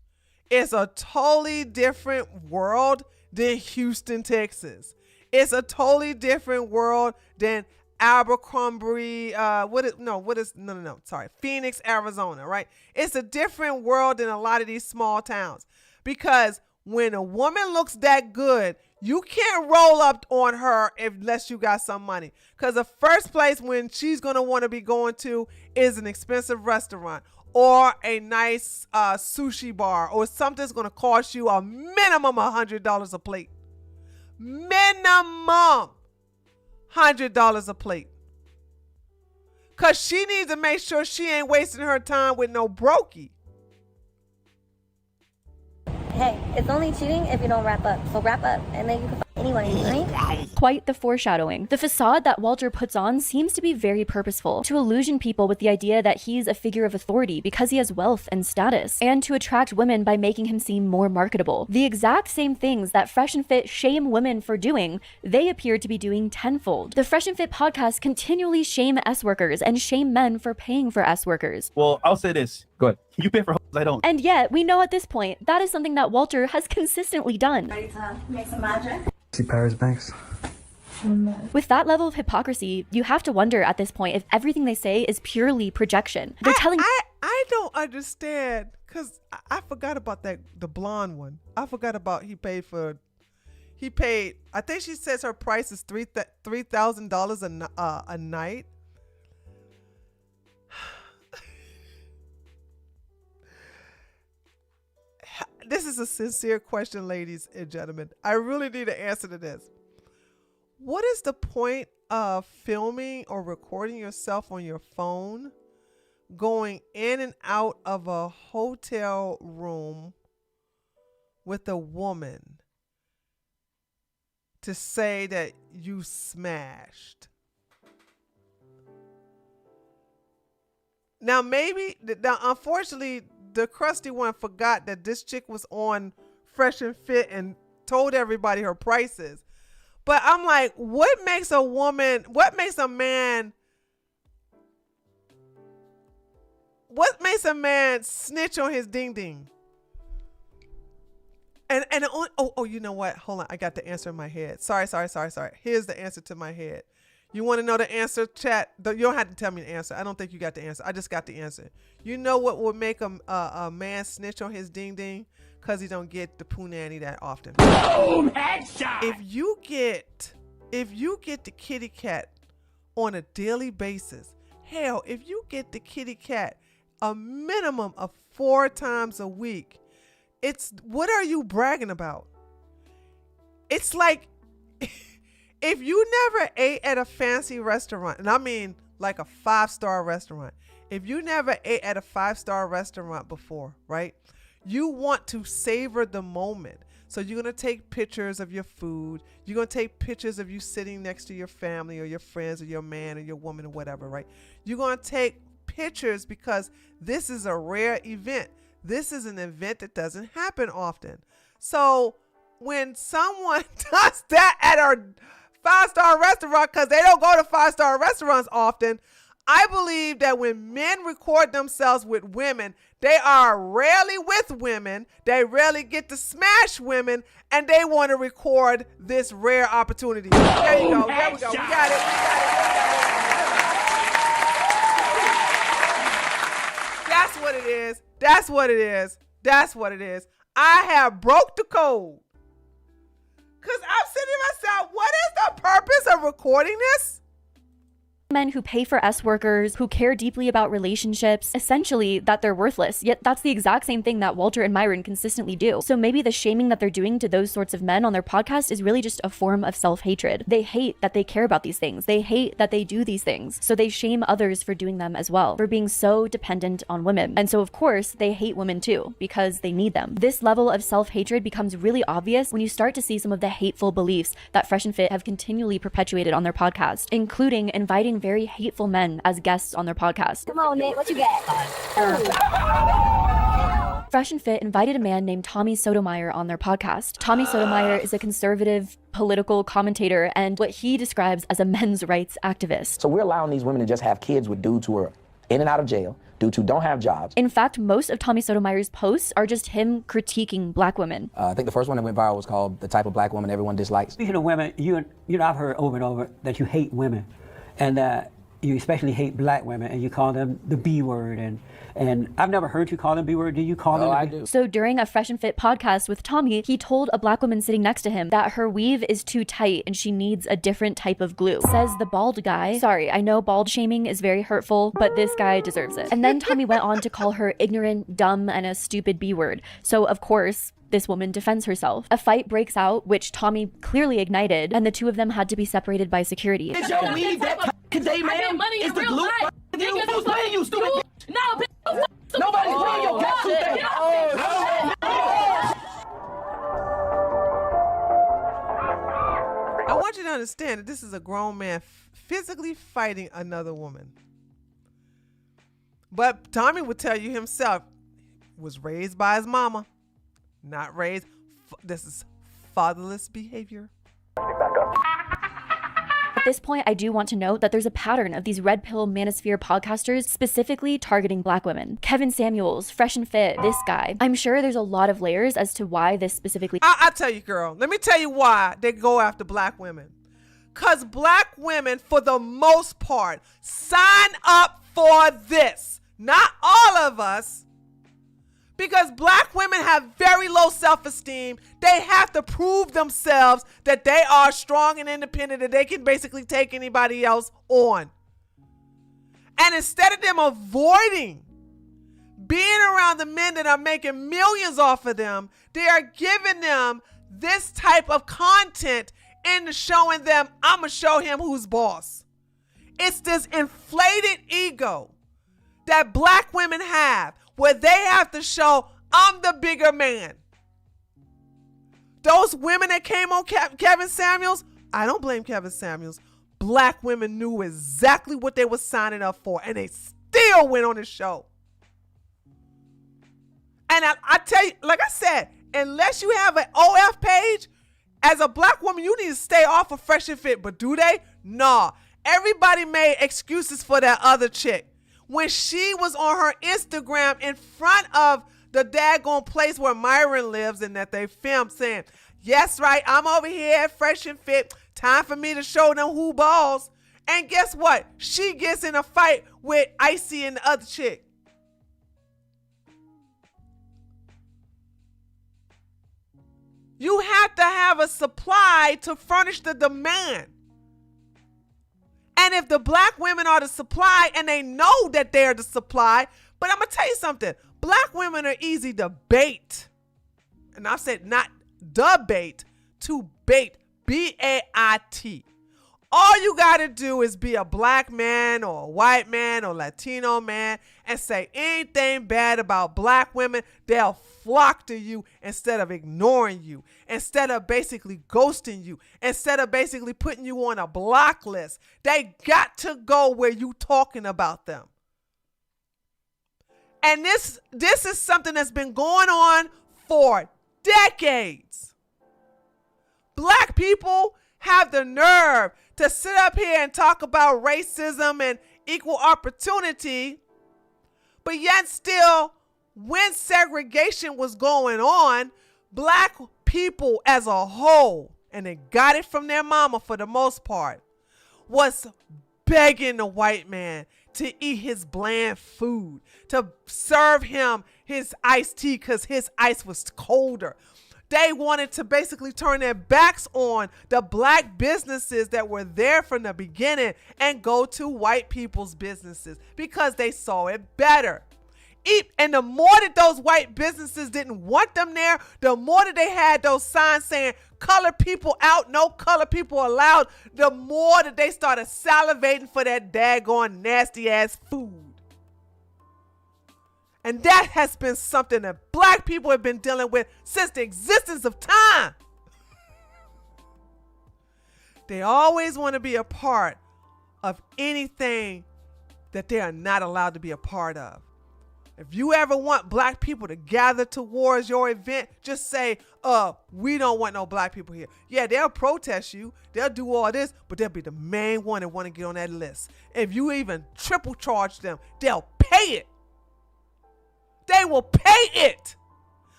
It's a totally different world than Houston, Texas. It's a totally different world than Abercrombie, Phoenix, Arizona, right? It's a different world than a lot of these small towns, because when a woman looks that good, you can't roll up on her unless you got some money, because the first place when she's going to want to be going to is an expensive restaurant or a nice sushi bar or something that's going to cost you a minimum $100 a plate. Minimum $100 a plate. Cause she needs to make sure she ain't wasting her time with no brokey. Hey, it's only cheating if you don't wrap up. So wrap up, and then you can fuck anyone, right? Quite the foreshadowing. The facade that Walter puts on seems to be very purposeful, to illusion people with the idea that he's a figure of authority because he has wealth and status, and to attract women by making him seem more marketable. The exact same things that Fresh and Fit shame women for doing, they appear to be doing tenfold. The Fresh and Fit podcast continually shame S-workers and shame men for paying for S-workers. Well, I'll say this. Go ahead. You pay for hoes, I don't. And yet, we know at this point, that is something that Walter has consistently done. Ready to make some magic? See Paris Banks. With that level of hypocrisy, you have to wonder at this point if everything they say is purely projection. They're telling. I don't understand, because I forgot about the blonde one. I forgot about he paid, I think she says her price is $3,000 a night. This is a sincere question, ladies and gentlemen. I really need an answer to this. What is the point of filming or recording yourself on your phone going in and out of a hotel room with a woman to say that you smashed? Now, unfortunately, the crusty one forgot that this chick was on Fresh and Fit and told everybody her prices. But I'm like, what makes a man snitch on his ding ding? And you know what? Hold on, I got the answer in my head. Sorry. Here's the answer to my head. You want to know the answer, chat? You don't have to tell me the answer. I don't think you got the answer. I just got the answer. You know what would make a man snitch on his ding ding? Because he don't get the punani that often. Boom, headshot! If you get the kitty cat on a daily basis, hell, if you get the kitty cat a minimum of 4 times a week, what are you bragging about? It's like, if you never ate at a fancy restaurant, and I mean like a 5-star restaurant, if you never ate at a 5-star restaurant before, right? You want to savor the moment. So you're going to take pictures of your food. You're going to take pictures of you sitting next to your family or your friends or your man or your woman or whatever, right? You're going to take pictures because this is a rare event. This is an event that doesn't happen often. So when someone does that at a 5-star restaurant, because they don't go to 5-star restaurants often, I believe that when men record themselves with women, they are rarely with women, they rarely get to smash women, and they want to record this rare opportunity. There you go. There we go. We got it. That's what it is. That's what it is. That's what it is. I have broke the code. Because I'm sitting to myself, what is the purpose of recording this? Men who pay for S workers, who care deeply about relationships, essentially that they're worthless. Yet that's the exact same thing that Walter and Myron consistently do. So maybe the shaming that they're doing to those sorts of men on their podcast is really just a form of self-hatred. They hate that they care about these things. They hate that they do these things. So they shame others for doing them as well, for being so dependent on women. And so of course they hate women too, because they need them. This level of self-hatred becomes really obvious when you start to see some of the hateful beliefs that Fresh and Fit have continually perpetuated on their podcast, including inviting very hateful men as guests on their podcast. Come on, Nick, what you got? Fresh and Fit invited a man named Tommy Sotomayor on their podcast. Tommy Sotomayor is a conservative political commentator and what he describes as a men's rights activist. So we're allowing these women to just have kids with dudes who are in and out of jail, dudes who don't have jobs. In fact, most of Tommy Sotomayor's posts are just him critiquing black women. I think the first one that went viral was called "The Type of Black Woman Everyone Dislikes." Speaking of women, you know, I've heard over and over that you hate women, and you especially hate black women, and you call them the B word, and I've never heard you call them B word. Do you call them? I do. So during a Fresh and Fit podcast with Tommy, he told a black woman sitting next to him that her weave is too tight and she needs a different type of glue. Says the bald guy. Sorry, I know bald shaming is very hurtful, but this guy deserves it. And then Tommy went on to call her ignorant, dumb, and a stupid B word. So of course, this woman defends herself. A fight breaks out, which Tommy clearly ignited, and the two of them had to be separated by security. Is your weave that today, man? I get money in Is the real glue life. Who's paying you, stupid? No, bitch. Nobody's paying your cat. I want you to understand that this is a grown man physically fighting another woman. But Tommy would tell you himself, was raised by his mama, not raised. This is fatherless behavior. At this point, I do want to note that there's a pattern of these red pill manosphere podcasters specifically targeting black women. Kevin Samuels, Fresh and Fit, this guy. I'm sure there's a lot of layers as to why this specifically. I'll tell you, girl. Let me tell you why they go after black women. Because black women, for the most part, sign up for this. Not all of us. Because black women have very low self-esteem. They have to prove themselves that they are strong and independent, that they can basically take anybody else on. And instead of them avoiding being around the men that are making millions off of them, they are giving them this type of content into showing them, I'm going to show him who's boss. It's this inflated ego that black women have, where they have to show, I'm the bigger man. Those women that came on Kevin Samuels, I don't blame Kevin Samuels. Black women knew exactly what they were signing up for, and they still went on the show. And I tell you, like I said, unless you have an OF page, as a black woman, you need to stay off of Fresh and Fit. But do they? Nah. Everybody made excuses for that other chick. When she was on her Instagram in front of the daggone place where Myron lives and that they filmed, saying, yes, right, I'm over here at Fresh and Fit. Time for me to show them who balls. And guess what? She gets in a fight with Icy and the other chick. You have to have a supply to furnish the demand. And if the black women are the supply and they know that they're the supply, but I'm going to tell you something. Black women are easy to bait. And I've said not debate, to bait. B-A-I-T. All you got to do is be a black man or a white man or Latino man and say anything bad about black women. They'll flock to you instead of ignoring you, instead of basically ghosting you, instead of basically putting you on a block list. They got to go where you talking about them. And this is something that's been going on for decades. Black people have the nerve to sit up here and talk about racism and equal opportunity, but yet still, when segregation was going on, black people as a whole, and they got it from their mama for the most part, was begging the white man to eat his bland food, to serve him his iced tea because his ice was colder. They wanted to basically turn their backs on the black businesses that were there from the beginning and go to white people's businesses because they saw it better. And the more that those white businesses didn't want them there, the more that they had those signs saying color people out, no color people allowed, the more that they started salivating for that daggone nasty ass food. And that has been something that black people have been dealing with since the existence of time. They always want to be a part of anything that they are not allowed to be a part of. If you ever want black people to gather towards your event, just say, we don't want no black people here. Yeah, they'll protest you. They'll do all this, but they'll be the main one that want to get on that list. If you even triple charge them, they'll pay it. They will pay it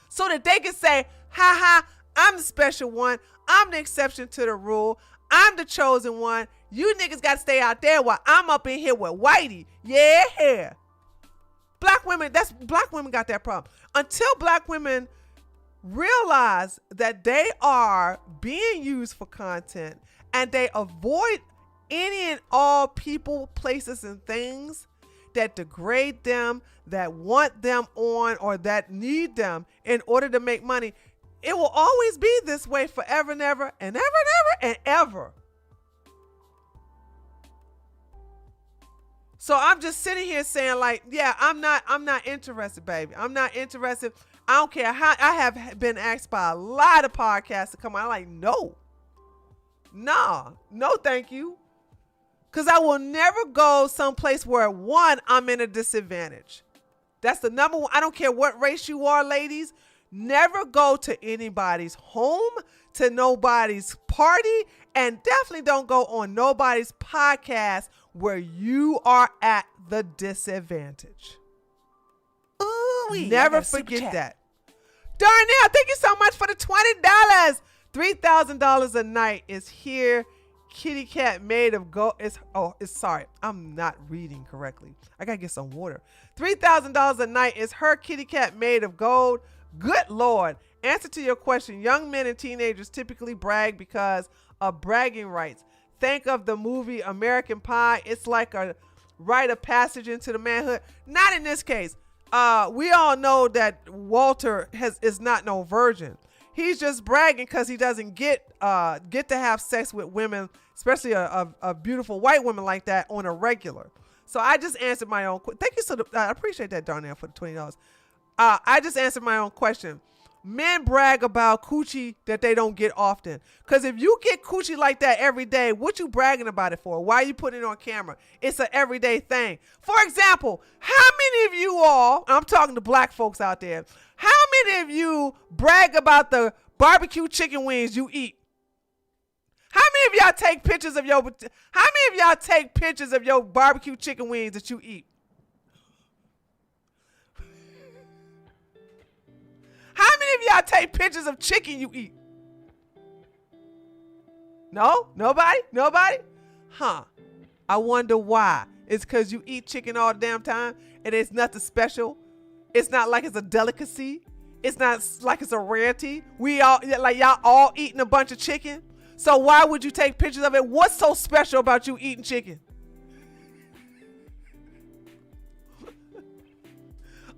so that they can say, ha ha, I'm the special one. I'm the exception to the rule. I'm the chosen one. You niggas got to stay out there while I'm up in here with Whitey. Yeah. Black women got that problem. Until black women realize that they are being used for content and they avoid any and all people, places, and things that degrade them, that want them on, or that need them in order to make money, it will always be this way forever and ever and ever and ever and ever. So I'm just sitting here saying, like, yeah, I'm not interested, baby. I'm not interested. I don't care how. I have been asked by a lot of podcasts to come on. I'm like, no, thank you. Because I will never go someplace where, one, I'm in a disadvantage. That's the number one. I don't care what race you are, ladies. Never go to anybody's home, to nobody's party, and definitely don't go on nobody's podcast where you are at the disadvantage. Ooh, never forget that. Darnell, thank you so much for the $20. $3,000 a night is here kitty cat made of gold. Sorry, I'm not reading correctly. I gotta get some water. $3,000 a night. Is her kitty cat made of gold? Good Lord. Answer to your question. Young men and teenagers typically brag because of bragging rights. Think of the movie American Pie. It's like a rite of passage into the manhood. Not in this case. We all know that Walter is not no virgin. He's just bragging because he doesn't get to have sex with women, especially a beautiful white woman like that, on a regular. So I just answered my own. Thank you I appreciate that, Darnell, for the $20. I just answered my own question. Men brag about coochie that they don't get often. Because if you get coochie like that every day, what you bragging about it for? Why are you putting it on camera? It's an everyday thing. For example, how many of you all, I'm talking to black folks out there, how many of you brag about the barbecue chicken wings you eat? How many of y'all take pictures of your barbecue chicken wings that you eat? How many of y'all take pictures of chicken you eat? No? Nobody? Nobody? Huh. I wonder why. It's because you eat chicken all the damn time and it's nothing special. It's not like it's a delicacy. It's not like it's a rarity. Y'all all eating a bunch of chicken. So why would you take pictures of it? What's so special about you eating chicken?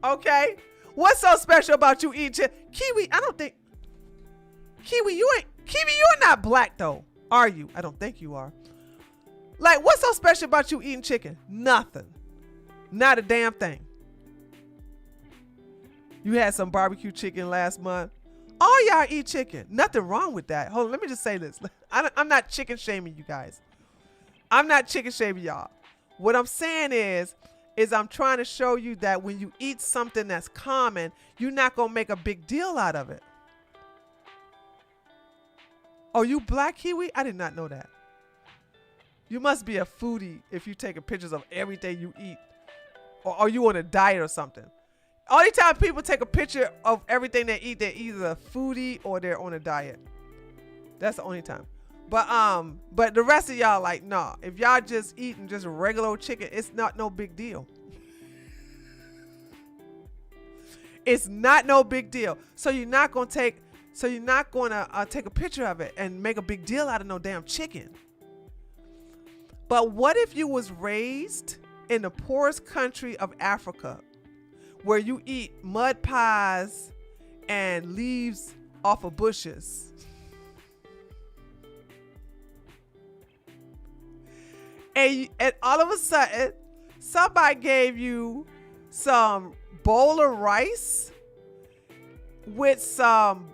Okay. What's so special about you eating chicken? Kiwi, Kiwi, you're not black though, are you? I don't think you are. Like, what's so special about you eating chicken? Nothing. Not a damn thing. You had some barbecue chicken last month. All y'all eat chicken. Nothing wrong with that. Hold on, let me just say this. I'm not chicken shaming you guys. I'm not chicken shaming y'all. What I'm saying is I'm trying to show you that when you eat something that's common, you're not going to make a big deal out of it. Oh, you black Kiwi? I did not know that. You must be a foodie if you take pictures of everything you eat. Or are you on a diet or something? Only time people take a picture of everything they eat, they're either a foodie or they're on a diet. That's the only time. But the rest of y'all like, nah, if y'all just eating just regular old chicken, it's not no big deal. It's not no big deal. So you're not gonna take a picture of it and make a big deal out of no damn chicken. But what if you was raised in the poorest country of Africa, where you eat mud pies and leaves off of bushes? And all of a sudden, somebody gave you some bowl of rice with some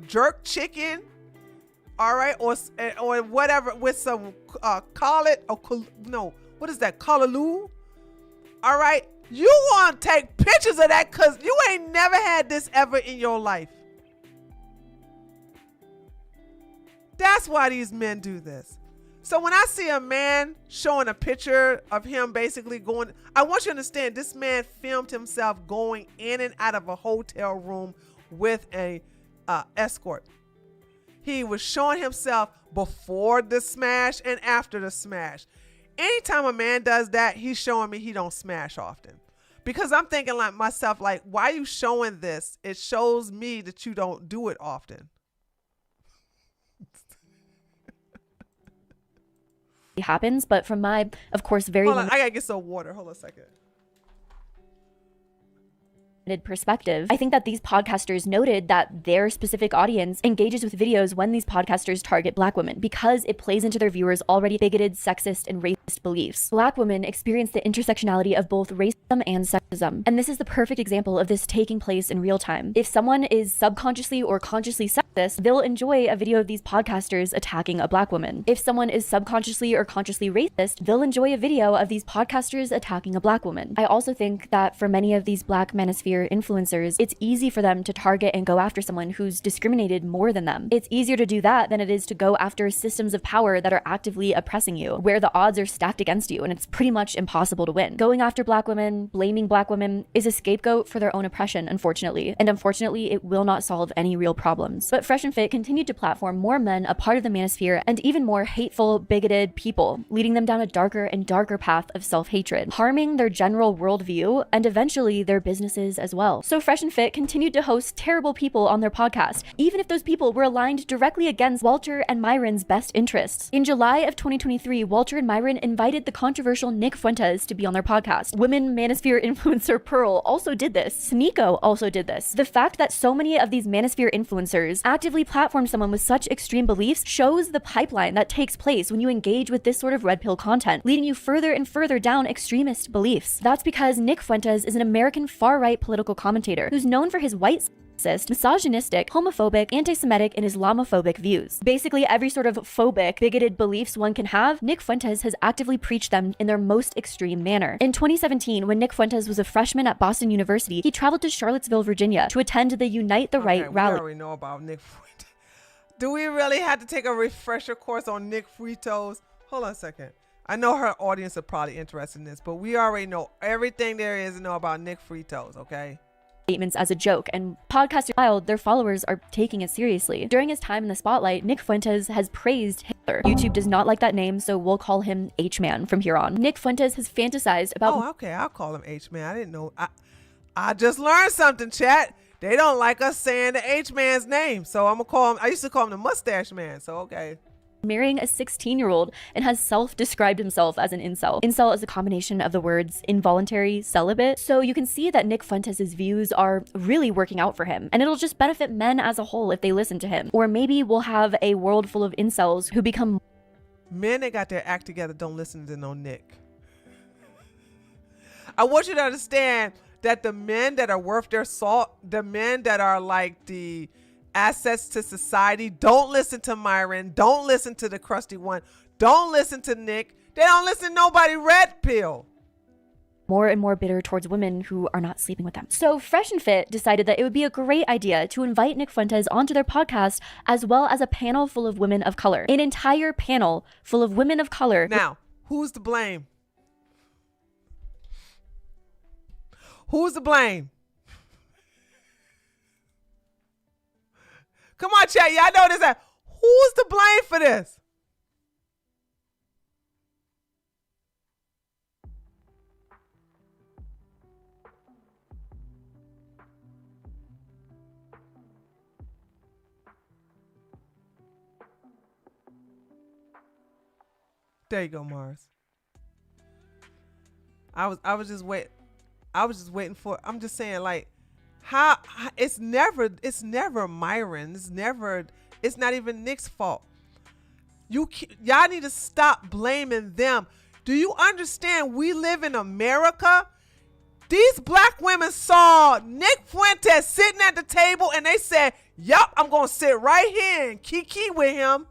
jerk chicken, all right, or whatever, with some what is that, callaloo? All right, you want to take pictures of that because you ain't never had this ever in your life. That's why these men do this. So when I see a man showing a picture of him basically going, I want you to understand this man filmed himself going in and out of a hotel room with a escort. He was showing himself before the smash and after the smash. Anytime a man does that, he's showing me he don't smash often. Because I'm thinking like myself, like, why are you showing this? It shows me that you don't do it often. Happens, but from my, of course, very Hold on, I gotta get some water. Hold on a second. perspective, I think that these podcasters noted that their specific audience engages with videos when these podcasters target Black women because it plays into their viewers' already bigoted, sexist, and racist beliefs. Black women experience the intersectionality of both racism and sexism, and this is the perfect example of this taking place in real time. If someone is subconsciously or consciously sexist, they'll enjoy a video of these podcasters attacking a Black woman. If someone is subconsciously or consciously racist, they'll enjoy a video of these podcasters attacking a Black woman. I also think that for many of these Black Manosphere influencers, it's easy for them to target and go after someone who's discriminated more than them. It's easier to do that than it is to go after systems of power that are actively oppressing you, where the odds are stacked against you and it's pretty much impossible to win. Going after Black women, blaming Black women, is a scapegoat for their own oppression, unfortunately. And unfortunately, it will not solve any real problems. But But Fresh and Fit continued to platform more men a part of the Manosphere and even more hateful, bigoted people, leading them down a darker and darker path of self-hatred, harming their general worldview and eventually their businesses as well. So Fresh and Fit continued to host terrible people on their podcast, even if those people were aligned directly against Walter and Myron's best interests. In July of 2023, Walter and Myron invited the controversial Nick Fuentes to be on their podcast. Women Manosphere influencer Pearl also did this. Sneeko also did this. The fact that so many of these Manosphere influencers actively platform someone with such extreme beliefs shows the pipeline that takes place when you engage with this sort of red pill content, leading you further and further down extremist beliefs. That's because Nick Fuentes is an American far-right political commentator who's known for his white sexist, misogynistic, homophobic, anti-Semitic, and Islamophobic views. Basically every sort of phobic, bigoted beliefs one can have, Nick Fuentes has actively preached them in their most extreme manner. In 2017, when Nick Fuentes was a freshman at Boston University, he traveled to Charlottesville, Virginia to attend the Unite the Right rally. We already know about Nick Fuentes. Do we really have to take a refresher course on Nick Fuentes? Hold on a second. I know her audience are probably interested in this, but we already know everything there is to know about Nick Fuentes, okay? Statements as a joke, and podcasters filed their followers are taking it seriously. During his time in the spotlight, Nick Fuentes has praised Hitler. YouTube does not like that name, so we'll call him H-Man from here on. Nick Fuentes has fantasized about— Oh, okay, I'll call him H-Man. I didn't know. I just learned something, chat. They don't like us saying the H-Man's name, so I'm gonna call him— I used to call him the Mustache Man, so okay. Marrying a 16-year-old and has self-described himself as an incel. Incel is a combination of the words involuntary celibate, so you can see that Nick Fuentes' views are really working out for him, and it'll just benefit men as a whole if they listen to him. Or maybe we'll have a world full of incels who become— Men that got their act together don't listen to no Nick. I want you to understand that the men that are worth their salt, the men that are like the assets to society, don't listen to Myron, don't listen to the crusty one, don't listen to Nick, they don't listen to nobody red pill. More and more bitter towards women who are not sleeping with them. So Fresh and Fit decided that it would be a great idea to invite Nick Fuentes onto their podcast, as well as a panel full of women of color. An entire panel full of women of color. Now, who's to blame? Who's to blame? Come on, chat. Y'all know this. Who's to blame for this? There you go, Mars. I was just waiting for— I'm just saying, like, how it's never Myron. It's not even Nick's fault. Y'all need to stop blaming them. Do you understand? We live in America. These black women saw Nick Fuentes sitting at the table and they said, yup, I'm gonna sit right here and kiki with him.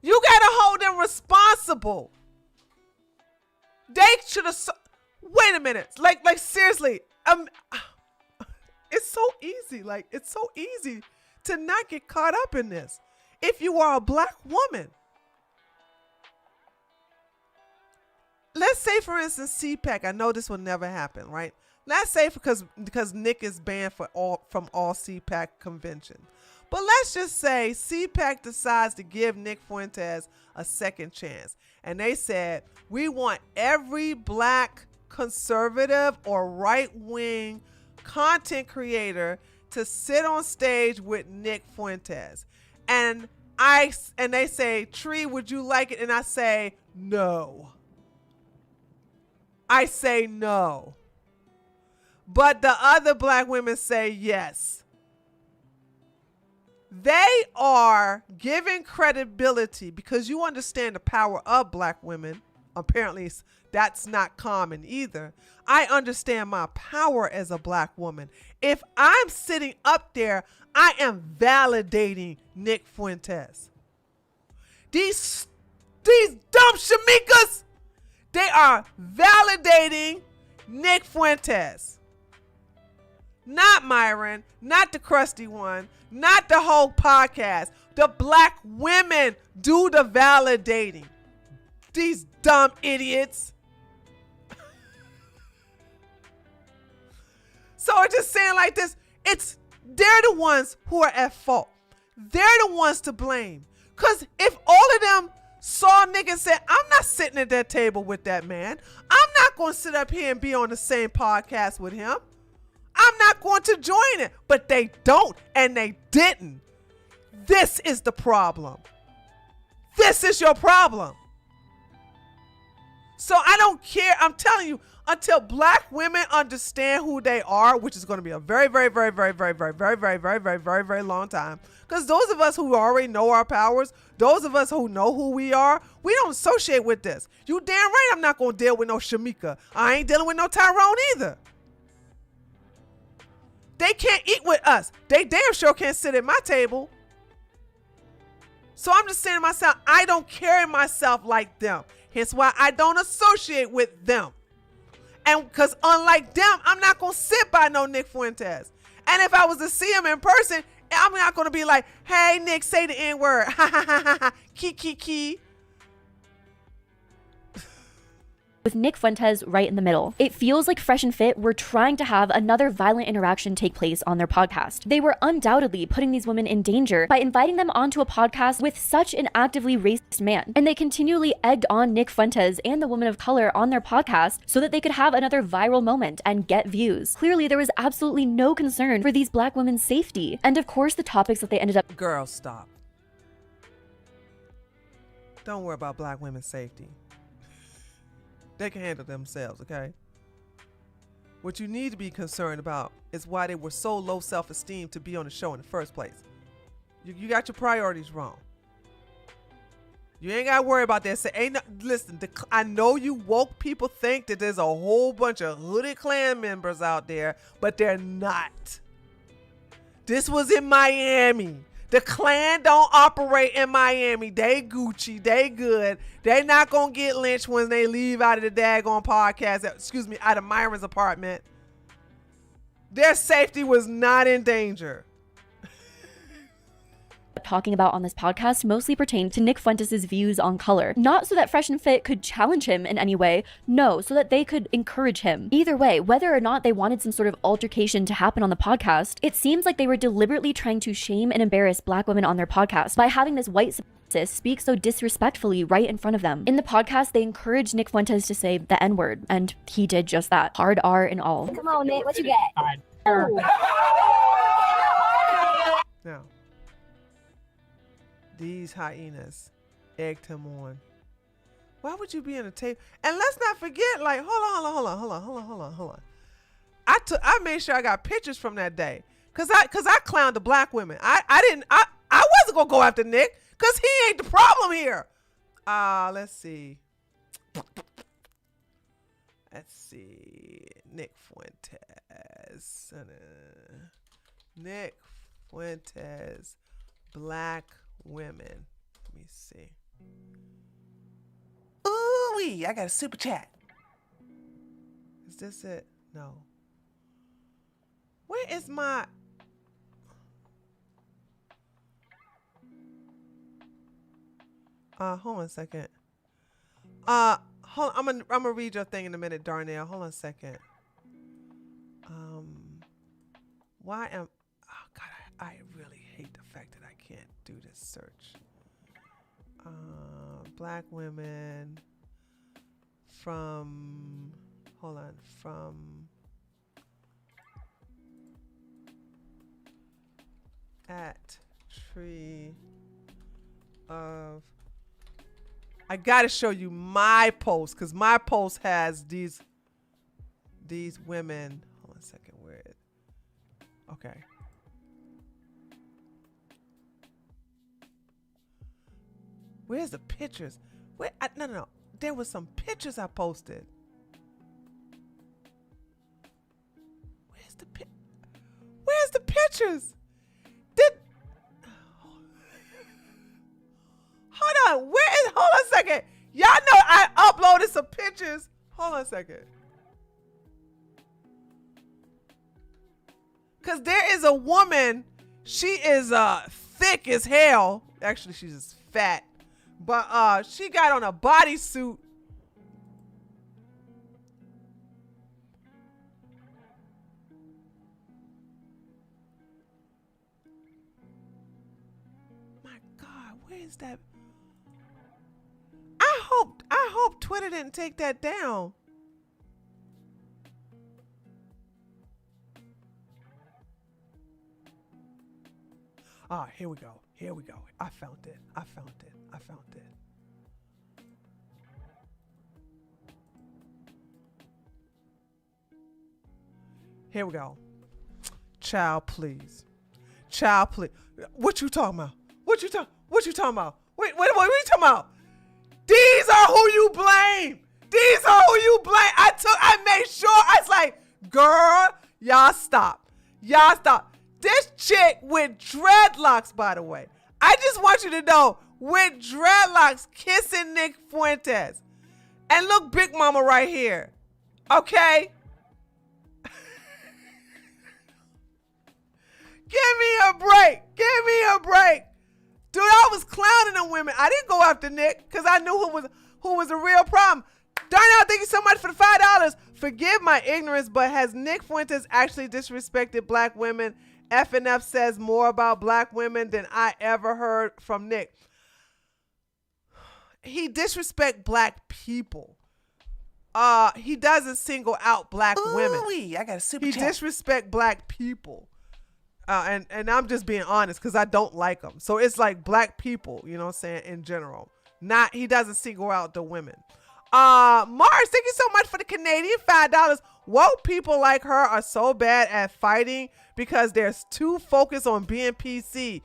You gotta hold them responsible. They should have— wait a minute. Like seriously. It's so easy. Like, it's so easy to not get caught up in this if you are a black woman. Let's say, for instance, CPAC. I know this will never happen, right? Let's say because Nick is banned from all CPAC conventions. But let's just say CPAC decides to give Nick Fuentes a second chance. And they said, we want every black conservative or right-wing content creator to sit on stage with Nick Fuentes. And they say, Tree, would you like it? And I say, no. I say no. But the other black women say yes. They are giving credibility, because you understand the power of black women. Apparently, that's not common either. I understand my power as a black woman. If I'm sitting up there, I am validating Nick Fuentes. These dumb shamikas, they are validating Nick Fuentes. Not Myron, not the crusty one, not the whole podcast. The black women do the validating. These dumb idiots. are just saying like this. They're the ones who are at fault. They're the ones to blame. Because if all of them saw Nick and said, I'm not sitting at that table with that man. I'm not going to sit up here and be on the same podcast with him. I'm not going to join it. But they don't, and they didn't. This is the problem. This is your problem. So I don't care. I'm telling you, until black women understand who they are, which is going to be a very, very, very, very, very, very, very, very, very, very, very, very long time. Because those of us who already know our powers, those of us who know who we are, we don't associate with this. You damn right I'm not going to deal with no Shamika. I ain't dealing with no Tyrone either. They can't eat with us. They damn sure can't sit at my table. So I'm just saying to myself, I don't carry myself like them. Hence why I don't associate with them. And because unlike them, I'm not going to sit by no Nick Fuentes. And if I was to see him in person, I'm not going to be like, hey, Nick, say the N-word. Ha, ha, ha, ha, ha. Key. With Nick Fuentes right in the middle. It feels like Fresh and Fit were trying to have another violent interaction take place on their podcast. They were undoubtedly putting these women in danger by inviting them onto a podcast with such an actively racist man. And they continually egged on Nick Fuentes and the woman of color on their podcast so that they could have another viral moment and get views. Clearly, there was absolutely no concern for these black women's safety. And of course, the topics that they ended up— Girl, stop. Don't worry about black women's safety. They can handle themselves, okay? What you need to be concerned about is why they were so low self-esteem to be on the show in the first place. You got your priorities wrong. You ain't got to worry about that. Say, listen, I know you woke people think that there's a whole bunch of hooded Klan members out there, but they're not. This was in Miami. The Klan don't operate in Miami. They Gucci. They good. They not going to get lynched when they leave out of the daggone podcast. Out of Myron's apartment. Their safety was not in danger. talking about on this podcast mostly pertained to Nick Fuentes' views on color. Not so that Fresh and Fit could challenge him in any way, no, so that they could encourage him. Either way, whether or not they wanted some sort of altercation to happen on the podcast, it seems like they were deliberately trying to shame and embarrass black women on their podcast by having this white supremacist speak so disrespectfully right in front of them. In the podcast, they encouraged Nick Fuentes to say the N-word, and he did just that. Hard R and all. Come on, Nick, what you got? Now, these hyenas egged him on. Why would you be in a table? And let's not forget, like, hold on. I made sure I got pictures from that day. Cause I clowned the black women. I wasn't gonna go after Nick, cause he ain't the problem here. Let's see. Nick Fuentes. Nick Fuentes, black women. Let me see. Ooh-wee, I got a super chat. Is this it? No. Where is my... hold on a second. Hold on, I'm gonna read your thing in a minute, Darnell. Hold on a second. Why am... Oh, God, I really hate the fact that I can't do this search. Black women from... Hold on. From... At Tree of... I gotta show you my post, because my post has these women. Hold on a second. Where it? Okay. Where's the pictures? Where? No. There was some pictures I posted. Where's the pictures? Hold on a second. Y'all know I uploaded some pictures. Hold on a second. Cause there is a woman, she is thick as hell. Actually, she's just fat. But she got on a bodysuit. is that? I hope Twitter didn't take that down. Ah, here we go. Here we go. I found it. I found it. I found it. Here we go. Child, please. Child, please. What you talking about? What you talking about? Wait, what are you talking about? These are who you blame. These are who you blame. I made sure. I was like, girl, y'all stop. Y'all stop. This chick with dreadlocks, by the way. I just want you to know, with dreadlocks kissing Nick Fuentes. And look, Big Mama right here. Okay? Give me a break. Give me a break. Dude, I was clowning on women. I didn't go after Nick because I knew who was a real problem. Darnell, thank you so much for the $5. Forgive my ignorance, but has Nick Fuentes actually disrespected black women? FNF says more about black women than I ever heard from Nick. He disrespect black people. He doesn't single out black women. I got a super He chat. disrespect black people. And I'm just being honest because I don't like them. So it's like black people, you know what I'm saying, in general. He doesn't single out the women. Mars, thank you so much for the Canadian $5. Woke people like her are so bad at fighting because they're too focused on being PC.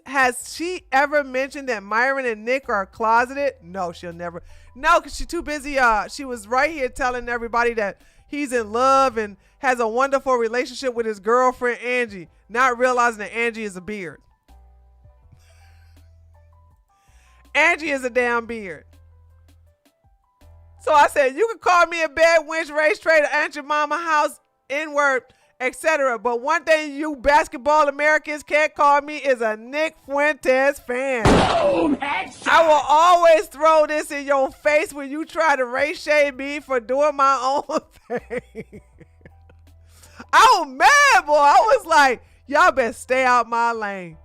Has she ever mentioned that Myron and Nick are closeted? No, she'll never. No, because she's too busy. She was right here telling everybody that he's in love and has a wonderful relationship with his girlfriend, Angie, not realizing that Angie is a beard. Angie is a damn beard. So I said, you can call me a bad winch, race trader, Aunt your mama house, N-word, etc. But one thing you basketball Americans can't call me is a Nick Fuentes fan. Boom, I will always throw this in your face when you try to race shade me for doing my own thing. I was mad, boy. I was like, y'all better stay out my lane.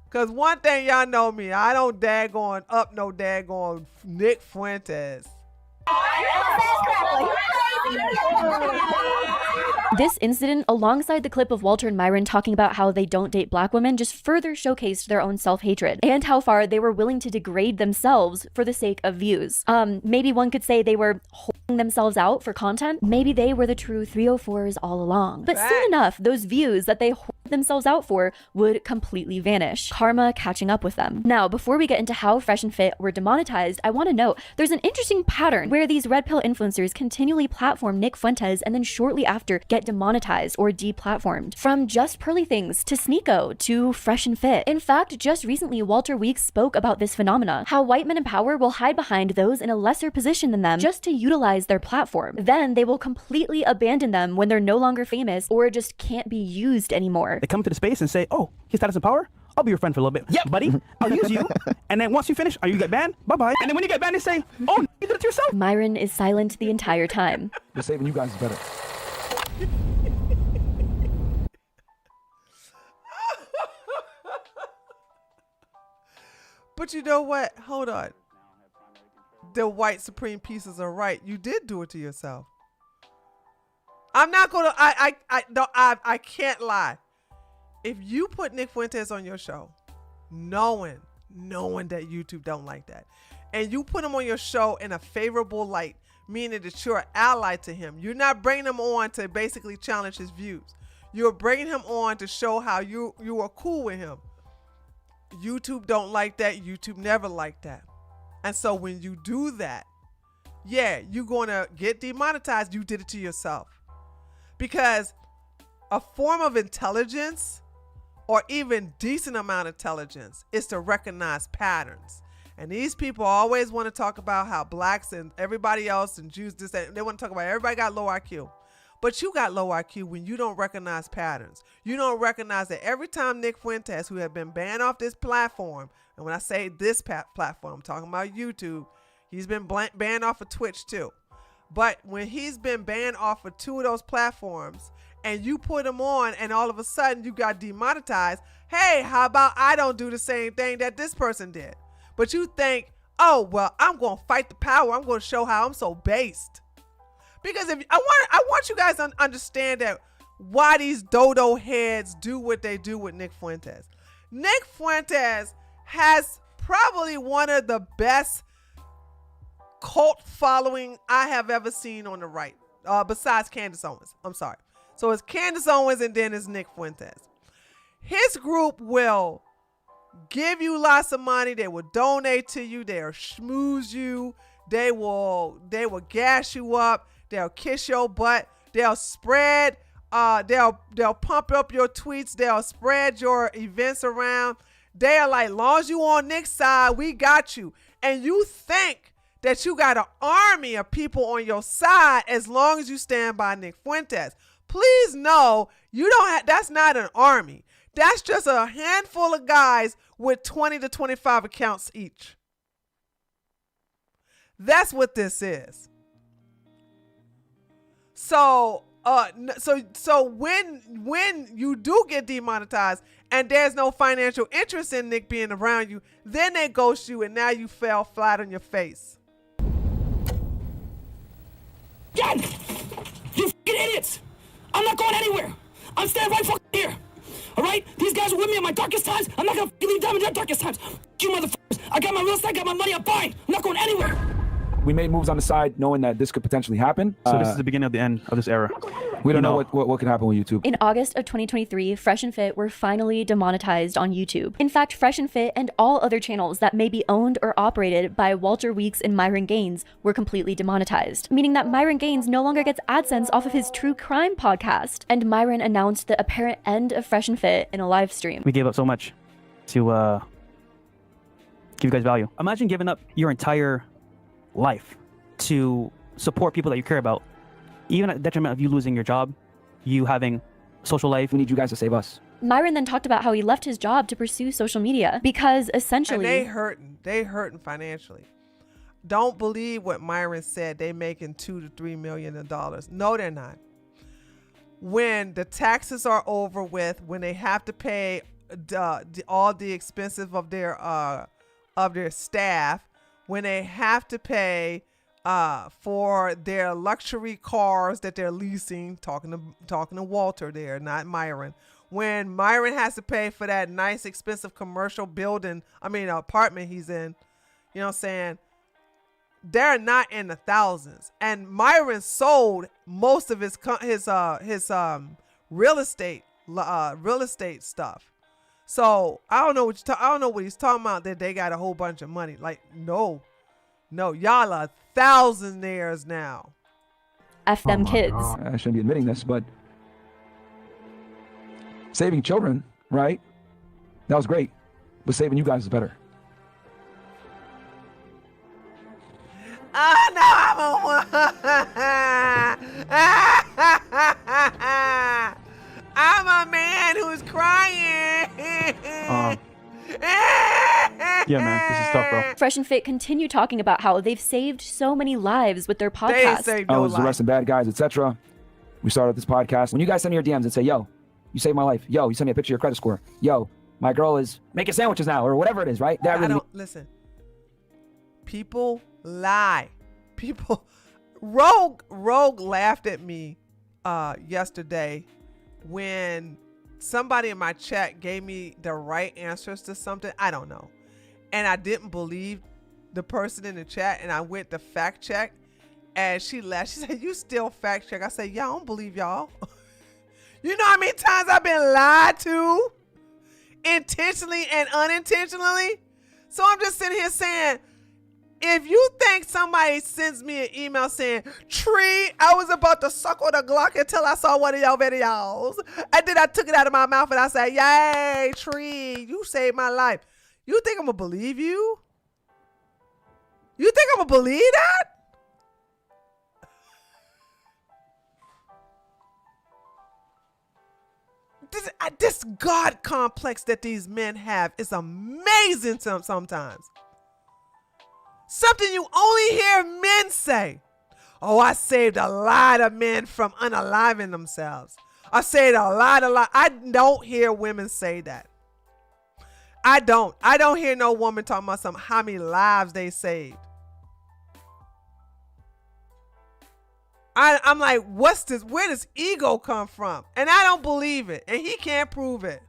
Because one thing y'all know me, I don't daggone up no daggone Nick Fuentes. This incident, alongside the clip of Walter and Myron talking about how they don't date black women, just further showcased their own self-hatred and how far they were willing to degrade themselves for the sake of views. Maybe one could say they were holding themselves out for content. Maybe they were the true 304s all along. But soon enough, those views that they holded themselves out for would completely vanish. Karma catching up with them. Now, before we get into how Fresh and Fit were demonetized, I want to note there's an interesting pattern where these red pill influencers continually platform Nick Fuentes and then shortly after get demonetized or deplatformed. From Just Pearly Things to Sneeko to Fresh and Fit. In fact, just recently Walter Weeks spoke about this phenomena, how white men in power will hide behind those in a lesser position than them just to utilize their platform. Then they will completely abandon them when they're no longer famous or just can't be used anymore. They come to the space and say, oh, his status and power? I'll be your friend for a little bit. Yep, buddy. I'll use you. And then once you finish, you get banned? Bye-bye. And then when you get banned, they say, oh, you did it to yourself. Myron is silent the entire time. They're saving you guys better. But you know what? Hold on. The white supreme pieces are right. You did do it to yourself. I'm not gonna. I can't lie. If you put Nick Fuentes on your show, knowing that YouTube don't like that, and you put him on your show in a favorable light, meaning that you're an ally to him, you're not bringing him on to basically challenge his views. You're bringing him on to show how you are cool with him. YouTube don't like that. YouTube never liked that. And so when you do that, yeah, you're going to get demonetized. You did it to yourself. Because a form of intelligence or even decent amount of intelligence is to recognize patterns. And these people always want to talk about how blacks and everybody else and Jews, they want to talk about everybody got low IQ. But you got low IQ when you don't recognize patterns. You don't recognize that every time Nick Fuentes, who had been banned off this platform, and when I say this platform, I'm talking about YouTube, he's been banned off of Twitch too. But when he's been banned off of 2 of those platforms and you put them on and all of a sudden you got demonetized. Hey, how about I don't do the same thing that this person did? But you think, oh, well, I'm going to fight the power. I'm going to show how I'm so based. Because if I want you guys to understand that why these dodo heads do what they do with Nick Fuentes. Nick Fuentes has probably one of the best cult following I have ever seen on the right, besides Candace Owens. I'm sorry. So it's Candace Owens and then it's Nick Fuentes. His group will give you lots of money. They will donate to you. They'll schmooze you. They will gas you up. They'll kiss your butt. They'll spread. They'll pump up your tweets. They'll spread your events around. They are like, long as you on Nick's side, we got you. And you think that you got an army of people on your side as long as you stand by Nick Fuentes. Please know you don't have. That's not an army. That's just a handful of guys with 20 to 25 accounts each. That's what this is. So when you do get demonetized and there's no financial interest in Nick being around you, then they ghost you and now you fell flat on your face. Again! You fucking idiots! I'm not going anywhere! I'm staying right fucking here! Alright? These guys were with me in my darkest times. I'm not gonna leave them in their darkest times. You motherfuckers! I got my real estate, I got my money, I'm buying! I'm not going anywhere! We made moves on the side knowing that this could potentially happen. So this is the beginning of the end of this era. We don't know what could happen with YouTube. In August of 2023, Fresh and Fit were finally demonetized on YouTube. In fact, Fresh and Fit and all other channels that may be owned or operated by Walter Weeks and Myron Gaines were completely demonetized, meaning that Myron Gaines no longer gets AdSense off of his true crime podcast. And Myron announced the apparent end of Fresh and Fit in a live stream. We gave up so much to give you guys value. Imagine giving up your entire life to support people that you care about, even at the detriment of you losing your job, you having social life. We need you guys to save us. Myron then talked about how he left his job to pursue social media because essentially And they hurting financially. Don't believe what Myron said. They making $2 to $3 million. No, they're not. When the taxes are over with, when they have to pay all the expenses of their staff, when they have to pay for their luxury cars that they're leasing, talking to Walter there, not Myron. When Myron has to pay for that nice, expensive commercial apartment he's in, you know what I'm saying? They're not in the thousands. And Myron sold most of his real estate stuff. So I don't know what he's talking about, that they got a whole bunch of money. Like, no, y'all are thousandaires now. F them kids. I shouldn't be admitting this, but saving children, right? That was great, but saving you guys is better. Oh, no, I'm a man who's crying. Yeah, man, this is tough, bro. Fresh and Fit continue talking about how they've saved so many lives with their podcast. I was arresting bad guys, etc. We started this podcast. When you guys send me your DMs and say, yo, you saved my life. Yo, you send me a picture of your credit score. Yo, my girl is making sandwiches now, or whatever it is, right? That really listen. People lie. Rogue laughed at me yesterday when somebody in my chat gave me the right answers to something. I don't know. And I didn't believe the person in the chat, and I went to fact check, and she laughed. She said, you still fact check? I said, yeah, I don't believe y'all. You know how many times I've been lied to? Intentionally and unintentionally? So I'm just sitting here saying, if you think somebody sends me an email saying, Tree, I was about to suckle the Glock until I saw one of your videos, and then I took it out of my mouth and I said, yay, Tree, you saved my life. You think I'm going to believe you? You think I'm going to believe that? This God complex that these men have is amazing sometimes. Something you only hear men say. Oh, I saved a lot of men from unaliving themselves. I say it a lot. I don't hear women say that. I don't hear no woman talking about how many lives they saved. I'm like, what's this? Where does ego come from? And I don't believe it. And he can't prove it.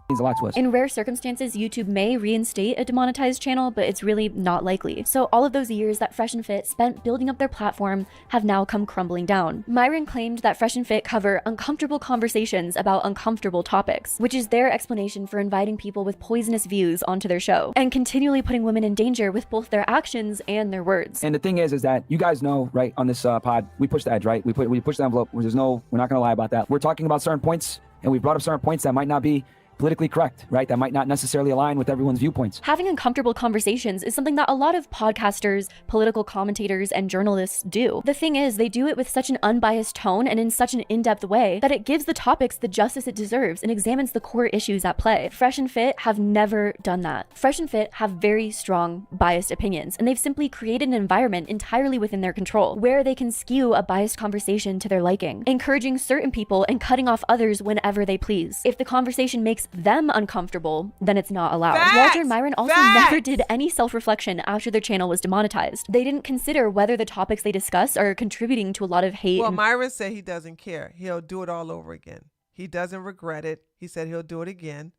Means a lot to us. In rare circumstances, YouTube may reinstate a demonetized channel, but it's really not likely. So all of those years that Fresh and Fit spent building up their platform have now come crumbling down. Myron claimed that Fresh and Fit cover uncomfortable conversations about uncomfortable topics, which is their explanation for inviting people with poisonous views onto their show, and continually putting women in danger with both their actions and their words. And the thing is that you guys know, right, on this pod, we push the edge, right? We push the envelope. We're not going to lie about that. We're talking about certain points, and we brought up certain points that might not be politically correct, right? That might not necessarily align with everyone's viewpoints. Having uncomfortable conversations is something that a lot of podcasters, political commentators, and journalists do. The thing is, they do it with such an unbiased tone and in such an in-depth way that it gives the topics the justice it deserves and examines the core issues at play. Fresh and Fit have never done that. Fresh and Fit have very strong, biased opinions, and they've simply created an environment entirely within their control, where they can skew a biased conversation to their liking, encouraging certain people and cutting off others whenever they please. If the conversation makes them uncomfortable, then it's not allowed. Walter and Myron also never did any self-reflection after their channel was demonetized. They didn't consider whether the topics they discuss are contributing to a lot of hate. Well, Myron said he doesn't care. He'll do it all over again. He doesn't regret it. He said he'll do it again.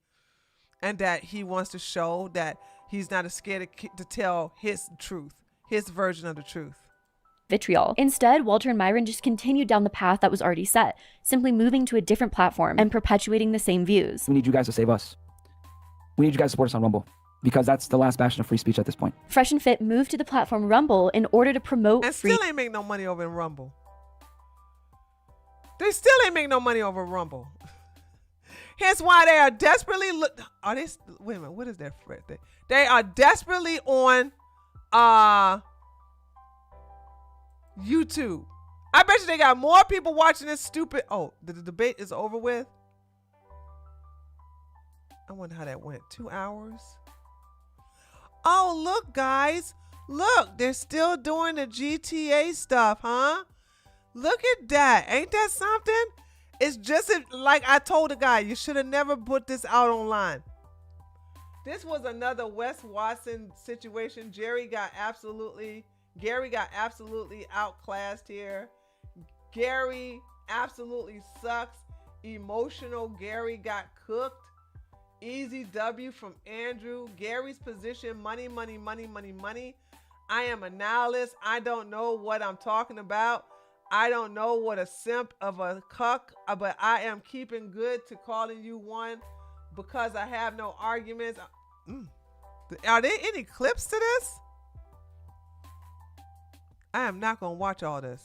And that he wants to show that he's not scared to tell his truth, his version of the truth. Vitriol. Instead, Walter and Myron just continued down the path that was already set, simply moving to a different platform and perpetuating the same views. We need you guys to save us. We need you guys to support us on Rumble, because that's the last bastion of free speech at this point. Fresh and Fit moved to the platform Rumble in order to promote and still ain't make no money over in Rumble. They still ain't make no money over Rumble. Hence why they are desperately are they? Wait a minute. What is their threat? They are desperately on YouTube. I bet you they got more people watching this stupid. Oh, the debate is over with. I wonder how that went. 2 hours. Oh, look, guys. Look, they're still doing the GTA stuff, huh? Look at that. Ain't that something? It's just like I told the guy, you should have never put this out online. This was another Wes Watson situation. Gary got absolutely outclassed here. Gary absolutely sucks. Emotional Gary got cooked. Easy W from Andrew. Gary's position, money, money, money, money, money. I am a nihilist. I don't know what I'm talking about. I don't know what a simp of a cuck, but I am keeping good to calling you one because I have no arguments. Are there any clips to this? I am not going to watch all this.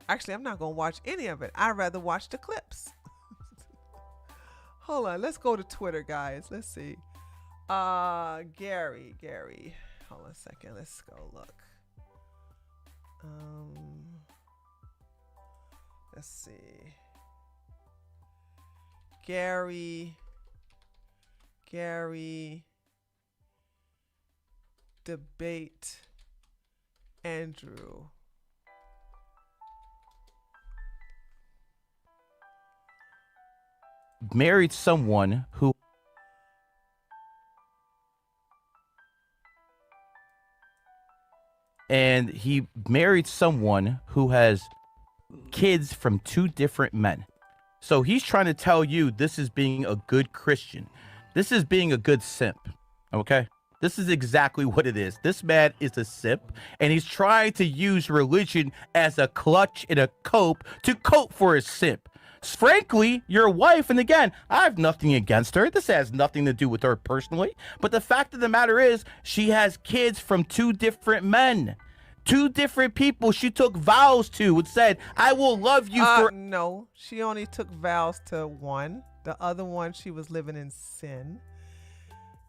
Actually, I'm not going to watch any of it. I'd rather watch the clips. Hold on. Let's go to Twitter, guys. Let's see. Gary. Hold on a second. Let's go look. Let's see. Gary debate Andrew. Married someone who has kids from 2 different men. So he's trying to tell you this is being a good Christian. This is being a good simp. Okay? This is exactly what it is. This man is a simp, and he's trying to use religion as a clutch and a cope to cope for his simp. Frankly, your wife, and again, I have nothing against her. This has nothing to do with her personally. But the fact of the matter is, she has kids from 2 different men. 2 different people she took vows to and said, I will love you for... No, she only took vows to one. The other one, she was living in sin.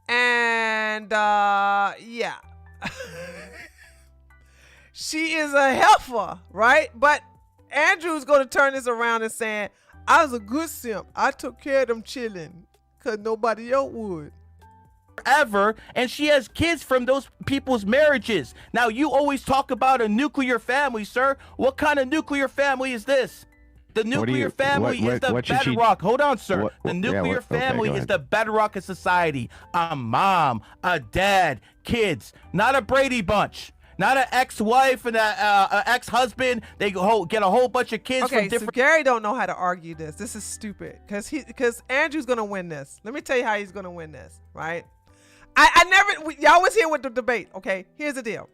And, yeah. She is a heifer, right? But Andrew's going to turn this around and saying, I was a good simp. I took care of them children because nobody else would. Ever, and she has kids from those people's marriages. Now, you always talk about a nuclear family, sir. What kind of nuclear family is this? The nuclear family is the bedrock. Hold on, sir. The nuclear family is the bedrock of society. A mom, a dad, kids, not a Brady Bunch. Not an ex-wife and an ex-husband. They get a whole bunch of kids from different. So Gary don't know how to argue this. This is stupid because Andrew's gonna win this. Let me tell you how he's gonna win this, right? Y'all was here with the debate. Okay, here's the deal.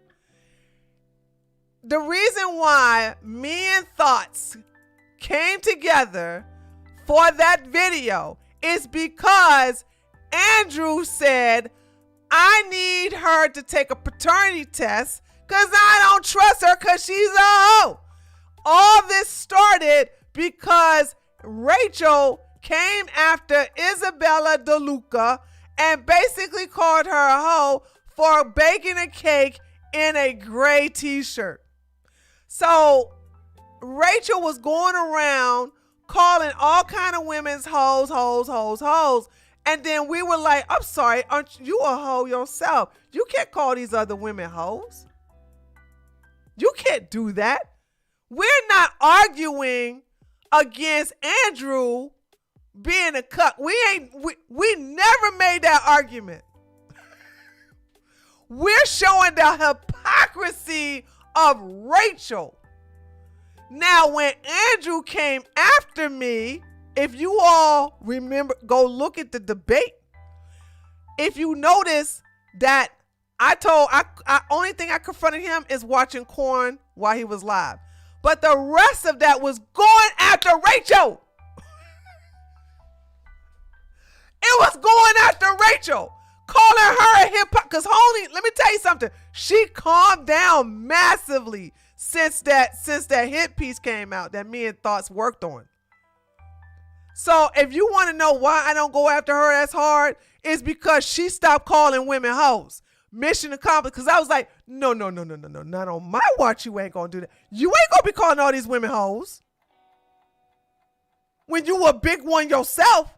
The reason why me and Thoughts came together for that video is because Andrew said, I need her to take a paternity test because I don't trust her because she's a hoe. All this started because Rachel came after Isabella DeLuca and basically called her a hoe for baking a cake in a gray t-shirt. So Rachel was going around calling all kind of women's hoes. And then we were like, I'm sorry, aren't you a hoe yourself? You can't call these other women hoes. You can't do that. We're not arguing against Andrew being a cuck. We never made that argument. We're showing the hypocrisy of Rachel. Now, when Andrew came after me, if you all remember, go look at the debate. If you notice that only thing I confronted him is watching Corn while he was live. But the rest of that was going after Rachel. It was going after Rachel, calling her a hypocrite. Because let me tell you something. She calmed down massively since that hit piece came out that me and Thoughts worked on. So if you want to know why I don't go after her as hard, it's because she stopped calling women hoes. Mission accomplished. Because I was like, no. Not on my watch. You ain't going to do that. You ain't going to be calling all these women hoes when you a big one yourself.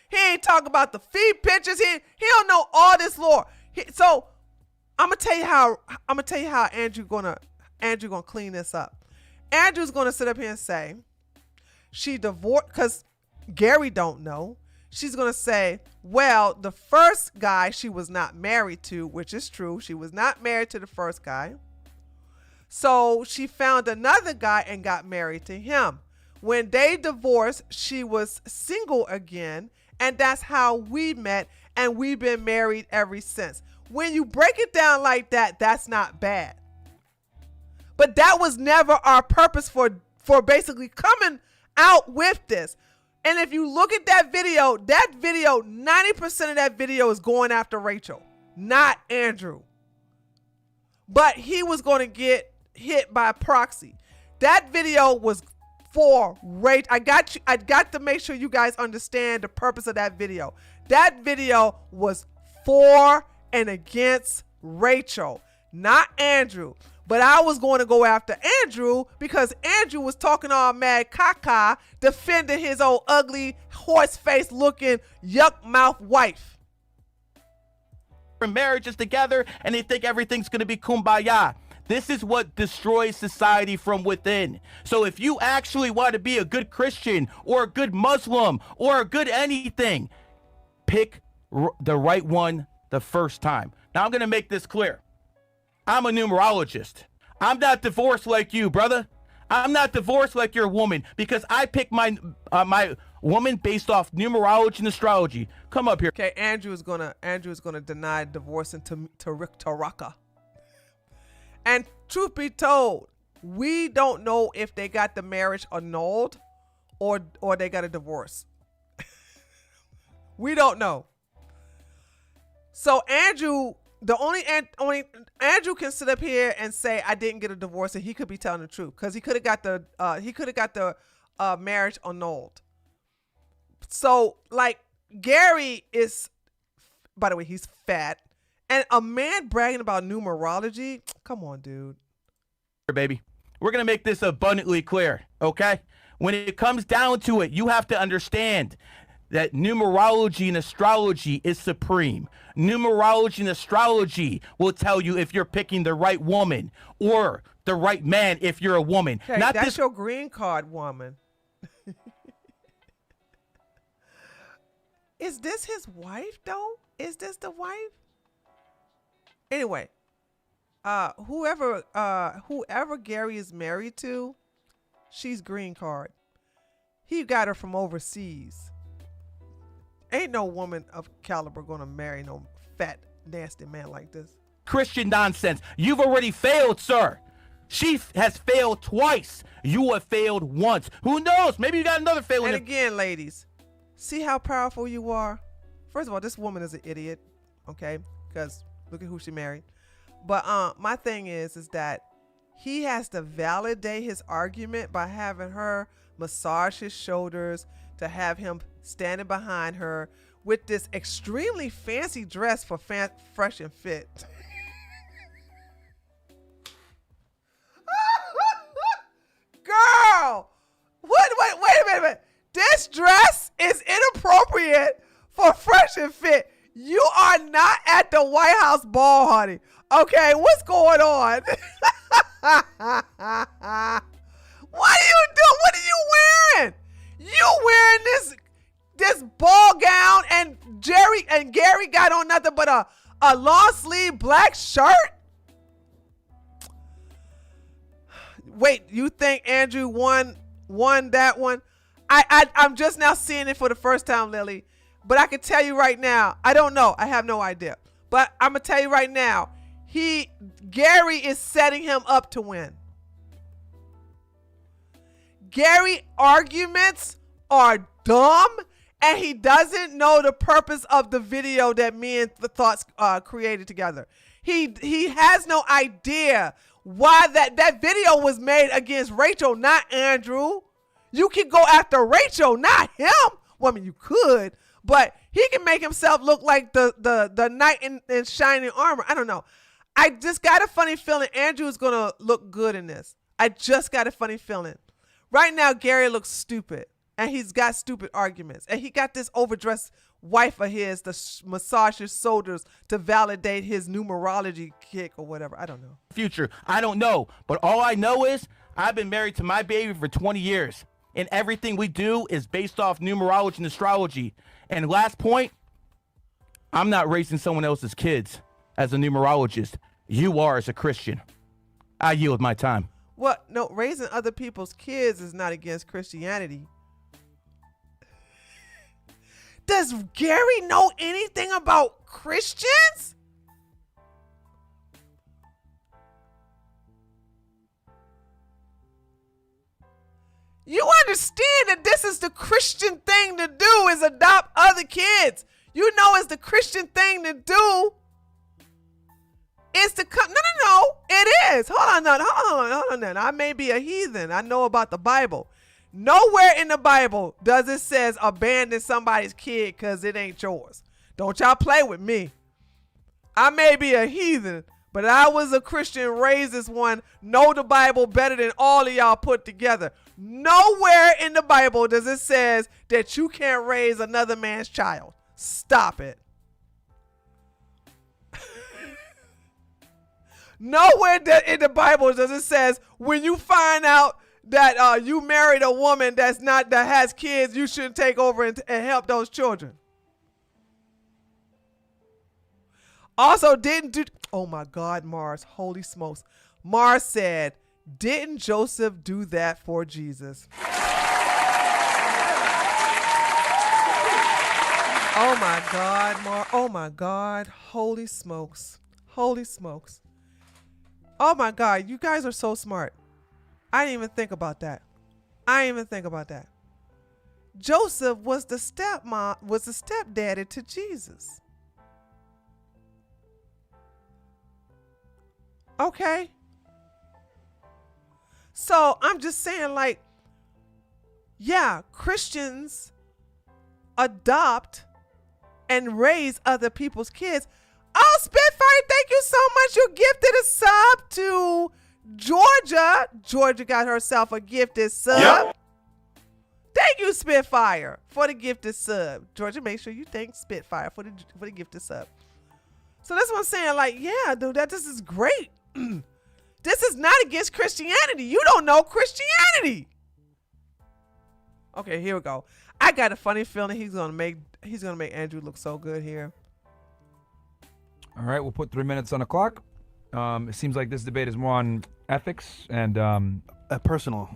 He ain't talking about the feed pictures. He don't know all this lore. So I'm gonna tell you how Andrew gonna clean this up. Andrew's gonna sit up here and say she divorced because Gary don't know. She's gonna say, well, the first guy she was not married to, which is true. She was not married to the first guy. So she found another guy and got married to him. When they divorced, she was single again. And that's how we met, and we've been married ever since. When you break it down like that, that's not bad. But that was never our purpose for basically coming out with this. And if you look at that video, 90% of that video is going after Rachel, not Andrew. But he was going to get hit by proxy. That video was for Rachel. I got to make sure you guys understand the purpose of that video. That video was for and against Rachel, not Andrew. But I was going to go after Andrew because Andrew was talking all mad caca, defending his old ugly horse face looking yuck mouth wife. Marriages together and they think everything's going to be kumbaya. This is what destroys society from within. So if you actually want to be a good Christian or a good Muslim or a good anything, pick the right one the first time. Now I'm going to make this clear. I'm a numerologist. I'm not divorced like you, brother. I'm not divorced like your woman because I pick my woman based off numerology and astrology. Come up here. Okay, Andrew is gonna deny divorce to Taraka. And truth be told, we don't know if they got the marriage annulled or they got a divorce. We don't know. So Andrew, only Andrew can sit up here and say I didn't get a divorce, and he could be telling the truth because he could have got the marriage annulled. So like Gary is, by the way, he's fat. And a man bragging about numerology? Come on, dude. Baby, we're going to make this abundantly clear, okay? When it comes down to it, you have to understand that numerology and astrology is supreme. Numerology and astrology will tell you if you're picking the right woman or the right man if you're a woman. Okay, Not that's this. your green card woman. Is this his wife though? Is this the wife? Anyway, whoever Gary is married to, she's green card. He got her from overseas. Ain't no woman of caliber gonna marry no fat, nasty man like this. Christian nonsense. You've already failed, sir. She has failed twice. You have failed once. Who knows? Maybe you got another failure. And again, ladies, see how powerful you are? First of all, this woman is an idiot, okay? Because look at who she married. But my thing is that he has to validate his argument by having her massage his shoulders, to have him standing behind her with this extremely fancy dress for fresh and fit. Girl, wait a minute. This dress is inappropriate for fresh and fit. You are not at the White House ball, honey. Okay, what's going on? What are you doing? What are you wearing? You wearing this ball gown, and Gary got on nothing but a long sleeve black shirt? Wait, you think Andrew won that one? I'm just now seeing it for the first time, Lily. But I can tell you right now, I don't know. I have no idea. But I'm gonna tell you right now, Gary is setting him up to win. Gary arguments are dumb, and he doesn't know the purpose of the video that me and the Thoughts created together. He has no idea why that video was made against Rachel, not Andrew. You can go after Rachel, not him. Well, I mean, you could, but he can make himself look like the knight in shining armor. I don't know. I just got a funny feeling Andrew is going to look good in this. I just got a funny feeling. Right now, Gary looks stupid, and he's got stupid arguments. And he got this overdressed wife of his to massage his shoulders to validate his numerology kick or whatever. I don't know. Future, I don't know. But all I know is I've been married to my baby for 20 years. And everything we do is based off numerology and astrology. And last point, I'm not raising someone else's kids as a numerologist. You are as a Christian. I yield my time. Well, no, raising other people's kids is not against Christianity. Does Gary know anything about Christians? You understand that this is the Christian thing to do, is adopt other kids. You know it's the Christian thing to do. It's to come. No. It is. Hold on. I may be a heathen. I know about the Bible. Nowhere in the Bible does it says abandon somebody's kid because it ain't yours. Don't y'all play with me. I may be a heathen, but I was a Christian, raised as one, know the Bible better than all of y'all put together. Nowhere in the Bible does it says that you can't raise another man's child. Stop it. Nowhere in the Bible does it says when you find out that you married a woman that has kids, you shouldn't take over and help those children. Also, oh my God, Mars, holy smokes. Mars said, didn't Joseph do that for Jesus? Oh my God, Mars. Oh my God, holy smokes. Holy smokes. Oh my God, you guys are so smart. I didn't even think about that. Joseph was the stepdaddy to Jesus. Okay. So I'm just saying, like, yeah, Christians adopt and raise other people's kids. Oh, Spitfire, thank you so much. You gifted a sub to Georgia. Georgia got herself a gifted sub. Yep. Thank you, Spitfire, for the gifted sub. Georgia, make sure you thank Spitfire for the gifted sub. So that's what I'm saying. Like, yeah, dude, this is great. This is not against Christianity. You don't know Christianity. Okay, here we go. I got a funny feeling he's gonna make Andrew look so good here. All right, we'll put 3 minutes on the clock. It seems like this debate is more on ethics and personal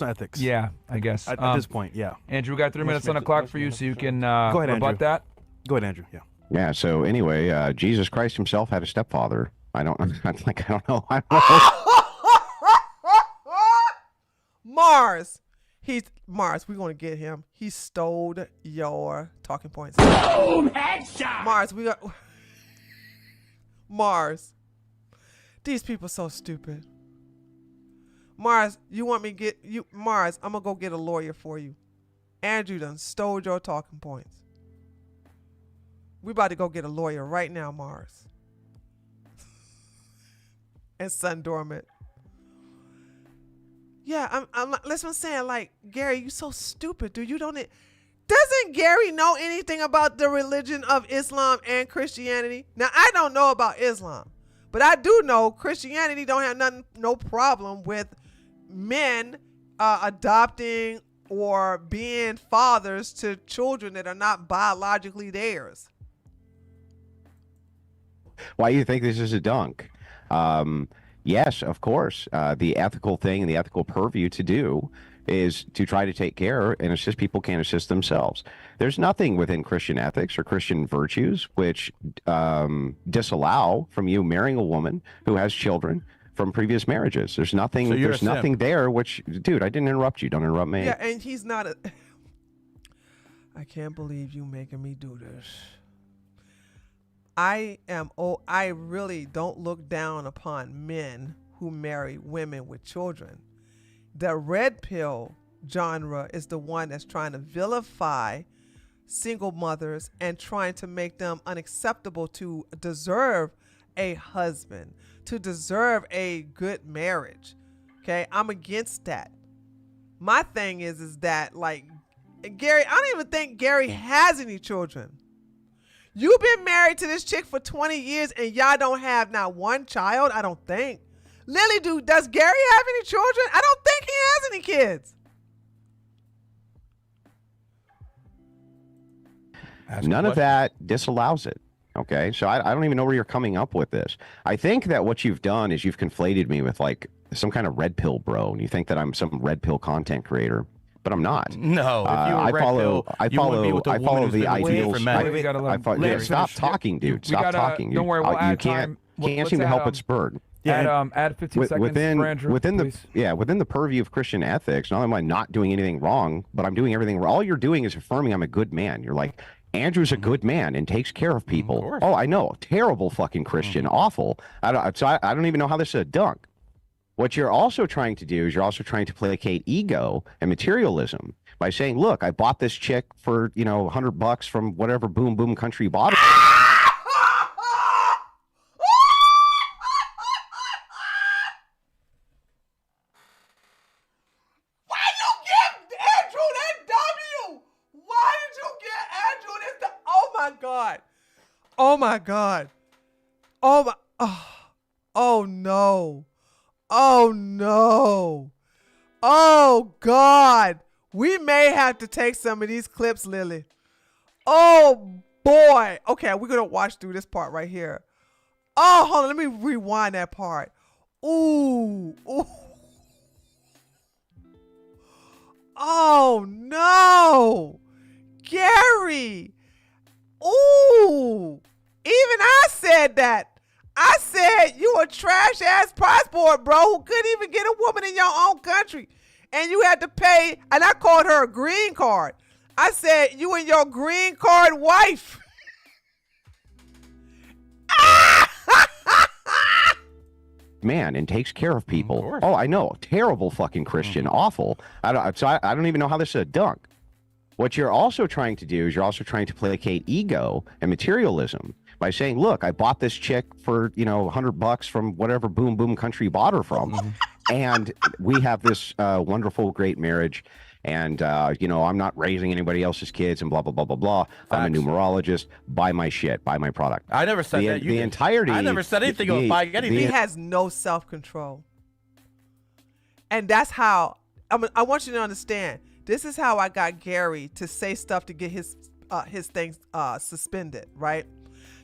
ethics. Yeah, I guess At this point, yeah. Andrew, we got 3 minutes on the clock for you, so you can Go ahead, rebut Andrew. that. Go ahead, Andrew. Yeah. Yeah. So anyway, Jesus Christ himself had a stepfather. I don't know. Mars. Mars, we're gonna get him. He stole your talking points. Boom! Headshot! Mars. These people so stupid. Mars, you want me to get you? Mars, I'm gonna go get a lawyer for you. Andrew done stole your talking points. We about to go get a lawyer right now, Mars. And Sun Dormant. Yeah, that's what I'm saying. Like, Gary, you so stupid, dude. Doesn't Gary know anything about the religion of Islam and Christianity? Now, I don't know about Islam, but I do know Christianity don't have no problem with men adopting or being fathers to children that are not biologically theirs. Why do you think this is a dunk? Yes, of course. The ethical thing and the ethical purview to do is to try to take care and assist people can't assist themselves. There's nothing within Christian ethics or Christian virtues which disallow from you marrying a woman who has children from previous marriages. There's nothing. So there's nothing there. Which, dude, I didn't interrupt you. Don't interrupt me. Yeah, and he's not a. I can't believe you making me do this. I really don't look down upon men who marry women with children. The red pill genre is the one that's trying to vilify single mothers and trying to make them unacceptable to deserve a husband, to deserve a good marriage. Okay, I'm against that. My thing is that, like, Gary, I don't even think Gary has any children. You've been married to this chick for 20 years and y'all don't have not one child, I don't think. Lily, does Gary have any children? I don't think he has any kids. None of that disallows it. Okay, so I don't even know where you're coming up with this. I think that what you've done is you've conflated me with like some kind of red pill bro, and you think that I'm some red pill content creator, but I'm not. No, I follow the ideals. Stop talking, dude. Stop talking. Don't worry, we'll add time. Can't seem to help but spurred. Add 15 seconds for Andrew, within the purview of Christian ethics. Not only am I not doing anything wrong, but I'm doing everything wrong. All you're doing is affirming I'm a good man. You're like, Andrew's a good man and takes care of people. Oh, I know. Terrible fucking Christian. Awful. I don't even know how this is a dunk. What you're also trying to do is you're also trying to placate ego and materialism by saying, look, I bought this chick for, $100 from whatever boom boom country bought it. Oh my God. Oh no. Oh no. Oh God. We may have to take some of these clips, Lily. Oh boy. Okay, we're gonna watch through this part right here. Oh, hold on, let me rewind that part. Ooh. Ooh. Oh no. Gary. Ooh, even I said that. I said you a trash ass passport, bro, who couldn't even get a woman in your own country. And you had to pay, and I called her a green card. I said you and your green card wife. Man, and takes care of people. Oh, I know. Terrible fucking Christian. Awful. I don't even know how this is a dunk. What you're also trying to do is you're also trying to placate ego and materialism by saying, look, I bought this chick for, $100 from whatever boom boom country bought her from. And we have this wonderful, great marriage. and I'm not raising anybody else's kids and blah blah blah blah blah. I'm a numerologist. Buy my shit. Buy my product. I never said that. The entirety. I never said anything about buying anything. He has no self-control, and that's how. I want you to understand. This is how I got Gary to say stuff to get his things suspended, right?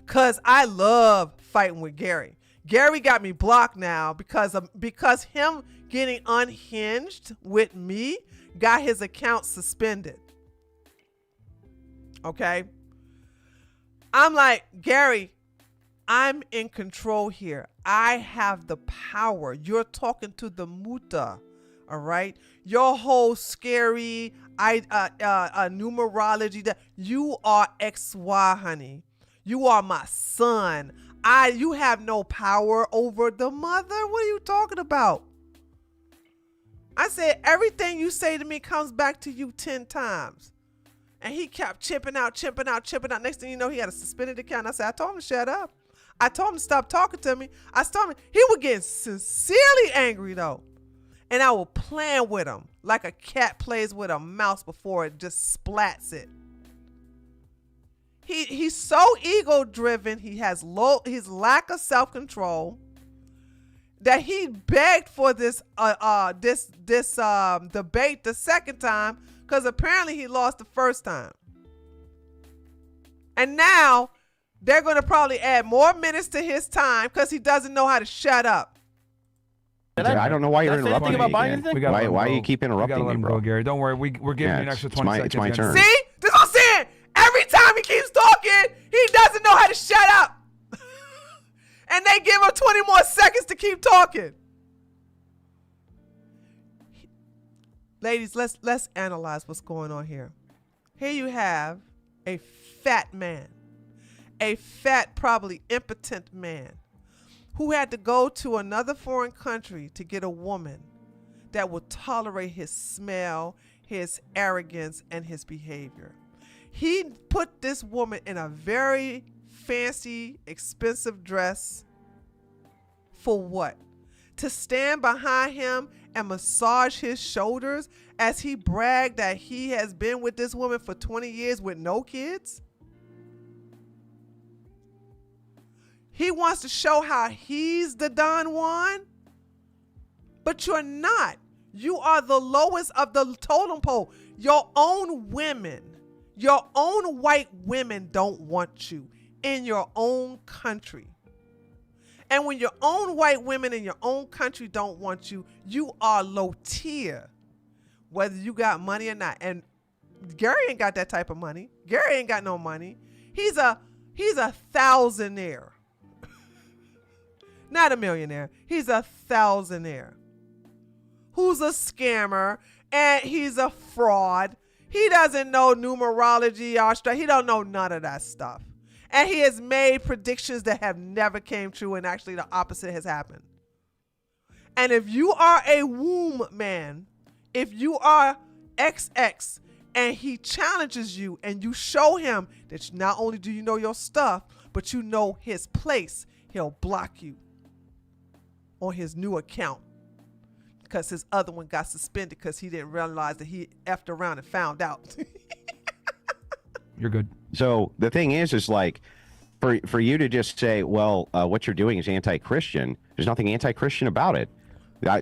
Cause I love fighting with Gary. Gary got me blocked now because him getting unhinged with me got his account suspended. Okay. I'm like, Gary, I'm in control here. I have the power. You're talking to the muta. All right. Your whole scary numerology that you are XY, honey. You are my son. You have no power over the mother. What are you talking about? I said, everything you say to me comes back to you 10 times. And he kept chipping out. Next thing you know, he had a suspended account. I said, I told him to shut up. I told him to stop talking to me. I told him he would get sincerely angry though. And I will plan with him like a cat plays with a mouse before it just splats it. He's so ego driven. He has his lack of self-control that he begged for this debate the second time because apparently he lost the first time. And now they're going to probably add more minutes to his time because he doesn't know how to shut up. I don't know why you're interrupting me. Why you keep interrupting me, bro? Gary, don't worry. We're giving you an extra 20 seconds. It's my turn. See? This is what I'm saying. Every time he keeps talking, he doesn't know how to shut up. And they give him 20 more seconds to keep talking. Ladies, let's analyze what's going on here. Here you have a fat man, a fat, probably impotent man who had to go to another foreign country to get a woman that will tolerate his smell, his arrogance, and his behavior. He put this woman in a very fancy, expensive dress for what? To stand behind him and massage his shoulders as he bragged that he has been with this woman for 20 years with no kids? He wants to show how he's the Don Juan, but you're not. You are the lowest of the totem pole. Your own women, your own white women don't want you in your own country. And when your own white women in your own country don't want you, you are low tier, whether you got money or not. And Gary ain't got that type of money. Gary ain't got no money. He's a thousandaire. Not a millionaire. He's a thousandaire who's a scammer and he's a fraud. He doesn't know numerology, he don't know none of that stuff. And he has made predictions that have never came true, and actually the opposite has happened. And if you are a womb man, if you are XX and he challenges you and you show him that not only do you know your stuff, but you know his place, he'll block you on his new account because his other one got suspended because he didn't realize that he effed around and found out. You're good. So the thing is like, for you to just say, well, what you're doing is anti-Christian, there's nothing anti-Christian about it.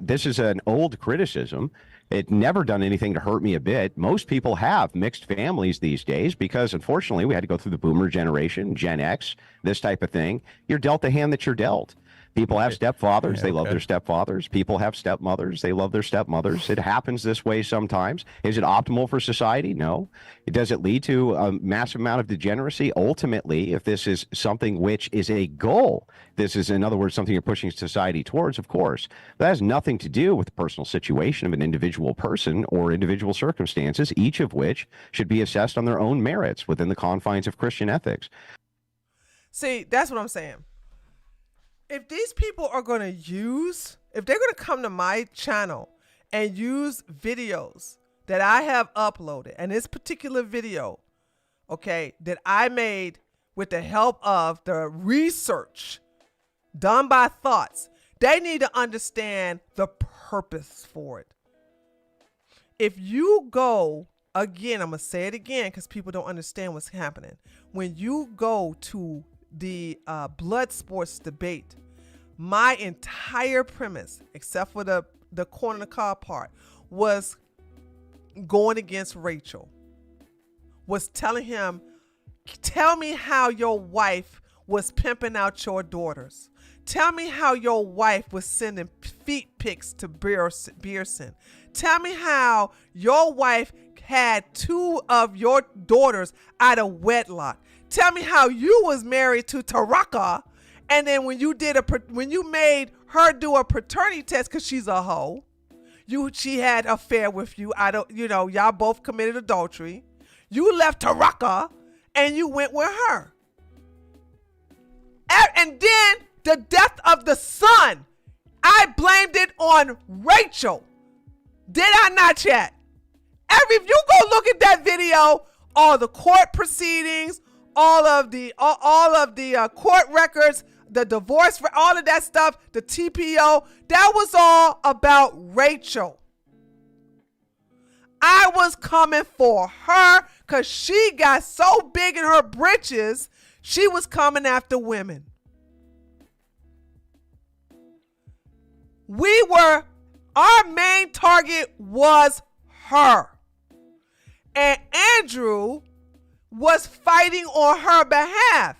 This is an old criticism. It never done anything to hurt me a bit. Most people have mixed families these days because, unfortunately, we had to go through the boomer generation, Gen X, this type of thing. You're dealt the hand that you're dealt. People have stepfathers. They love their stepfathers. People have stepmothers. They love their stepmothers. It happens this way sometimes. Is it optimal for society? No. Does it lead to a massive amount of degeneracy? Ultimately, if this is something which is a goal, this is, in other words, something you're pushing society towards, of course. That has nothing to do with the personal situation of an individual person or individual circumstances, each of which should be assessed on their own merits within the confines of Christian ethics. See, that's what I'm saying. If these people are going to if they're going to come to my channel and use videos that I have uploaded, and this particular video, okay, that I made with the help of the research done by Thoughts, they need to understand the purpose for it. if you go again, I'm gonna say it again because people don't understand what's happening. When you go to the blood sports debate, my entire premise, except for the corner of the car part, was going against Rachel. Was telling him, tell me how your wife was pimping out your daughters. Tell me how your wife was sending feet pics to Beerson. Tell me how your wife had 2 of your daughters out of wedlock. Tell me how you was married to Taraka, and then when you made her do a paternity test because she's a hoe, she had an affair with you. Y'all both committed adultery. You left Taraka and you went with her. And then the death of the son, I blamed it on Rachel. Did I not, chat? If you go look at that video, all the court proceedings, all of the court records, the divorce, all of that stuff, the TPO, that was all about Rachel. I was coming for her because she got so big in her britches, she was coming after women. Our main target was her. And Andrew was fighting on her behalf.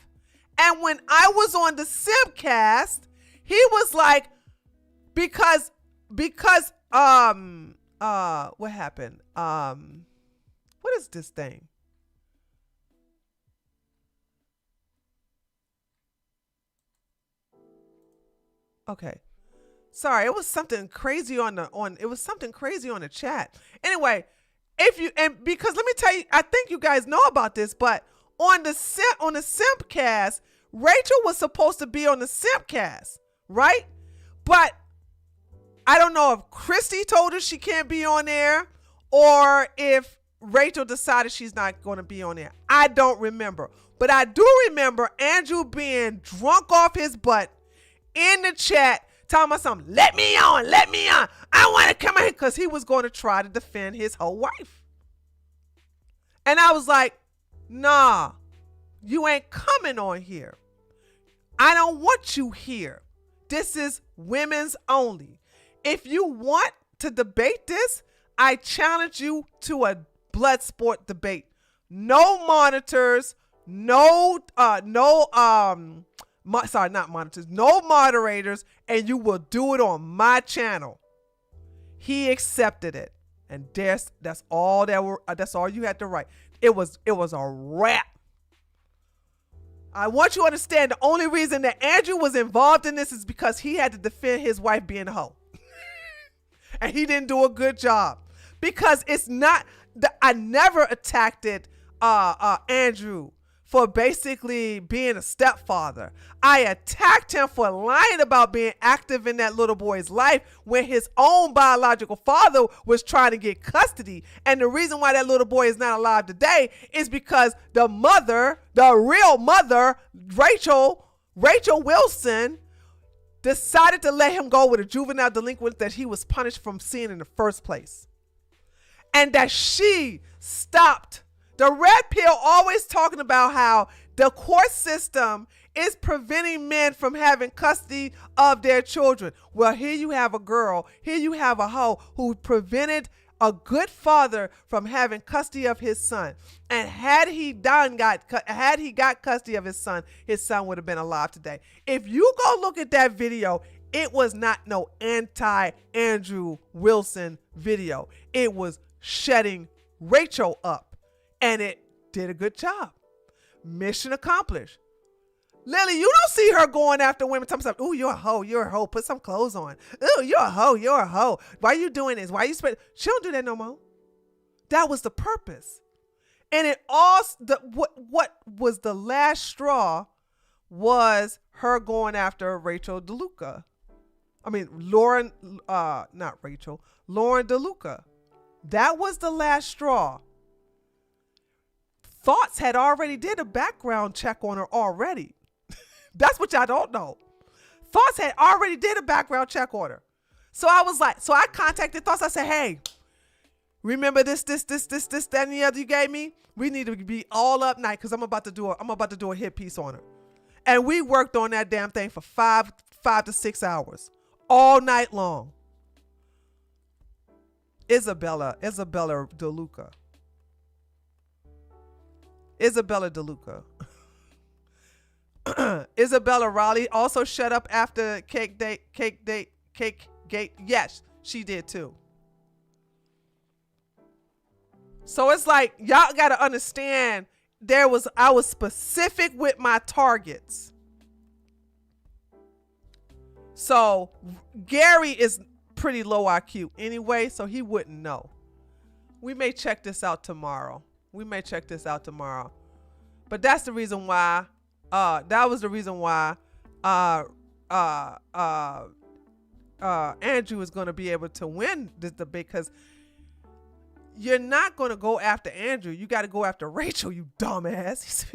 And when I was on the Simpcast, he was like, because what happened? What is this thing? Okay. Sorry, it was something crazy on the chat. Anyway, because let me tell you, I think you guys know about this, but on the Simpcast, Rachel was supposed to be on the Simpcast, right? But I don't know if Christy told her she can't be on there or if Rachel decided she's not going to be on there. I don't remember. But I do remember Andrew being drunk off his butt in the chat, telling me something, let me on. I want to come in, because he was going to try to defend his whole wife. And I was like, nah, you ain't coming on here. I don't want you here. This is women's only. If you want to debate this, I challenge you to a blood sport debate. No monitors, no moderators, and you will do it on my channel. He accepted it, and that's all you had to write. It was a wrap. I want you to understand the only reason that Andrew was involved in this is because he had to defend his wife being a hoe. And he didn't do a good job. Because I never attacked Andrew for basically being a stepfather. I attacked him for lying about being active in that little boy's life when his own biological father was trying to get custody. And the reason why that little boy is not alive today is because the real mother, Rachel Wilson, decided to let him go with a juvenile delinquent that he was punished from seeing in the first place. And that she stopped. The red pill always talking about how the court system is preventing men from having custody of their children. Well, here you have a girl, here you have a hoe who prevented a good father from having custody of his son. And had he got custody of his son would have been alive today. If you go look at that video, it was not no anti-Andrew Wilson video. It was shutting Rachel up, and it did a good job. Mission accomplished. Lily, you don't see her going after women. Oh, you're a hoe. Put some clothes on. Oh, you're a hoe. Why you doing this? Why you spend? She don't do that no more. That was the purpose. And it all, what was the last straw was her going after Rachel DeLuca. Lauren DeLuca. That was the last straw. Thoughts had already did a background check on her already. That's what y'all don't know. Thoughts had already did a background check on her. So I was like, I contacted Thoughts. I said, hey, Remember this, that, and the other you gave me? We need to be all up night because I'm about to do a hit piece on her. And we worked on that damn thing for 5 to 6 hours, all night long. Isabella DeLuca. Isabella Raleigh also shut up after cake gate. Yes, she did too. So it's like, y'all got to understand, I was specific with my targets. So Gary is pretty low IQ anyway, so he wouldn't know. We may check this out tomorrow. But that's the reason why, Andrew is going to be able to win this debate, because you're not going to go after Andrew. You got to go after Rachel, you dumbass.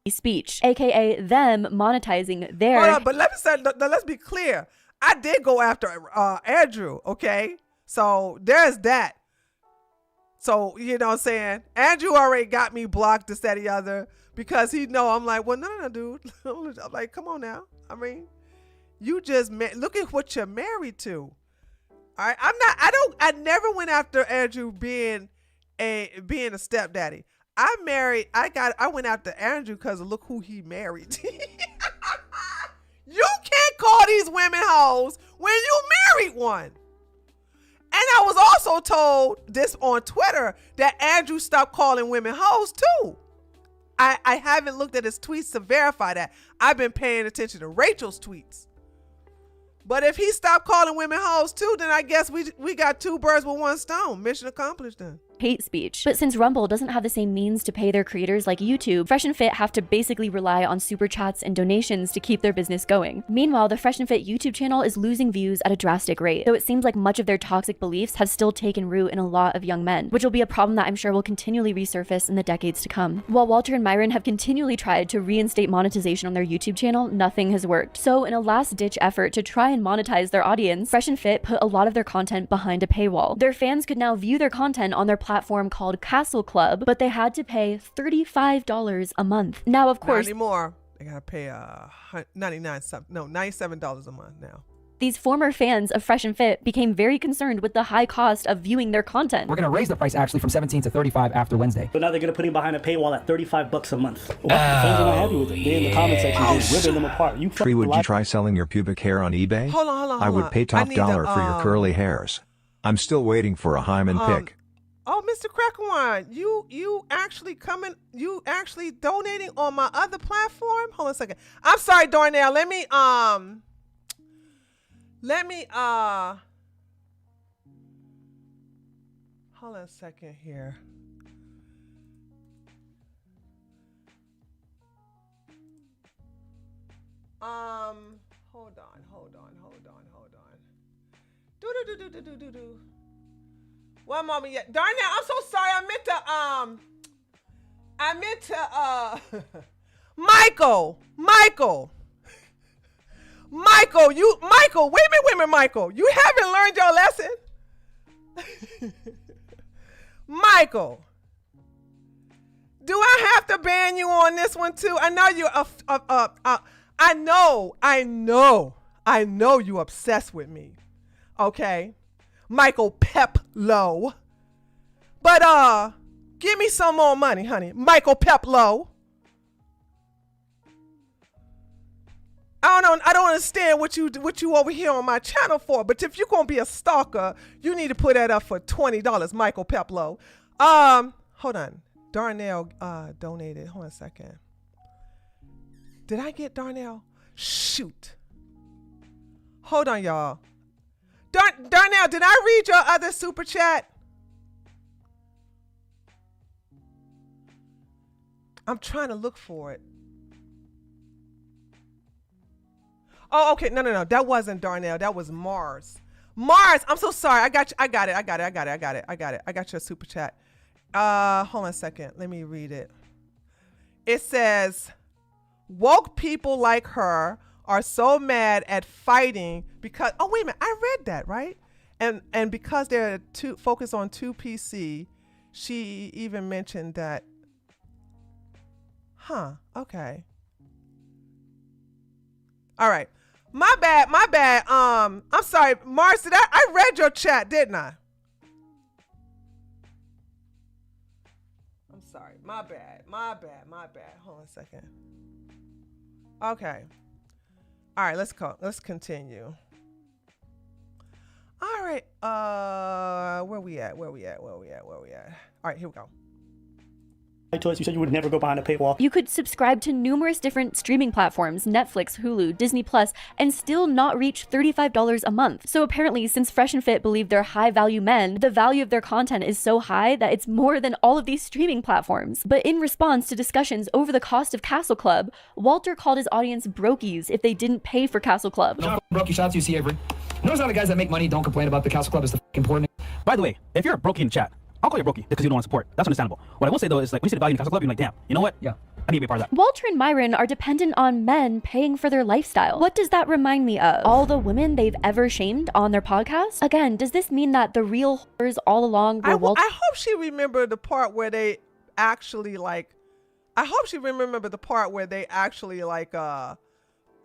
Speech, aka them monetizing their. Hold on, but let's be clear. I did go after Andrew, okay? So there's that. So, you know what I'm saying? Andrew already got me blocked, this, that, the other, because he know I'm like, well, no, dude. I'm like, come on now. I mean, you just look at what you're married to. All right, I never went after Andrew being a stepdaddy. I went after Andrew because look who he married. You can't call these women hoes when you married one. And I was also told this on Twitter that Andrew stopped calling women hoes too. I haven't looked at his tweets to verify that. I've been paying attention to Rachel's tweets. But if he stopped calling women hoes too, then I guess we got 2 birds with 1 stone. Mission accomplished then. Hate speech. But since Rumble doesn't have the same means to pay their creators like YouTube, Fresh and Fit have to basically rely on super chats and donations to keep their business going. Meanwhile, the Fresh and Fit YouTube channel is losing views at a drastic rate, though it seems like much of their toxic beliefs have still taken root in a lot of young men, which will be a problem that I'm sure will continually resurface in the decades to come. While Walter and Myron have continually tried to reinstate monetization on their YouTube channel, nothing has worked. So in a last-ditch effort to try and monetize their audience, Fresh and Fit put a lot of their content behind a paywall. Their fans could now view their content on their platform called Castle Club, but they had to pay $35 a month. Now, of course, not anymore. They gotta pay $97 a month now. These former fans of Fresh and Fit became very concerned with the high cost of viewing their content. We're going to raise the price actually from 17 to 35 after Wednesday. So now they're going to put him behind a paywall at $35 a month. Well, the fans are not happy with it. They're in the comment section just ripping them apart. Tree, would you try selling your pubic hair on eBay? Hold on. I would pay top dollar for your curly hairs. I'm still waiting for a hymen pic. Oh, Mr. Crackerwine, you actually donating on my other platform? Hold on a second. I'm sorry, Darnell. Let me hold on a second here. Hold on. Do. One moment yet. Darnell, I'm so sorry. I meant to Michael, wait a minute, Michael. You haven't learned your lesson? Michael, do I have to ban you on this one too? I know you're I know you obsessed with me. Okay? Michael Peplow. But give me some more money, honey. Michael Peplow. I don't understand what you over here on my channel for, but if you're gonna be a stalker, you need to put that up for $20, Michael Peplow. Hold on. Darnell donated. Hold on a second. Did I get Darnell? Shoot. Hold on, y'all. Darnell, did I read your other super chat? I'm trying to look for it. Oh, okay. No. That wasn't Darnell. That was Mars. Mars, I'm so sorry. I got it. I got your super chat. Hold on a second. Let me read it. It says, woke people like her are so mad at fighting because, oh, wait a minute. I read that, right? And because they're focused on 2PC, she even mentioned that. Okay. All right. My bad. I'm sorry, Mars. I read your chat, didn't I? I'm sorry. My bad. Hold on a second. Okay. All right, let's continue. All right. Where we at? All right, here we go. Choice. You said you would never go behind a paywall. You could subscribe to numerous different streaming platforms, Netflix, Hulu, Disney Plus, and still not reach $35 a month. So apparently, since Fresh and Fit believe they're high-value men, the value of their content is so high that it's more than all of these streaming platforms. But in response to discussions over the cost of Castle Club, Walter called his audience brokies if they didn't pay for Castle Club. No brokey shots, you see, Avery. Notice how the guys that make money don't complain about the Castle Club is the important. By the way, if you're a brokey in chat, I'll call you brokey because you don't want support. That's understandable. What I will say though is like when you see the value in the Castle Club, you're like, damn, you know what? Yeah, I need to be a part of that. Walter and Myron are dependent on men paying for their lifestyle. What does that remind me of? All the women they've ever shamed on their podcast? Again, does this mean that the real whores all along were Walter? I hope she remembered the part where they actually like. I hope she remembered the part where they actually like up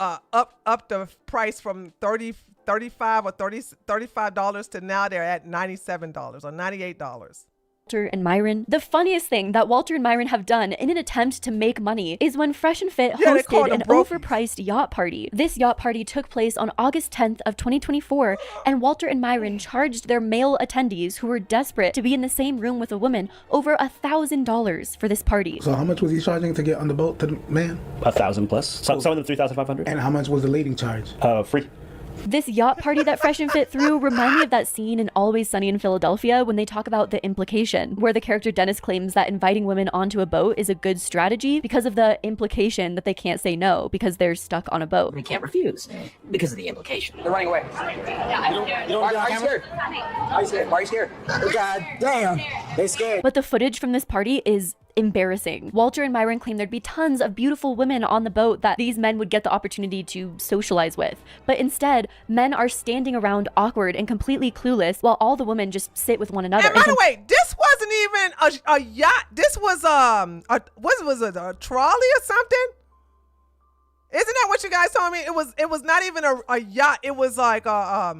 the price from $35 or $35 to now they're at $97 or $98. Walter and Myron. The funniest thing that Walter and Myron have done in an attempt to make money is when Fresh and Fit hosted an overpriced yacht party. This yacht party took place on August 10th of 2024, and Walter and Myron charged their male attendees who were desperate to be in the same room with a woman over $1,000 for this party. So how much was he charging to get on the boat to the man? 1,000 plus. Some of them 3,500. And how much was the leading charge? Free. This yacht party that Fresh and Fit threw remind me of that scene in Always Sunny in Philadelphia when they talk about the implication, where the character Dennis claims that inviting women onto a boat is a good strategy because of the implication that they can't say no because they're stuck on a boat. They can't refuse because of the implication. They're running away. Why are you scared? Why are you scared? God damn, they scared. But the footage from this party is embarrassing. Walter and Myron claim there'd be tons of beautiful women on the boat that these men would get the opportunity to socialize with. But instead, men are standing around awkward and completely clueless while all the women just sit with one another. And by the way, this wasn't even a yacht. This was was it a trolley or something? Isn't that what you guys told me? It was not even a yacht. It was like a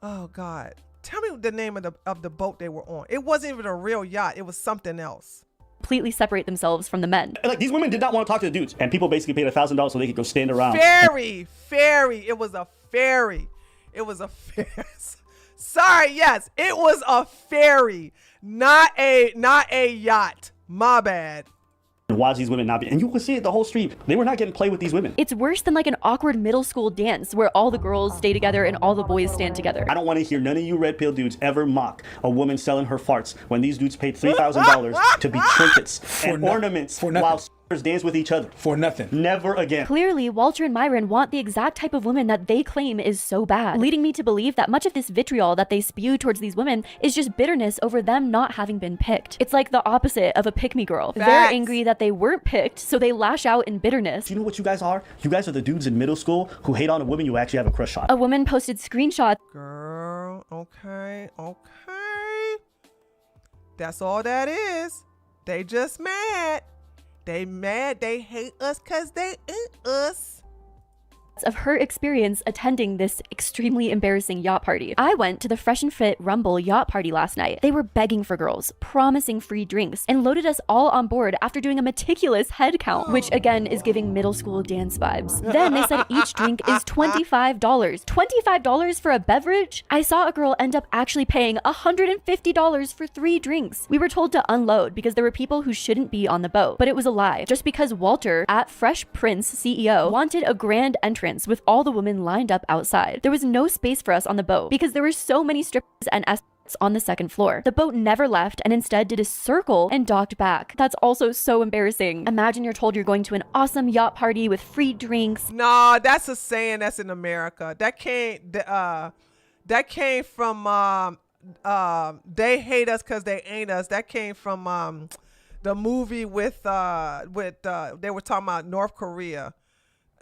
oh God. Tell me the name of the boat they were on. It wasn't even a real yacht. It was something else. Completely separate themselves from the men. Like these women did not want to talk to the dudes, and people basically paid $1,000 so they could go stand around. Ferry. It was a ferry. Sorry, yes, it was a ferry, not a yacht. My bad. Watch these women not be, and you can see it the whole street. They were not getting play with these women. It's worse than like an awkward middle school dance where all the girls stay together and all the boys stand together. I don't want to hear none of you red pill dudes ever mock a woman selling her farts when these dudes paid $3,000 to be trinkets and ornaments while s***ers dance with each other. For nothing. Never again. Clearly, Walter and Myron want the exact type of woman that they claim is so bad, leading me to believe that much of this vitriol that they spew towards these women is just bitterness over them not having been picked. It's like the opposite of a pick-me girl. Facts. They're angry that they weren't picked, so they lash out in bitterness. You know what you guys are? You guys are the dudes in middle school who hate on a woman you actually have a crush on. A woman posted screenshots. Girl, okay. That's all that is. They just mad. They mad. They hate us because they ain't us. Of her experience attending this extremely embarrassing yacht party. I went to the Fresh and Fit Rumble yacht party last night. They were begging for girls, promising free drinks, and loaded us all on board after doing a meticulous head count, which again is giving middle school dance vibes. Then they said each drink is $25. $25 for a beverage? I saw a girl end up actually paying $150 for 3 drinks. We were told to unload because there were people who shouldn't be on the boat, but it was a lie. Just because Walter, at Fresh Prince CEO, wanted a grand entrance with all the women lined up outside. There was no space for us on the boat because there were so many strippers and escorts on the second floor. The boat never left and instead did a circle and docked back. That's also so embarrassing. Imagine you're told you're going to an awesome yacht party with free drinks. Nah, that's a saying that's in America. That came from they hate us because they ain't us. That came from the movie with they were talking about North Korea.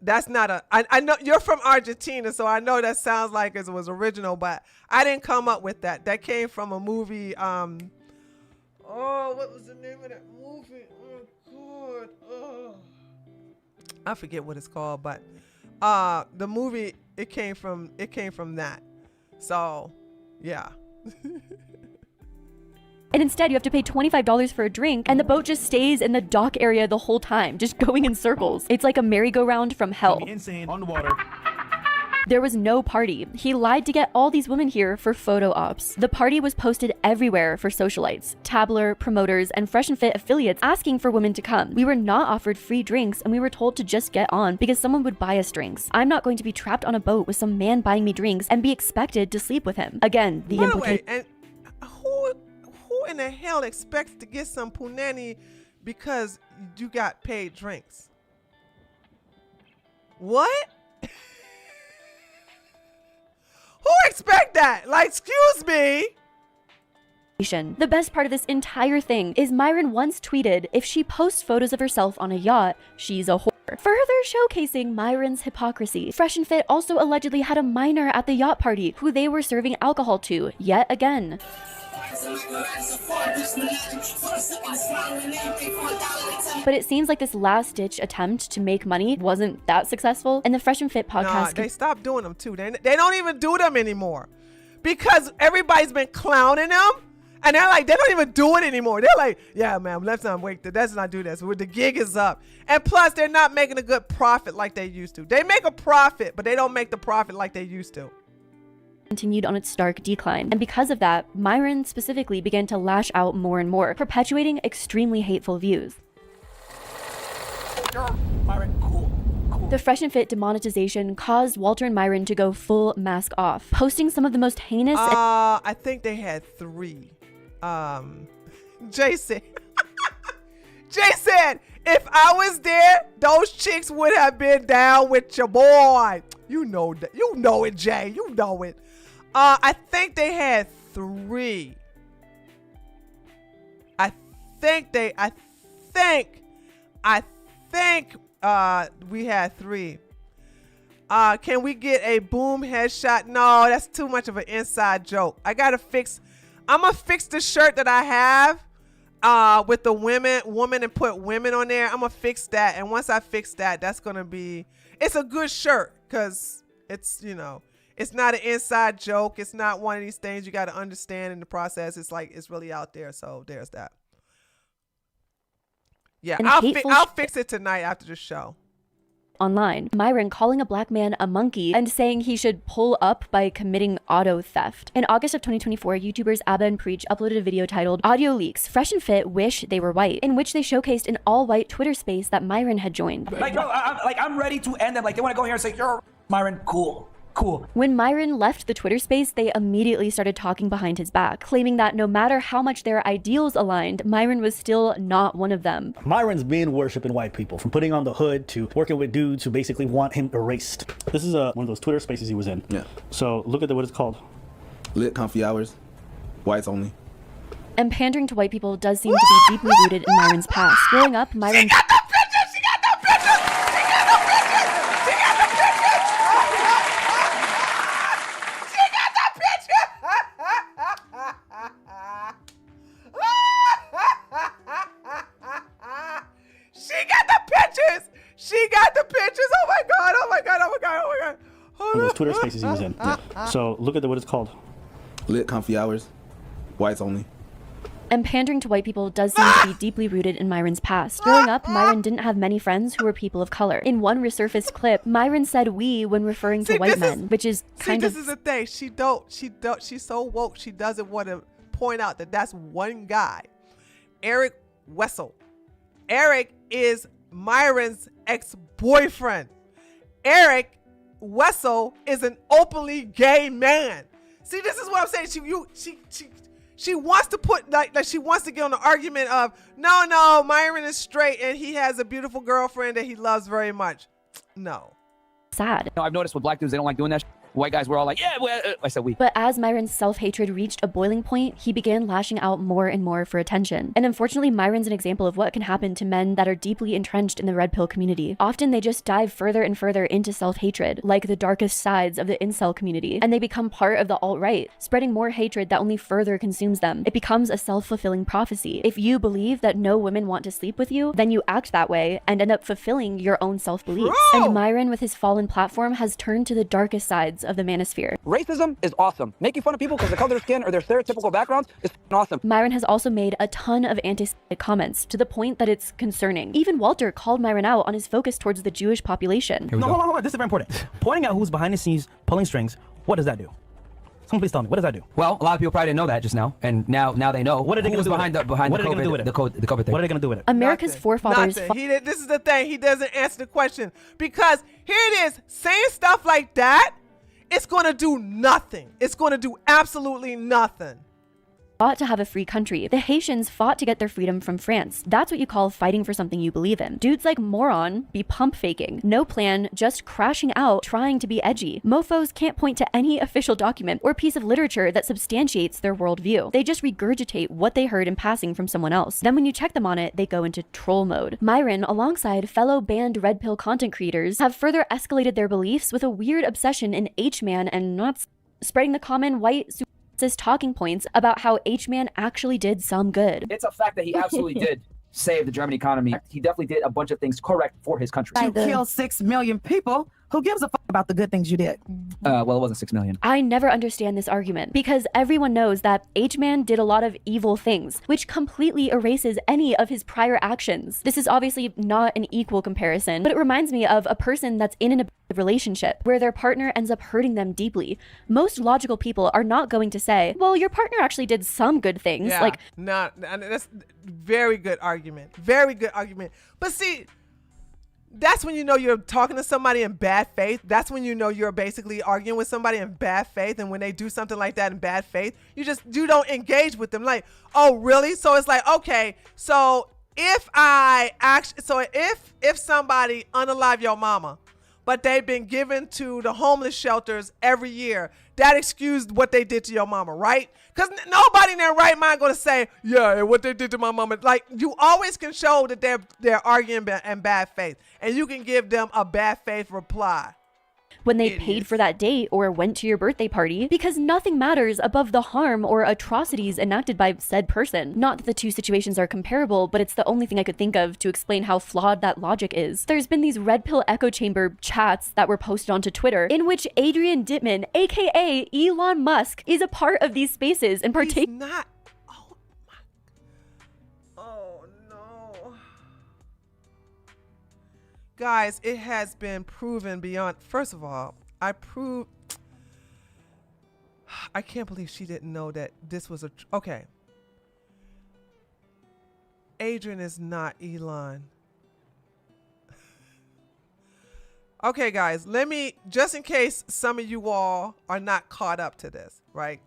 That's not a. I know you're from Argentina, so I know that sounds like it was original, but I didn't come up with that. That came from a movie. Oh, what was the name of that movie? Oh God. Oh. I forget what it's called, but the movie it came from that. So, yeah. And instead, you have to pay $25 for a drink, and the boat just stays in the dock area the whole time, just going in circles. It's like a merry-go-round from hell. Insane on the water. There was no party. He lied to get all these women here for photo ops. The party was posted everywhere for socialites, tabler, promoters, and Fresh and Fit affiliates asking for women to come. We were not offered free drinks, and we were told to just get on because someone would buy us drinks. I'm not going to be trapped on a boat with some man buying me drinks and be expected to sleep with him. Again, the implication. And who in the hell expects to get some punani because you got paid drinks? What? Who expect that? Like, excuse me. The best part of this entire thing is Myron once tweeted, if she posts photos of herself on a yacht, she's a whore. Further showcasing Myron's hypocrisy, Fresh and Fit also allegedly had a minor at the yacht party who they were serving alcohol to, yet again. But it seems like this last-ditch attempt to make money wasn't that successful, and the Fresh and Fit podcast... Nah, they stopped doing them too. They don't even do them anymore because everybody's been clowning them, and they're like, they don't even do it anymore. They're like, yeah, man, let's not do this. The gig is up. And plus, they're not making a good profit like they used to. They make a profit, but they don't make the profit like they used to. Continued on its stark decline, and because of that, Myron specifically began to lash out more and more, perpetuating extremely hateful views. Myron, cool. The Fresh and Fit demonetization caused Walter and Myron to go full mask off, posting some of the most heinous... I think they had 3. Jay said, if I was there, those chicks would have been down with your boy. You know that. You know it, Jay. You know it. I think they had 3. I think we had 3. Can we get a boom headshot? No, that's too much of an inside joke. I'm gonna fix the shirt that I have with the woman and put women on there. I'm gonna fix that, and once I fix that, that's gonna be, it's a good shirt because it's, you know, it's not an inside joke. It's not one of these things you got to understand in the process. It's like, it's really out there. So there's that. Yeah, I'll fix it tonight after the show. Online, Myron calling a black man a monkey and saying he should pull up by committing auto theft. In August of 2024, YouTubers Abba and Preach uploaded a video titled Audio Leaks, Fresh and Fit Wish They Were White, in which they showcased an all-white Twitter space that Myron had joined. Like, bro, I'm ready to end them. Like, they want to go here and say, you're Myron, cool. When Myron left the Twitter space, they immediately started talking behind his back, claiming that no matter how much their ideals aligned, Myron was still not one of them. Myron's been worshiping white people, from putting on the hood to working with dudes who basically want him erased. This is one of those Twitter spaces he was in. Yeah. So look at what it's called. Lit comfy hours, whites only. And pandering to white people does seem to be deeply rooted in Myron's past. Growing up, Myron... Those Twitter spaces he was in. So look at what it's called. Lit comfy hours, whites only. And pandering to white people does seem to be deeply rooted in Myron's past. Growing up, Myron didn't have many friends who were people of color. In one resurfaced clip, Myron said "we" when referring to white men, which is kind of... this is the thing. She's so woke, she doesn't want to point out that that's one guy, Eric Wessel. Eric is Myron's ex-boyfriend. Eric Wessel is an openly gay man. See, this is what I'm saying. She wants to put like she wants to get on the argument of no, Myron is straight and he has a beautiful girlfriend that he loves very much. No. Sad. No, I've noticed with black dudes, they don't like doing that. white guys were all like, yeah, well, I said we. But as Myron's self-hatred reached a boiling point, he began lashing out more and more for attention. And unfortunately, Myron's an example of what can happen to men that are deeply entrenched in the red pill community. Often they just dive further and further into self-hatred, like the darkest sides of the incel community, and they become part of the alt-right, spreading more hatred that only further consumes them. It becomes a self-fulfilling prophecy. If you believe that no women want to sleep with you, then you act that way and end up fulfilling your own self-beliefs. And Myron, with his fallen platform, has turned to the darkest sides of the Manosphere. Racism is awesome. Making fun of people because of the color of their skin or their stereotypical backgrounds is awesome. Myron has also made a ton of anti-Semitic comments to the point that it's concerning. Even Walter called Myron out on his focus towards the Jewish population. No, hold on. This is very important. Pointing out who's behind the scenes, pulling strings, what does that do? Someone please tell me, what does that do? Well, a lot of people probably didn't know that just now, and now they know. What are they going to do behind the COVID thing? What are they going to do with it? America's forefathers. This is the thing. He doesn't answer the question because here it is saying stuff like that. It's going to do nothing. It's going to do absolutely nothing. Fought to have a free country. The Haitians fought to get their freedom from France. That's what you call fighting for something you believe in. Dudes like Moron be pump faking. No plan, just crashing out, trying to be edgy. Mofos can't point to any official document or piece of literature that substantiates their worldview. They just regurgitate what they heard in passing from someone else. Then when you check them on it, they go into troll mode. Myron, alongside fellow banned red pill content creators, have further escalated their beliefs with a weird obsession in H-man and not spreading the common white talking points about how H-man actually did some good. It's a fact that he absolutely did save the German economy. He definitely did a bunch of things correct for his country. You killed 6 million people. Who gives a fuck about the good things you did? Well, it wasn't 6 million. I never understand this argument because everyone knows that H-man did a lot of evil things, which completely erases any of his prior actions. This is obviously not an equal comparison, but it reminds me of a person that's in an abusive relationship where their partner ends up hurting them deeply. Most logical people are not going to say, well, your partner actually did some good things. Yeah, that's very good argument. Very good argument. But see, that's when you know you're talking to somebody in bad faith. That's when you know you're basically arguing with somebody in bad faith. And when they do something like that in bad faith, you don't engage with them. Like, oh, really? So it's like, okay, so if somebody unalive your mama, but they've been given to the homeless shelters every year, that excused what they did to your mama, right? Because nobody in their right mind going to say, yeah, what they did to my mama. Like, you always can show that they're arguing in bad faith, and you can give them a bad faith reply. When they paid for that date or went to your birthday party, because nothing matters above the harm or atrocities enacted by said person. Not that the two situations are comparable, but it's the only thing I could think of to explain how flawed that logic is. There's been these red pill echo chamber chats that were posted onto Twitter in which Adrian Dittman, aka Elon Musk, is a part of these spaces and partake. He's not. Oh no. Guys, it has been proven beyond. First of all, I can't believe she didn't know that this was okay. Adrian is not Elon. Okay, guys, let me, just in case some of you all are not caught up to this, right?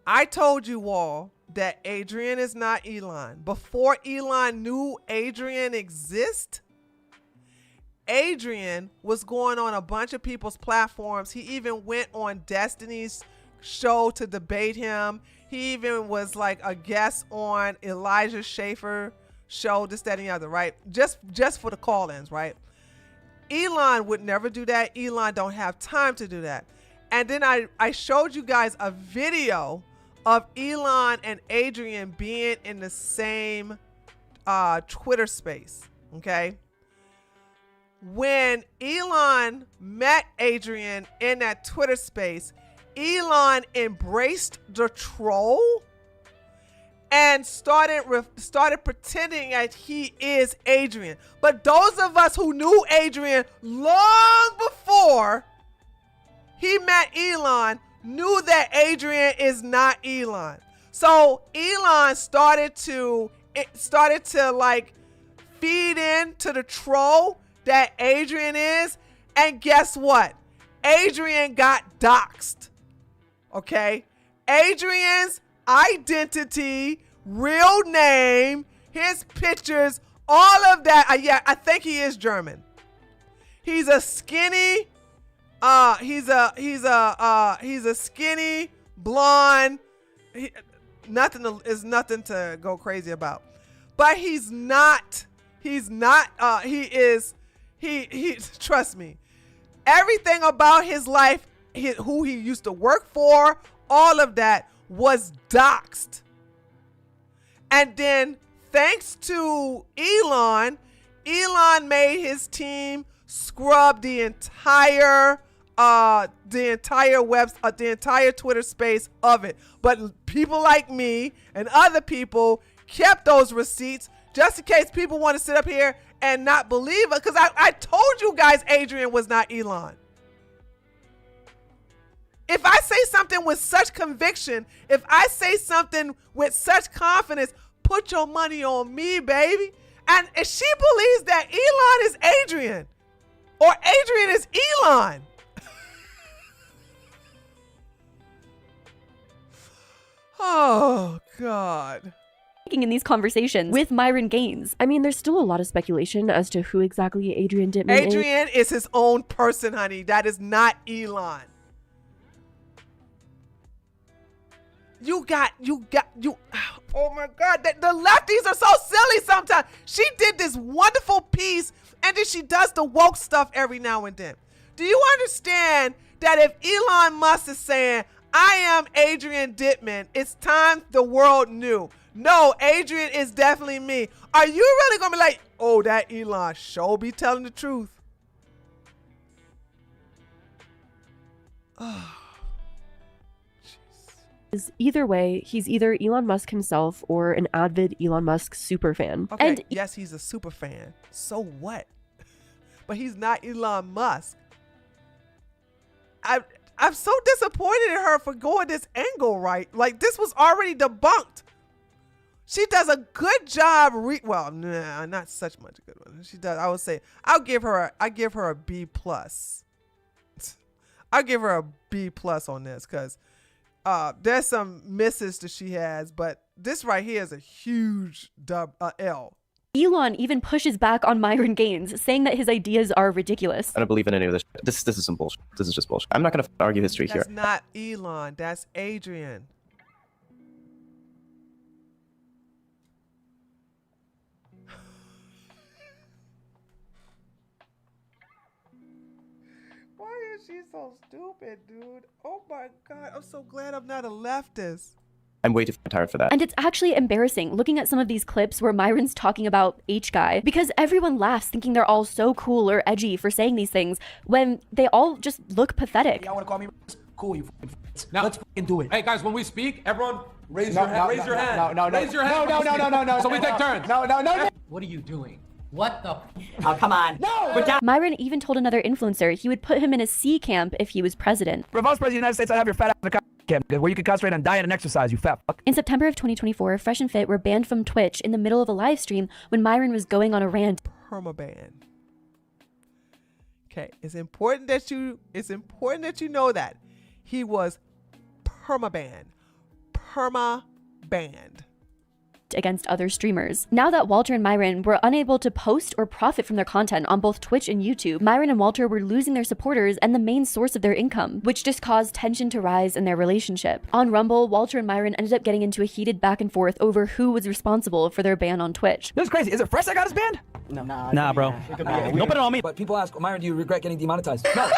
I told you all that Adrian is not Elon. Before Elon knew Adrian exists, Adrian was going on a bunch of people's platforms. He even went on Destiny's show to debate him. He even was like a guest on Elijah Schaefer show, this, that, and the other, right? Just for the call-ins, right? Elon would never do that. Elon don't have time to do that. And then I showed you guys a video of Elon and Adrian being in the same Twitter space, okay? When Elon met Adrian in that Twitter space, Elon embraced the troll and started pretending that he is Adrian. But those of us who knew Adrian long before he met Elon knew that Adrian is not Elon. So Elon started to like feed into the troll that Adrian is, and guess what? Adrian got doxxed. Okay? Adrian's identity, real name, his pictures, all of that. Yeah, I think he is German. He's a skinny He's a skinny blonde. Nothing to go crazy about. But he's not. He trust me. Everything about his life, who he used to work for, all of that was doxed. And then thanks to Elon made his team scrub the entire Twitter space of it. But people like me and other people kept those receipts just in case people want to sit up here and not believe it. Because I told you guys Adrian was not Elon. If I say something with such conviction, if I say something with such confidence, put your money on me, baby. And if she believes that Elon is Adrian or Adrian is Elon, oh, God. In these conversations with Myron Gaines. I mean, there's still a lot of speculation as to who exactly Adrian Dittman is. Adrian is his own person, honey. That is not Elon. You, oh my God, the lefties are so silly sometimes. She did this wonderful piece and then she does the woke stuff every now and then. Do you understand that if Elon Musk is saying, I am Adrian Dittman, it's time the world knew. No, Adrian is definitely me. Are you really going to be like, oh, that Elon sure be telling the truth? Oh. Either way, he's either Elon Musk himself or an avid Elon Musk super fan. Okay, and yes, he's a super fan. So what? But he's not Elon Musk. I'm so disappointed in her for going this angle, right? Like, this was already debunked. She does a good job. Not such much a good one. She does. I would say I give her a B plus. I'll give her a B plus on this because there's some misses that she has, but this right here is a huge L. Elon even pushes back on Myron Gaines, saying that his ideas are ridiculous. I don't believe in any of this. This is some bullshit. This is just bullshit. I'm not going to argue history here. That's not Elon. That's Adrian. Why is she so stupid, dude? Oh my God. I'm so glad I'm not a leftist. I'm way too tired for that. And it's actually embarrassing looking at some of these clips where Myron's talking about H-guy because everyone laughs thinking they're all so cool or edgy for saying these things when they all just look pathetic. Y'all want to call me cool, you now, let's fucking do it. Hey guys, when we speak, everyone raise your hand. Raise your hand. Raise your hand. No. So we take turns. No. What are you doing? What the? Oh, come on. No! Myron even told another influencer he would put him in a C camp if he was president. If I was president of the United States, I'd have your fat ass in a camp where you can concentrate on diet and exercise, you fat fuck. In September of 2024, Fresh and Fit were banned from Twitch in the middle of a live stream when Myron was going on a rant. Permaban. Okay, it's important that you know that he was permabanned. Against other streamers. Now that Walter and Myron were unable to post or profit from their content on both Twitch and YouTube, Myron and Walter were losing their supporters and the main source of their income, which just caused tension to rise in their relationship. On Rumble, Walter and Myron ended up getting into a heated back and forth over who was responsible for their ban on Twitch. This is crazy. Is it Fresh that got us banned? No. Nah, bro. Don't put it on me. But people ask, Myron, do you regret getting demonetized? No.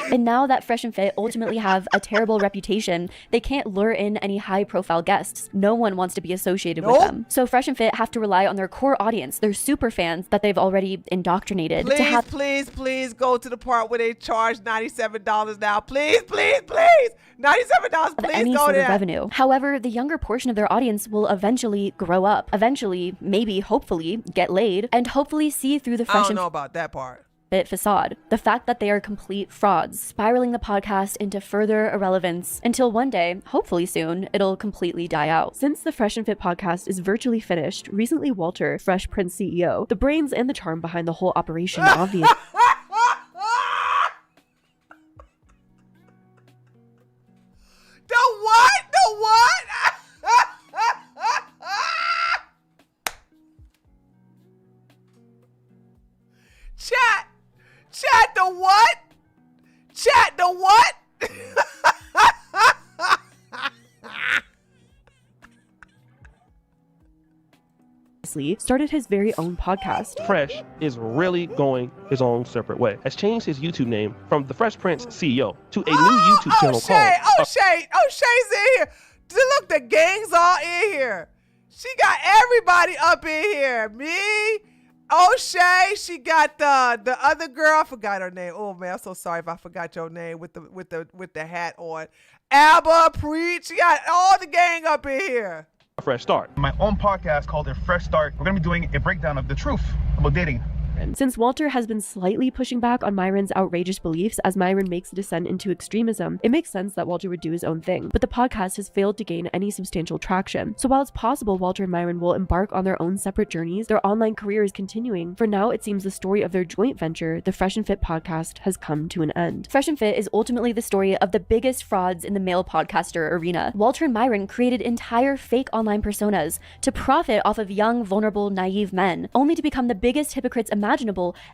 And now that Fresh and Fit ultimately have a terrible reputation, they can't lure in any high-profile guests. No one wants to be associated with them. So Fresh and Fit have to rely on their core audience, their super fans that they've already indoctrinated. Please go to the part where they charge $97 now. Please. $97, please any go sort there. of revenue. However, the younger portion of their audience will eventually grow up, eventually, maybe, hopefully, get laid, and hopefully see through the Fresh I don't and know about that part. Fit facade. The fact that they are complete frauds, spiraling the podcast into further irrelevance until one day, hopefully soon, it'll completely die out. Since the Fresh and Fit podcast is virtually finished, recently Walter, Fresh Prince CEO, the brains and the charm behind the whole operation, obviously. The what? Chat, the what? Chat, started his very own podcast. Fresh is really going his own separate way. Has changed his YouTube name from the Fresh Prince CEO to a new YouTube channel called Shay's in here. Look, the gang's all in here. She got everybody up in here. Me, O'Shea, she got the other girl. I forgot her name. Oh man, I'm so sorry if I forgot your name with the hat on. Abba, Preach. She got all the gang up in here. Fresh Start. My own podcast called A Fresh Start. We're going to be doing a breakdown of the truth about dating. Since Walter has been slightly pushing back on Myron's outrageous beliefs as Myron makes a descent into extremism, it makes sense that Walter would do his own thing. But the podcast has failed to gain any substantial traction. So while it's possible Walter and Myron will embark on their own separate journeys, their online career is continuing. For now, it seems the story of their joint venture, the Fresh and Fit podcast, has come to an end. Fresh and Fit is ultimately the story of the biggest frauds in the male podcaster arena. Walter and Myron created entire fake online personas to profit off of young, vulnerable, naive men, only to become the biggest hypocrites imaginable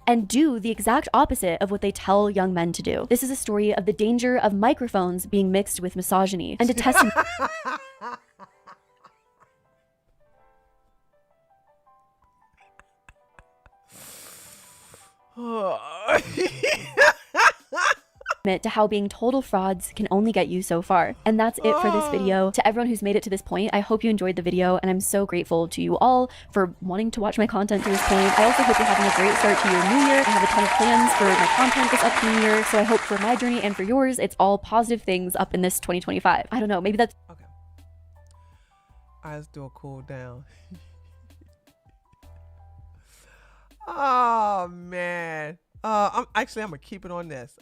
and do the exact opposite of what they tell young men to do. This is a story of the danger of microphones being mixed with misogyny and a testament. To how being total frauds can only get you so far. And that's it for this video. To everyone who's made it to this point, I hope you enjoyed the video, and I'm so grateful to you all for wanting to watch my content to this point. I also hope you're having a great start to your new year. I have a ton of plans for my content this upcoming year, so I hope for my journey and for yours, it's all positive things up in this 2025. I don't know, maybe that's... Okay. All right, let's do a cool down. Oh, man. I'm gonna keep it on this.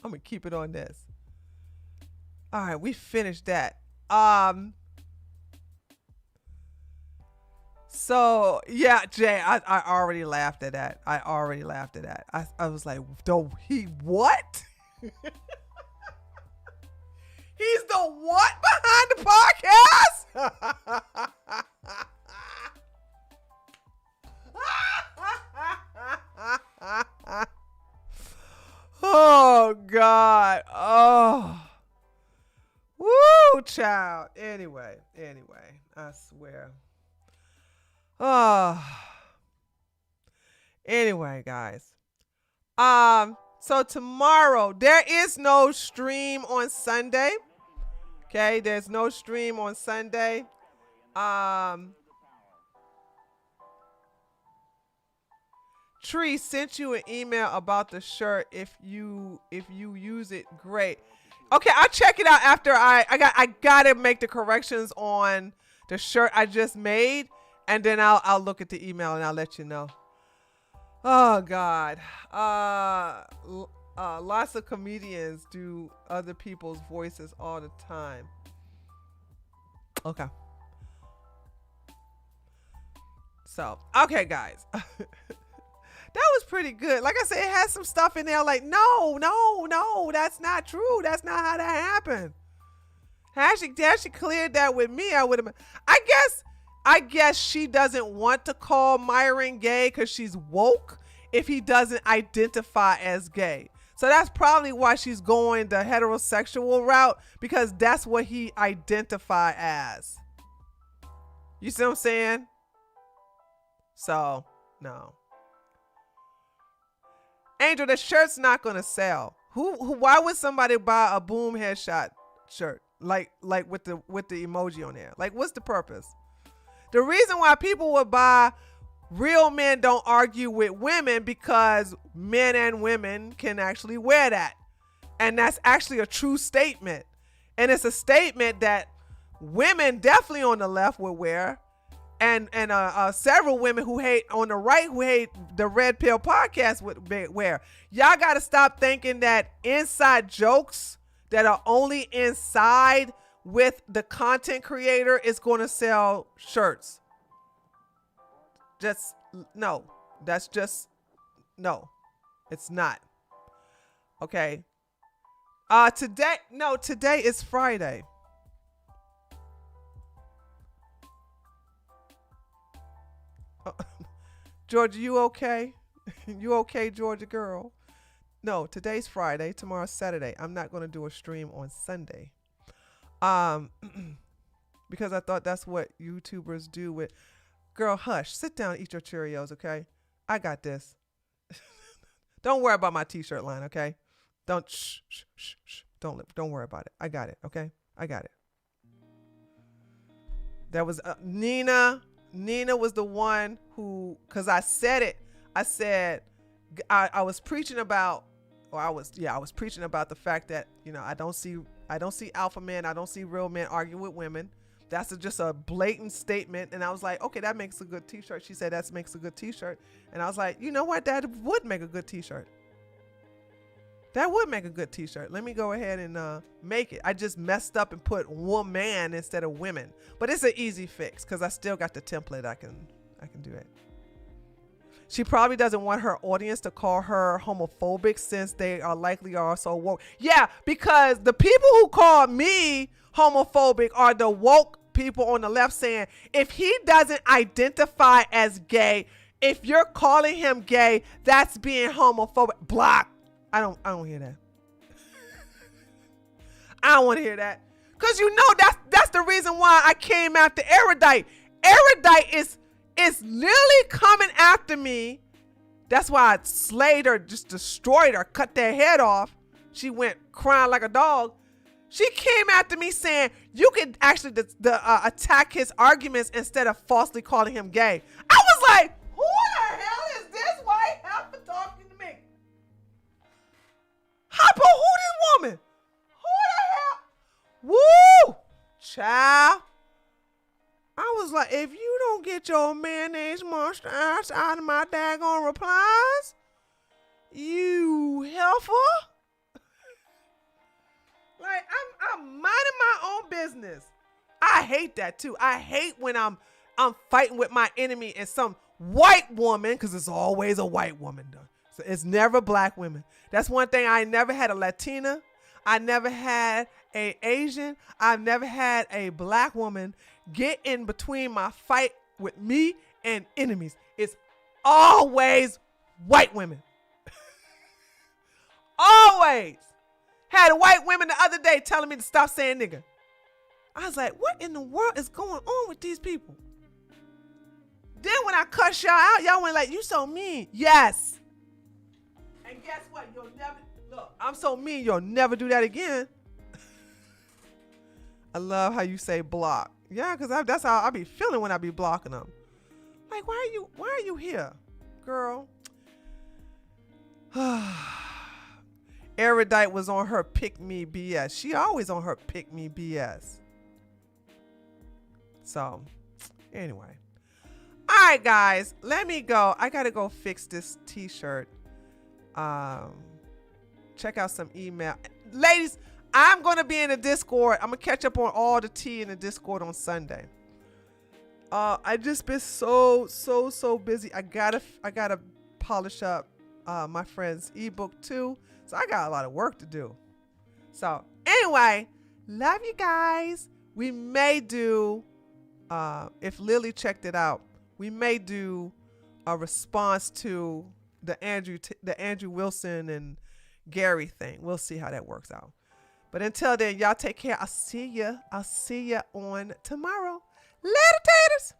All right, we finished that. So yeah, Jay, I already laughed at that. I was like, what? He's the what behind the podcast? Oh God. Oh. Woo, child. Anyway, I swear. Oh. Anyway, guys. So tomorrow there is no stream on Sunday. Okay, there's no stream on Sunday. Tree sent you an email about the shirt. If you use it, great. Okay, I'll check it out after I gotta make the corrections on the shirt I just made, and then I'll look at the email and I'll let you know. Oh God. Lots of comedians do other people's voices all the time. Okay. So, okay, guys. That was pretty good. Like I said, it has some stuff in there like, no, that's not true. That's not how that happened. Had she cleared that with me, I would have been. I guess she doesn't want to call Myron gay because she's woke if he doesn't identify as gay. So that's probably why she's going the heterosexual route, because that's what he identify as. You see what I'm saying? So, no. Angel, the shirt's not gonna sell. Why would somebody buy a boom headshot shirt like with the emoji on there? Like, what's the purpose? The reason why people would buy Real Men Don't Argue with Women, because men and women can actually wear that, and that's actually a true statement, and it's a statement that women definitely on the left would wear. And several women who hate on the right, who hate the Red Pill podcast would wear. Y'all got to stop thinking that inside jokes that are only inside with the content creator is going to sell shirts. Just no. That's just no. It's not. Okay. Today is Friday. Georgia, you okay? You okay, Georgia girl? No, today's Friday. Tomorrow's Saturday. I'm not going to do a stream on Sunday. Because I thought that's what YouTubers do with. Girl, hush. Sit down, eat your Cheerios, okay? I got this. Don't worry about my t-shirt line, okay? Don't Don't worry about it. I got it, okay? I got it. That was Nina. Nina was the one who, because I said it. I said I was preaching about, or I was preaching about the fact that, you know, I don't see alpha men, I don't see real men argue with women. That's just a blatant statement. And I was like, okay, that makes a good t-shirt. She said that makes a good t-shirt. And I was like, you know what? That would make a good t-shirt. That would make a good t-shirt. Let me go ahead and make it. I just messed up and put woman instead of women. But it's an easy fix because I still got the template. I can do it. She probably doesn't want her audience to call her homophobic since they are likely so woke. Yeah, because the people who call me homophobic are the woke people on the left saying, if he doesn't identify as gay, if you're calling him gay, that's being homophobic. Block. I don't hear that. I don't want to hear that. Cause you know that's the reason why I came after Erudite. Erudite is literally coming after me. That's why I slayed her, just destroyed her, cut their head off. She went crying like a dog. She came after me saying you could actually attack his arguments instead of falsely calling him gay. I was like, who the hell is this white heifer talking to me? Hopper, who this woman? Who the hell? Woo! Child. I was like, if you don't get your mayonnaise monster ass out of my daggone replies, you heifer. Like, I'm minding my own business. I hate that too. I hate when I'm fighting with my enemy and some white woman, because it's always a white woman though. So it's never black women. That's one thing. I never had a Latina. I never had a Asian. I've never had a black woman get in between my fight with me and enemies. It's always white women. Always. Had white women the other day telling me to stop saying nigga. I was like, what in the world is going on with these people? Then when I cuss y'all out, y'all went like, you so mean. Yes. And guess what? You'll never, look, I'm so mean, you'll never do that again. I love how you say block. Yeah, because that's how I be feeling when I be blocking them. Like, why are you here, girl? Erudite was on her pick me BS. She always on her pick me BS. So, anyway. All right, guys, let me go. I got to go fix this t-shirt. Check out some email. Ladies, I'm going to be in the Discord. I'm going to catch up on all the tea in the Discord on Sunday. I just been so busy. I gotta polish up my friend's ebook too. So I got a lot of work to do. So anyway, love you guys. We may do, if Lily checked it out, we may do a response to the Andrew Wilson and Gary thing. We'll see how that works out. But until then, y'all take care. I'll see ya on tomorrow. Later, taters.